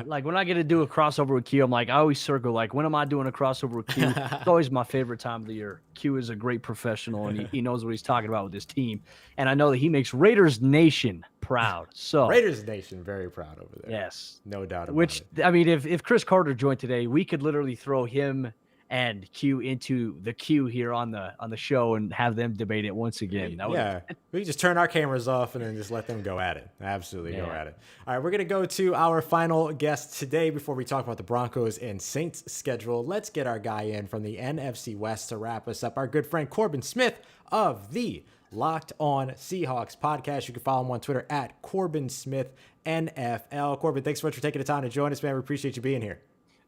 Like when I get to do a crossover with Q, I'm like, I always circle, like, when am I doing a crossover with Q? It's always my favorite time of the year. Q is a great professional, and he knows what he's talking about with his team. And I know that he makes Raiders Nation proud. So Raiders Nation, very proud over there. Yes. No doubt about Which, it. I mean, if Chris Carter joined today, we could literally throw him and Q into the queue here on the show and have them debate it once again. Yeah, we can just turn our cameras off and then just let them go at it. Absolutely go at it. All right, we're going to go to our final guest today before we talk about the Broncos and Saints schedule. Let's get our guy in from the NFC West to wrap us up, our good friend Corbin Smith of the Locked On Seahawks podcast. You can follow him on Twitter at Corbin Smith NFL. Corbin, thanks so much for taking the time to join us, man. We appreciate you being here.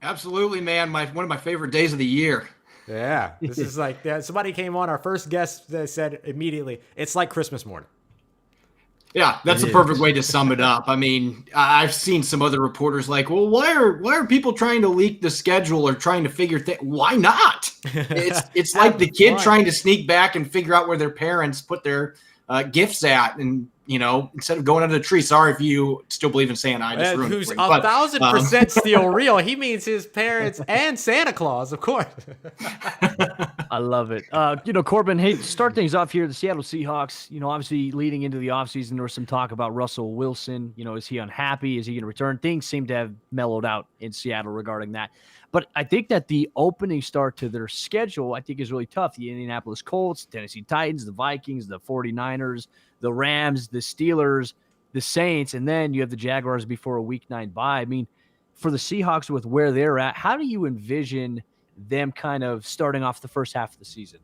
Absolutely, man. One of my favorite days of the year. Yeah, this is like somebody came on, our first guest, that said immediately, it's like Christmas morning. Yeah, that's the perfect way to sum it up. I mean, I've seen some other reporters like, well, why are people trying to leak the schedule or trying to figure things? Why not? It's like the kid trying to sneak back and figure out where their parents put their gifts at, and instead of going under the tree. Sorry if you still believe in Santa. I just ruined Who's it for you. 1,000% still real. He means his parents and Santa Claus, of course. I love it. Corbin, hey, start things off here. The Seattle Seahawks, obviously leading into the offseason, there was some talk about Russell Wilson. Is he unhappy? Is he going to return? Things seem to have mellowed out in Seattle regarding that. But I think that the opening start to their schedule, I think, is really tough. The Indianapolis Colts, Tennessee Titans, the Vikings, the 49ers, the Rams, the Steelers, the Saints, and then you have the Jaguars before a Week 9 bye. I mean, for the Seahawks with where they're at, how do you envision them kind of starting off the first half of the season?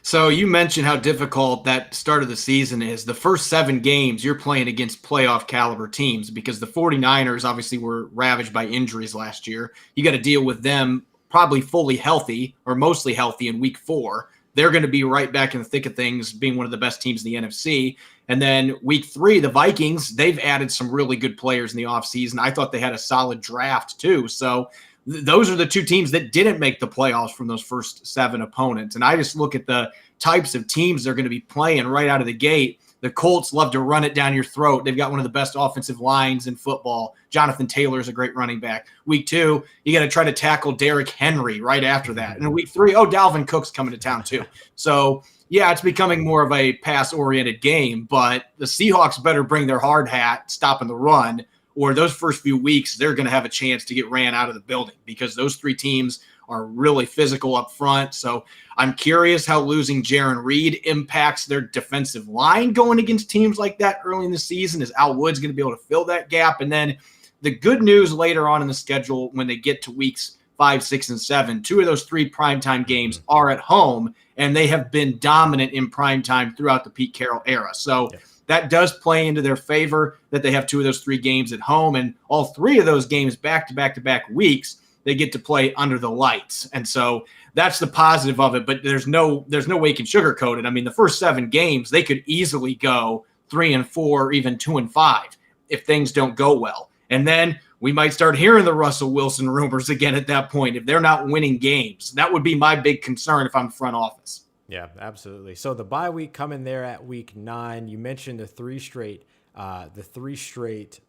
So you mentioned how difficult that start of the season is. The first 7 games, you're playing against playoff caliber teams because the 49ers obviously were ravaged by injuries last year. You got to deal with them probably fully healthy or mostly healthy in week 4. They're going to be right back in the thick of things, being one of the best teams in the NFC. And then week 3, the Vikings, they've added some really good players in the offseason. I thought they had a solid draft too. So those are the 2 teams that didn't make the playoffs from those first 7 opponents. And I just look at the types of teams they're going to be playing right out of the gate. The Colts love to run it down your throat. They've got one of the best offensive lines in football. Jonathan Taylor is a great running back. Week 2, you got to try to tackle Derrick Henry right after that. And in week 3, Dalvin Cook's coming to town too. So, yeah, it's becoming more of a pass-oriented game, but the Seahawks better bring their hard hat, stopping the run, or those first few weeks, they're going to have a chance to get ran out of the building because those 3 teams are really physical up front. So I'm curious how losing Jaron Reed impacts their defensive line going against teams like that early in the season. Is Al Woods going to be able to fill that gap? And then the good news later on in the schedule, when they get to weeks 5, 6, and 7, 2 of those 3 primetime games are at home, and they have been dominant in primetime throughout the Pete Carroll era. So that does play into their favor that they have 2 of those 3 games at home, and all 3 of those games back-to-back weeks, they get to play under the lights. And so that's the positive of it, but there's no way you can sugarcoat it. I mean, the first 7 games, they could easily go 3-4, or even 2-5 if things don't go well. And then we might start hearing the Russell Wilson rumors again at that point. If they're not winning games, that would be my big concern if I'm the front office. Yeah, absolutely. So the bye week coming there at week 9, you mentioned the 3 straight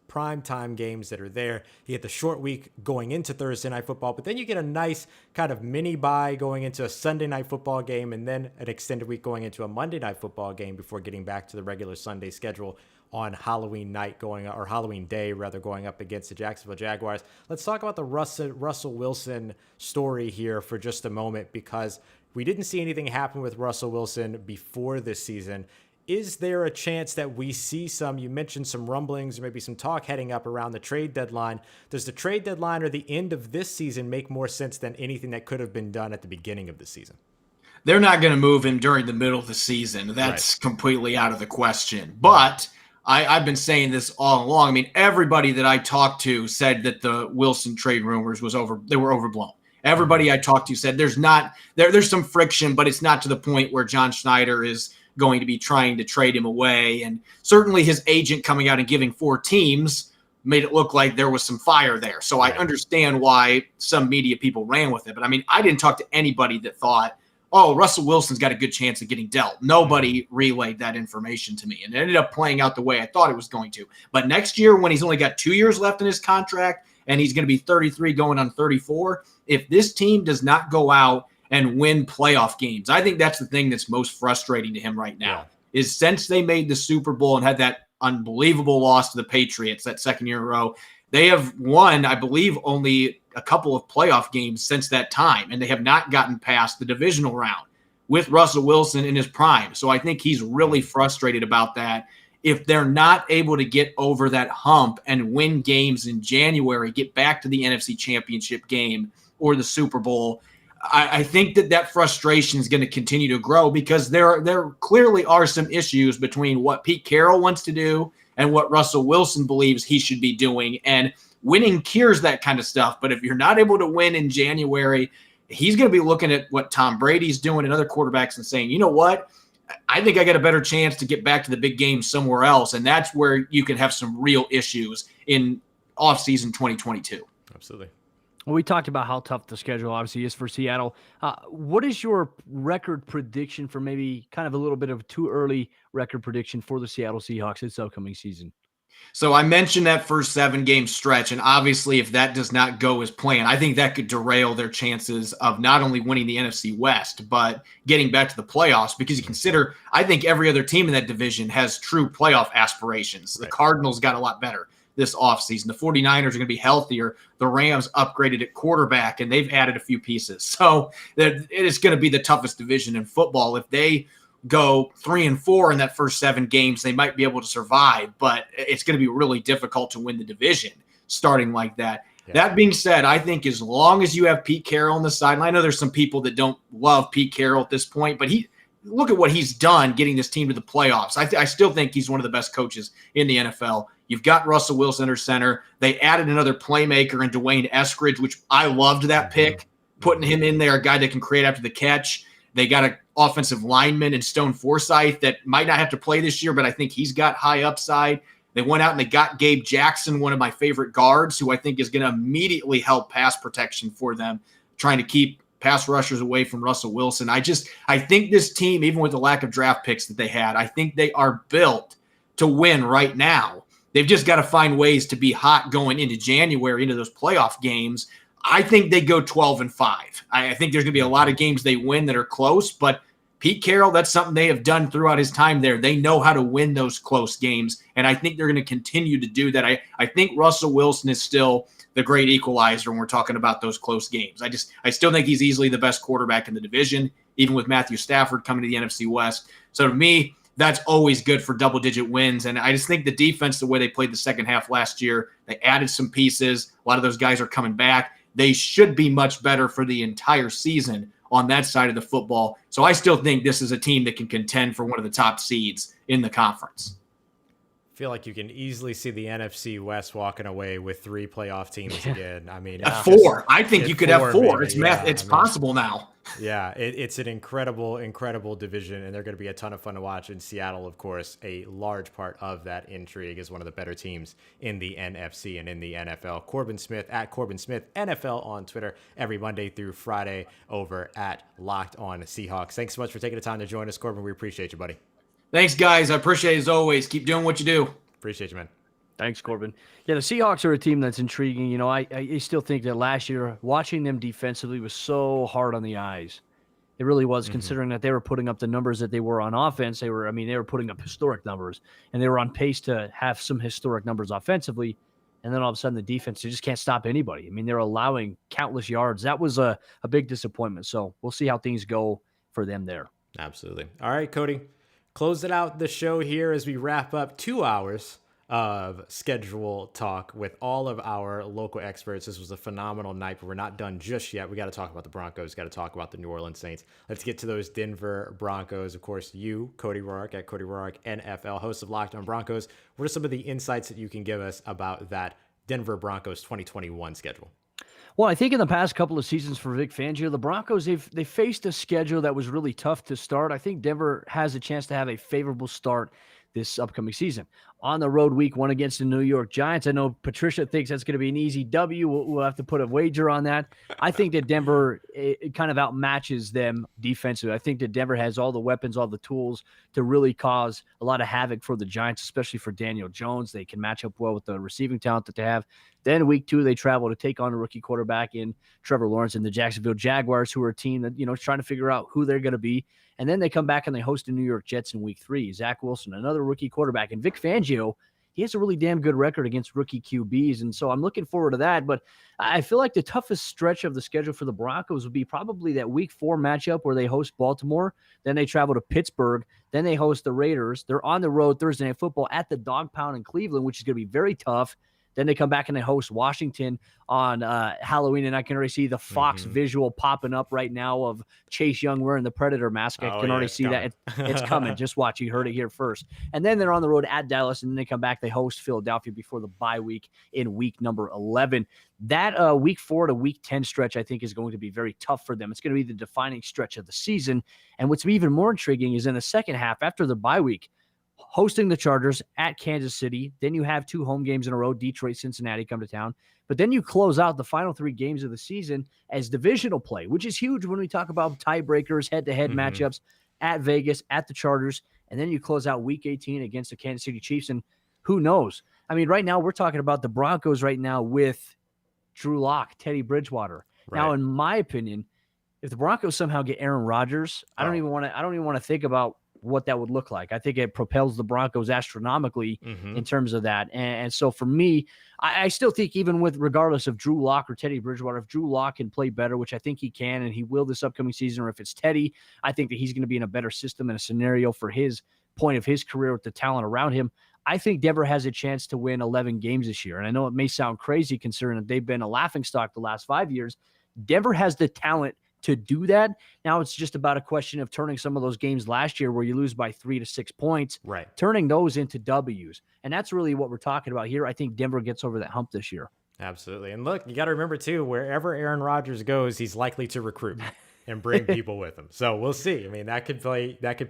primetime games that are there. You get the short week going into Thursday Night Football, but then you get a nice kind of mini bye going into a Sunday Night Football game, and then an extended week going into a Monday Night Football game before getting back to the regular Sunday schedule on Halloween Day going up against the Jacksonville Jaguars. Let's talk about the Russell Wilson story here for just a moment, because we didn't see anything happen with Russell Wilson before this season. Is there a chance that we see you mentioned some rumblings or maybe some talk heading up around the trade deadline? Does the trade deadline or the end of this season make more sense than anything that could have been done at the beginning of the season? They're not going to move him during the middle of the season. That's completely out of the question. But I've been saying this all along. I mean, everybody that I talked to said that the Wilson trade rumors they were overblown. Everybody I talked to said there's some friction, but it's not to the point where John Schneider is going to be trying to trade him away. And certainly his agent coming out and giving 4 teams made it look like there was some fire there. So I understand why some media people ran with it. But I mean, I didn't talk to anybody that thought oh, Russell Wilson's got a good chance of getting dealt. Nobody relayed that information to me, and it ended up playing out the way I thought it was going to. But next year, when he's only got 2 years left in his contract and he's going to be 33 going on 34, if this team does not go out and win playoff games, I think that's the thing that's most frustrating to him right now, is since they made the Super Bowl and had that unbelievable loss to the Patriots that second year in a row, they have won, I believe, only a couple of playoff games since that time, and they have not gotten past the divisional round with Russell Wilson in his prime. So I think he's really frustrated about that. If they're not able to get over that hump and win games in January, get back to the NFC Championship game or the Super Bowl, I think that frustration is going to continue to grow, because there clearly are some issues between what Pete Carroll wants to do and what Russell Wilson believes he should be doing. And winning cures that kind of stuff. But if you're not able to win in January, he's going to be looking at what Tom Brady's doing and other quarterbacks and saying, you know what? I think I got a better chance to get back to the big game somewhere else. And that's where you can have some real issues in offseason 2022. Absolutely. Well, we talked about how tough the schedule obviously is for Seattle. What is your record prediction for maybe kind of a little bit of too early record prediction for the Seattle Seahawks this upcoming season? So I mentioned that first 7-game stretch, and obviously if that does not go as planned, I think that could derail their chances of not only winning the NFC West, but getting back to the playoffs, because you consider, I think every other team in that division has true playoff aspirations. The Cardinals got a lot better this offseason. The 49ers are going to be healthier. The Rams upgraded at quarterback, and they've added a few pieces. So it is going to be the toughest division in football. If they go 3-4 in that first 7 games, they might be able to survive, but it's going to be really difficult to win the division starting like that. Yeah. That being said, I think as long as you have Pete Carroll on the sideline, I know there's some people that don't love Pete Carroll at this point, but look at what he's done getting this team to the playoffs. I still think he's one of the best coaches in the NFL. You've got Russell Wilson under center. They added another playmaker in Dwayne Eskridge, which I loved that pick, putting him in there, a guy that can create after the catch. They got an offensive lineman in Stone Forsythe that might not have to play this year, but I think he's got high upside. They went out and they got Gabe Jackson, one of my favorite guards, who I think is going to immediately help pass protection for them, trying to keep pass rushers away from Russell Wilson. I think this team, even with the lack of draft picks that they had, I think they are built to win right now. They've just got to find ways to be hot going into January, into those playoff games. I think they go 12-5. I think there's going to be a lot of games they win that are close, but Pete Carroll, that's something they have done throughout his time there. They know how to win those close games, and I think they're going to continue to do that. I think Russell Wilson is still the great equalizer when we're talking about those close games. I still think he's easily the best quarterback in the division, even with Matthew Stafford coming to the NFC West. So to me, that's always good for double-digit wins. And I just think the defense, the way they played the second half last year, they added some pieces. A lot of those guys are coming back. They should be much better for the entire season on that side of the football. So I still think this is a team that can contend for one of the top seeds in the conference. I feel like you can easily see the NFC West walking away with 3 playoff teams again. I mean, 4. I think you could have 4. Maybe. It's possible now. Yeah, it's an incredible division, and they're going to be a ton of fun to watch. And Seattle, of course, a large part of that intrigue, is one of the better teams in the NFC and in the NFL. Corbin Smith at Corbin Smith NFL on Twitter every Monday through Friday over at Locked On Seahawks. Thanks so much for taking the time to join us, Corbin. We appreciate you, buddy. Thanks, guys. I appreciate it as always. Keep doing what you do. Appreciate you, man. Thanks, Corbin. Yeah, the Seahawks are a team that's intriguing. You know, I still think that last year, watching them defensively was so hard on the eyes. It really was, considering that they were putting up the numbers that they were on offense. They were putting up historic numbers, and they were on pace to have some historic numbers offensively. And then all of a sudden, the defense, they just can't stop anybody. I mean, they're allowing countless yards. That was a big disappointment. So we'll see how things go for them there. Absolutely. All right, Cody. Closing out the show here as we wrap up 2 hours of schedule talk with all of our local experts. This was a phenomenal night, but we're not done just yet. We got to talk about the Broncos, got to talk about the New Orleans Saints. Let's get to those Denver Broncos. Of course, you, Cody Roark at Cody Roark NFL, host of Locked On Broncos. What are some of the insights that you can give us about that Denver Broncos 2021 schedule? Well, I think in the past couple of seasons for Vic Fangio, the Broncos, they faced a schedule that was really tough to start. I think Denver has a chance to have a favorable start this upcoming season. On the road, week 1 against the New York Giants. I know Patricia thinks that's going to be an easy W. We'll have to put a wager on that. I think that Denver it kind of outmatches them defensively. I think that Denver has all the weapons, all the tools to really cause a lot of havoc for the Giants, especially for Daniel Jones. They can match up well with the receiving talent that they have. Then week 2, they travel to take on a rookie quarterback in Trevor Lawrence and the Jacksonville Jaguars, who are a team that, is trying to figure out who they're going to be. And then they come back and they host the New York Jets in week 3. Zach Wilson, another rookie quarterback. And Vic Fangio, he has a really damn good record against rookie QBs. And so I'm looking forward to that. But I feel like the toughest stretch of the schedule for the Broncos would be probably that week 4 matchup where they host Baltimore. Then they travel to Pittsburgh. Then they host the Raiders. They're on the road Thursday Night Football at the Dog Pound in Cleveland, which is going to be very tough. Then they come back and they host Washington on Halloween, and I can already see the Fox visual popping up right now of Chase Young wearing the Predator mask. I can already see that. It's coming. Just watch. You heard it here first. And then they're on the road at Dallas, and then they come back. They host Philadelphia before the bye week in week number 11. That week 4 to week 10 stretch, I think, is going to be very tough for them. It's going to be the defining stretch of the season. And what's even more intriguing is in the second half, after the bye week, hosting the Chargers at Kansas City. Then you have 2 home games in a row. Detroit, Cincinnati come to town. But then you close out the final 3 games of the season as divisional play, which is huge when we talk about tiebreakers, head-to-head matchups at Vegas, at the Chargers. And then you close out week 18 against the Kansas City Chiefs. And who knows? I mean, right now we're talking about the Broncos right now with Drew Lock, Teddy Bridgewater. Right. Now, in my opinion, if the Broncos somehow get Aaron Rodgers, I don't even want to think about what that would look like. I think it propels the Broncos astronomically in terms of that. And so for me, I still think even with regardless of Drew Lock or Teddy Bridgewater, if Drew Lock can play better, which I think he can and he will this upcoming season, or if it's Teddy, I think that he's going to be in a better system and a scenario for his point of his career with the talent around him. I think Denver has a chance to win 11 games this year. And I know it may sound crazy considering that they've been a laughingstock the last 5 years. Denver has the talent to do that. Now it's just about a question of turning some of those games last year where you lose by 3 to 6 points, turning those into W's. And that's really what we're talking about here. I think Denver gets over that hump this year. Absolutely. And look, you got to remember too, wherever Aaron Rodgers goes, he's likely to recruit and bring people with him. So we'll see. I mean, that could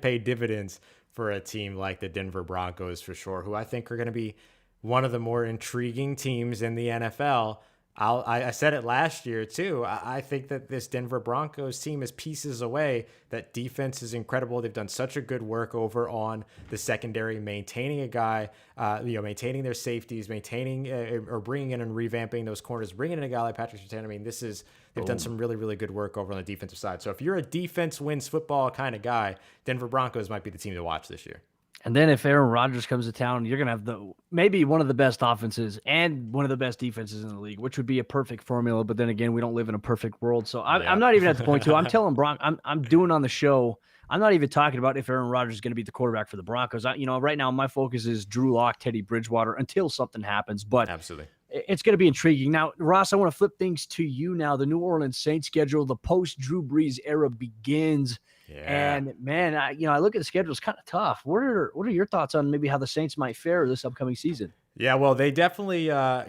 pay dividends for a team like the Denver Broncos for sure, who I think are going to be one of the more intriguing teams in the NFL. I said it last year too. I think that this Denver Broncos team is pieces away. That defense is incredible. They've done such a good work over on the secondary, maintaining a guy, maintaining their safeties, maintaining or bringing in and revamping those corners, bringing in a guy like Patrick Surtain. I mean, they've done some really, really good work over on the defensive side. So if you're a defense wins football kind of guy, Denver Broncos might be the team to watch this year. And then if Aaron Rodgers comes to town, you're going to have maybe one of the best offenses and one of the best defenses in the league, which would be a perfect formula. But then again, we don't live in a perfect world. So I'm not even at the point I'm telling I'm doing on the show. I'm not even talking about if Aaron Rodgers is going to be the quarterback for the Broncos. Right now my focus is Drew Lock, Teddy Bridgewater until something happens. But absolutely, it's going to be intriguing. Now, Ross, I want to flip things to you now. The New Orleans Saints schedule, the post-Drew Brees era begins. Yeah. And man, I look at the schedule; it's kind of tough. What are your thoughts on maybe how the Saints might fare this upcoming season? Yeah, well, they definitely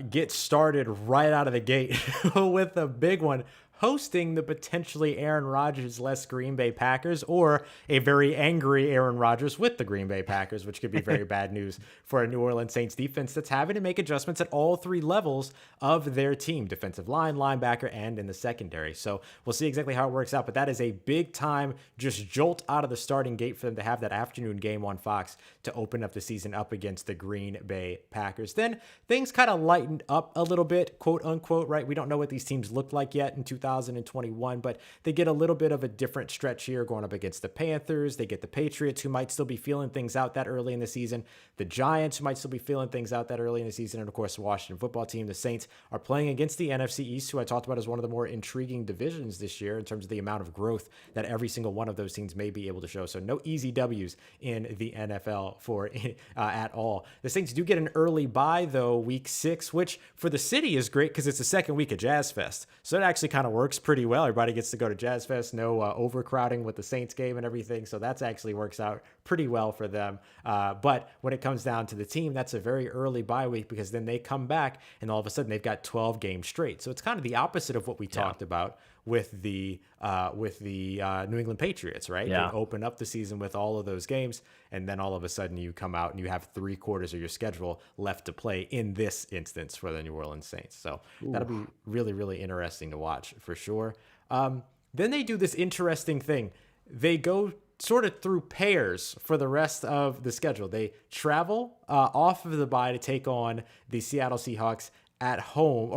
get started right out of the gate with a big one, hosting the potentially Aaron Rodgers-less Green Bay Packers, or a very angry Aaron Rodgers with the Green Bay Packers, which could be very bad news for a New Orleans Saints defense that's having to make adjustments at all 3 levels of their team: defensive line, linebacker, and in the secondary. So we'll see exactly how it works out, but that is a big time just jolt out of the starting gate for them to have that afternoon game on Fox to open up the season up against the Green Bay Packers. Then things kind of lightened up a little bit, quote unquote, right? We don't know what these teams look like yet in 2021, but they get a little bit of a different stretch here going up against the Panthers. They get the Patriots, who might still be feeling things out that early in the season, the Giants, who might still be feeling things out that early in the season, and of course the Washington football team. The Saints are playing against the NFC East, who I talked about as one of the more intriguing divisions this year in terms of the amount of growth that every single one of those teams may be able to show. So no easy W's in the NFL for at all. The Saints do get an early bye though, week 6, which for the city is great because it's the second week of Jazz Fest. So it actually kind of works pretty well. Everybody gets to go to Jazz Fest, no overcrowding with the Saints game and everything. So that's actually works out pretty well for them. But when it comes down to the team, that's a very early bye week because then they come back and all of a sudden they've got 12 games straight. So it's kind of the opposite of what we talked about with the New England Patriots, right? Yeah. They open up the season with all of those games, and then all of a sudden you come out and you have 3/4 of your schedule left to play in this instance for the New Orleans Saints. So that'll be really, really interesting to watch for sure. Then they do this interesting thing. They go sort of through pairs for the rest of the schedule. They travel off of the bye to take on the Seattle Seahawks at home,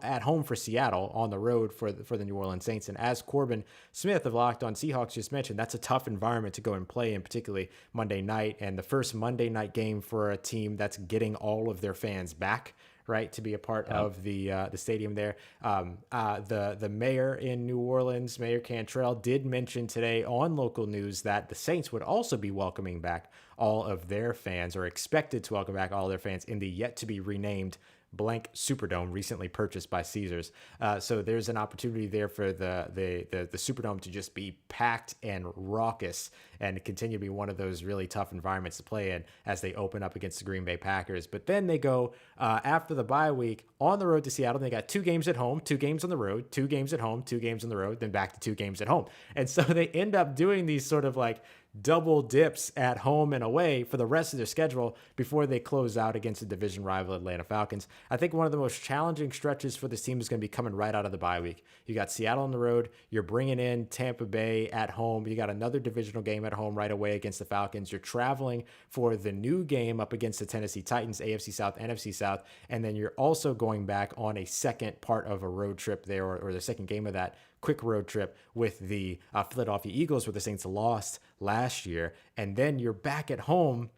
at home for Seattle, on the road for the New Orleans Saints. And as Corbin Smith of Locked On Seahawks just mentioned, that's a tough environment to go and play in, particularly Monday night, and the first Monday night game for a team that's getting all of their fans back, right, to be a part of the stadium there. The mayor in New Orleans, Mayor Cantrell, did mention today on local news that the Saints would also be welcoming back all of their fans, or expected to welcome back all their fans, in the yet to be renamed blank Superdome, recently purchased by Caesars. So there's an opportunity there for the Superdome to just be packed and raucous and continue to be one of those really tough environments to play in as they open up against the Green Bay Packers. But then they go after the bye week on the road to Seattle. They got 2 games at home, 2 games on the road, 2 games at home, 2 games on the road, then back to 2 games at home. And so they end up doing these sort of like double dips at home and away for the rest of their schedule before they close out against the division rival Atlanta Falcons. I think one of the most challenging stretches for this team is going to be coming right out of the bye week. You got Seattle on the road, you're bringing in Tampa Bay at home, you got another divisional game at home right away against the Falcons, you're traveling for the new game up against the Tennessee Titans, AFC South, NFC South, and then you're also going back on a second part of a road trip there, or the second game of that quick road trip with the Philadelphia Eagles, where the Saints lost last year. And then you're back at home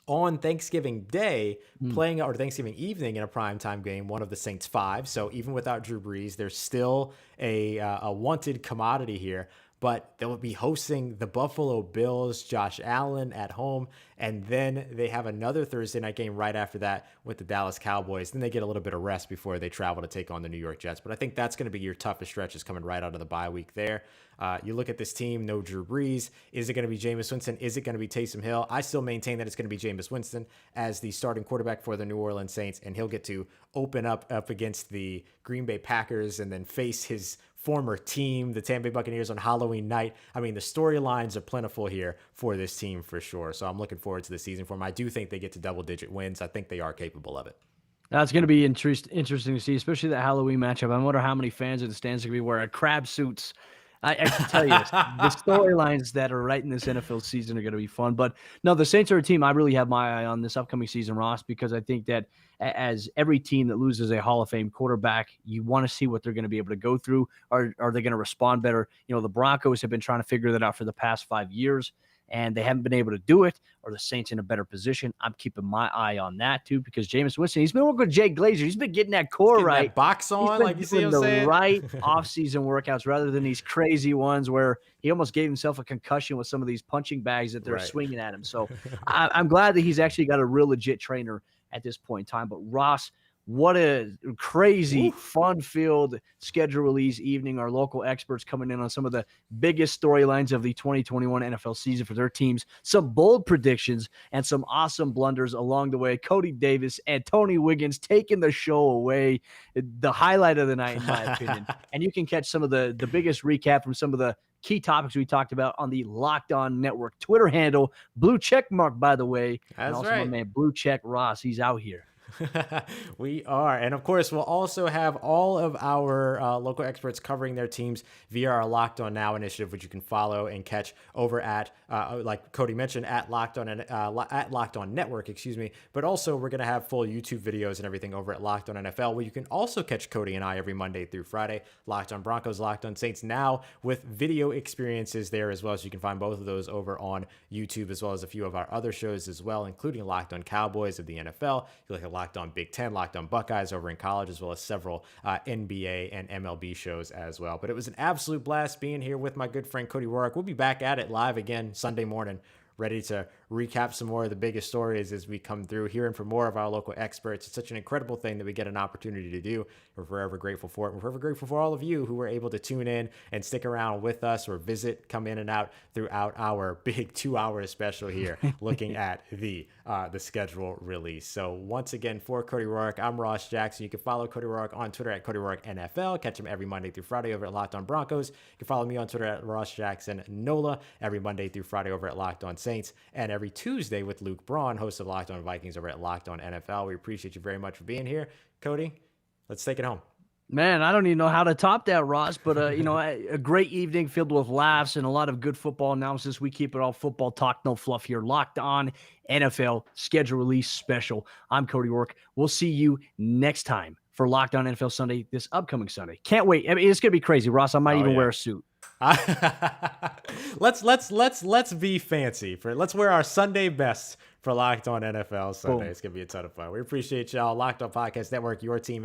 on Thanksgiving Day playing, or Thanksgiving evening, in a primetime game, one of the Saints 5. So even without Drew Brees, there's still a wanted commodity here. But they'll be hosting the Buffalo Bills, Josh Allen at home, and then they have another Thursday night game right after that with the Dallas Cowboys. Then they get a little bit of rest before they travel to take on the New York Jets. But I think that's going to be your toughest stretches coming right out of the bye week there. You look at this team, no Drew Brees. Is it going to be Jameis Winston? Is it going to be Taysom Hill? I still maintain that it's going to be Jameis Winston as the starting quarterback for the New Orleans Saints, and he'll get to open up against the Green Bay Packers and then face his former team, the Tampa Bay Buccaneers, on Halloween night. I mean, the storylines are plentiful here for this team for sure. So I'm looking forward to the season for them. I do think they get to double-digit wins. I think they are capable of it. That's going to be interesting to see, especially that Halloween matchup. I wonder how many fans in the stands are going to be wearing crab suits. I can tell you this, the storylines that are right in this NFL season are going to be fun. But no, the Saints are a team I really have my eye on this upcoming season, Ross, because I think that as every team that loses a Hall of Fame quarterback, you want to see what they're going to be able to go through. Are they going to respond better? You know, the Broncos have been trying to figure that out for the past 5 years, and they haven't been able to do it. Are the Saints in a better position? I'm keeping my eye on that too, because Jameis Winston, he's been working with Jay Glazer. He's been getting that core right. That box on, like you see what I'm saying? The right off-season workouts rather than these crazy ones where he almost gave himself a concussion with some of these punching bags that they're swinging at him. So I'm glad that he's actually got a real legit trainer at this point in time. But Ross, what a crazy, fun-filled schedule release evening. Our local experts coming in on some of the biggest storylines of the 2021 NFL season for their teams. Some bold predictions and some awesome blunders along the way. Cody Davis and Tony Wiggins taking the show away. The highlight of the night, in my opinion. And you can catch some of the biggest recap from some of the key topics we talked about on the Locked On Network Twitter handle. Blue check mark, by the way. That's and also right. My man, Blue Check Ross. He's out here. We are. And of course, we'll also have all of our local experts covering their teams via our Locked On Now initiative, which you can follow and catch over at, like Cody mentioned, at Locked On Network, But also, we're going to have full YouTube videos and everything over at Locked On NFL, where you can also catch Cody and I every Monday through Friday. Locked On Broncos, Locked On Saints, now with video experiences there as well. So you can find both of those over on YouTube, as well as a few of our other shows as well, including Locked On Cowboys of the NFL. You look at Locked On Big Ten, Locked On Buckeyes over in college, as well as several NBA and MLB shows as well. But it was an absolute blast being here with my good friend Cody Roark. We'll be back at it live again Sunday morning, ready to recap some more of the biggest stories as we come through, hearing from more of our local experts. It's such an incredible thing that we get an opportunity to do. We're forever grateful for it. We're forever grateful for all of you who were able to tune in and stick around with us or come in and out throughout our big 2-hour special here, looking at the schedule release. So once again, for Cody Roark, I'm Ross Jackson. You can follow Cody Roark on Twitter at Cody Roark NFL. Catch him every Monday through Friday over at Locked On Broncos. You can follow me on Twitter at Ross Jackson Nola every Monday through Friday over at Locked On Saints, and every Tuesday with Luke Braun, host of Locked On Vikings over at Locked On NFL. We appreciate you very much for being here. Cody, let's take it home. Man, I don't even know how to top that, Ross, but a great evening filled with laughs and a lot of good football analysis. We keep it all football talk, no fluff here. Locked On NFL schedule release special. I'm Cody Roark. We'll see you next time for Locked On NFL Sunday this upcoming Sunday. Can't wait. I mean, it's gonna be crazy, Ross. I might even wear a suit. Let's be fancy. Let's wear our Sunday best for Locked On NFL Sunday. Boom. It's gonna be a ton of fun. We appreciate y'all. Locked On Podcast Network, your team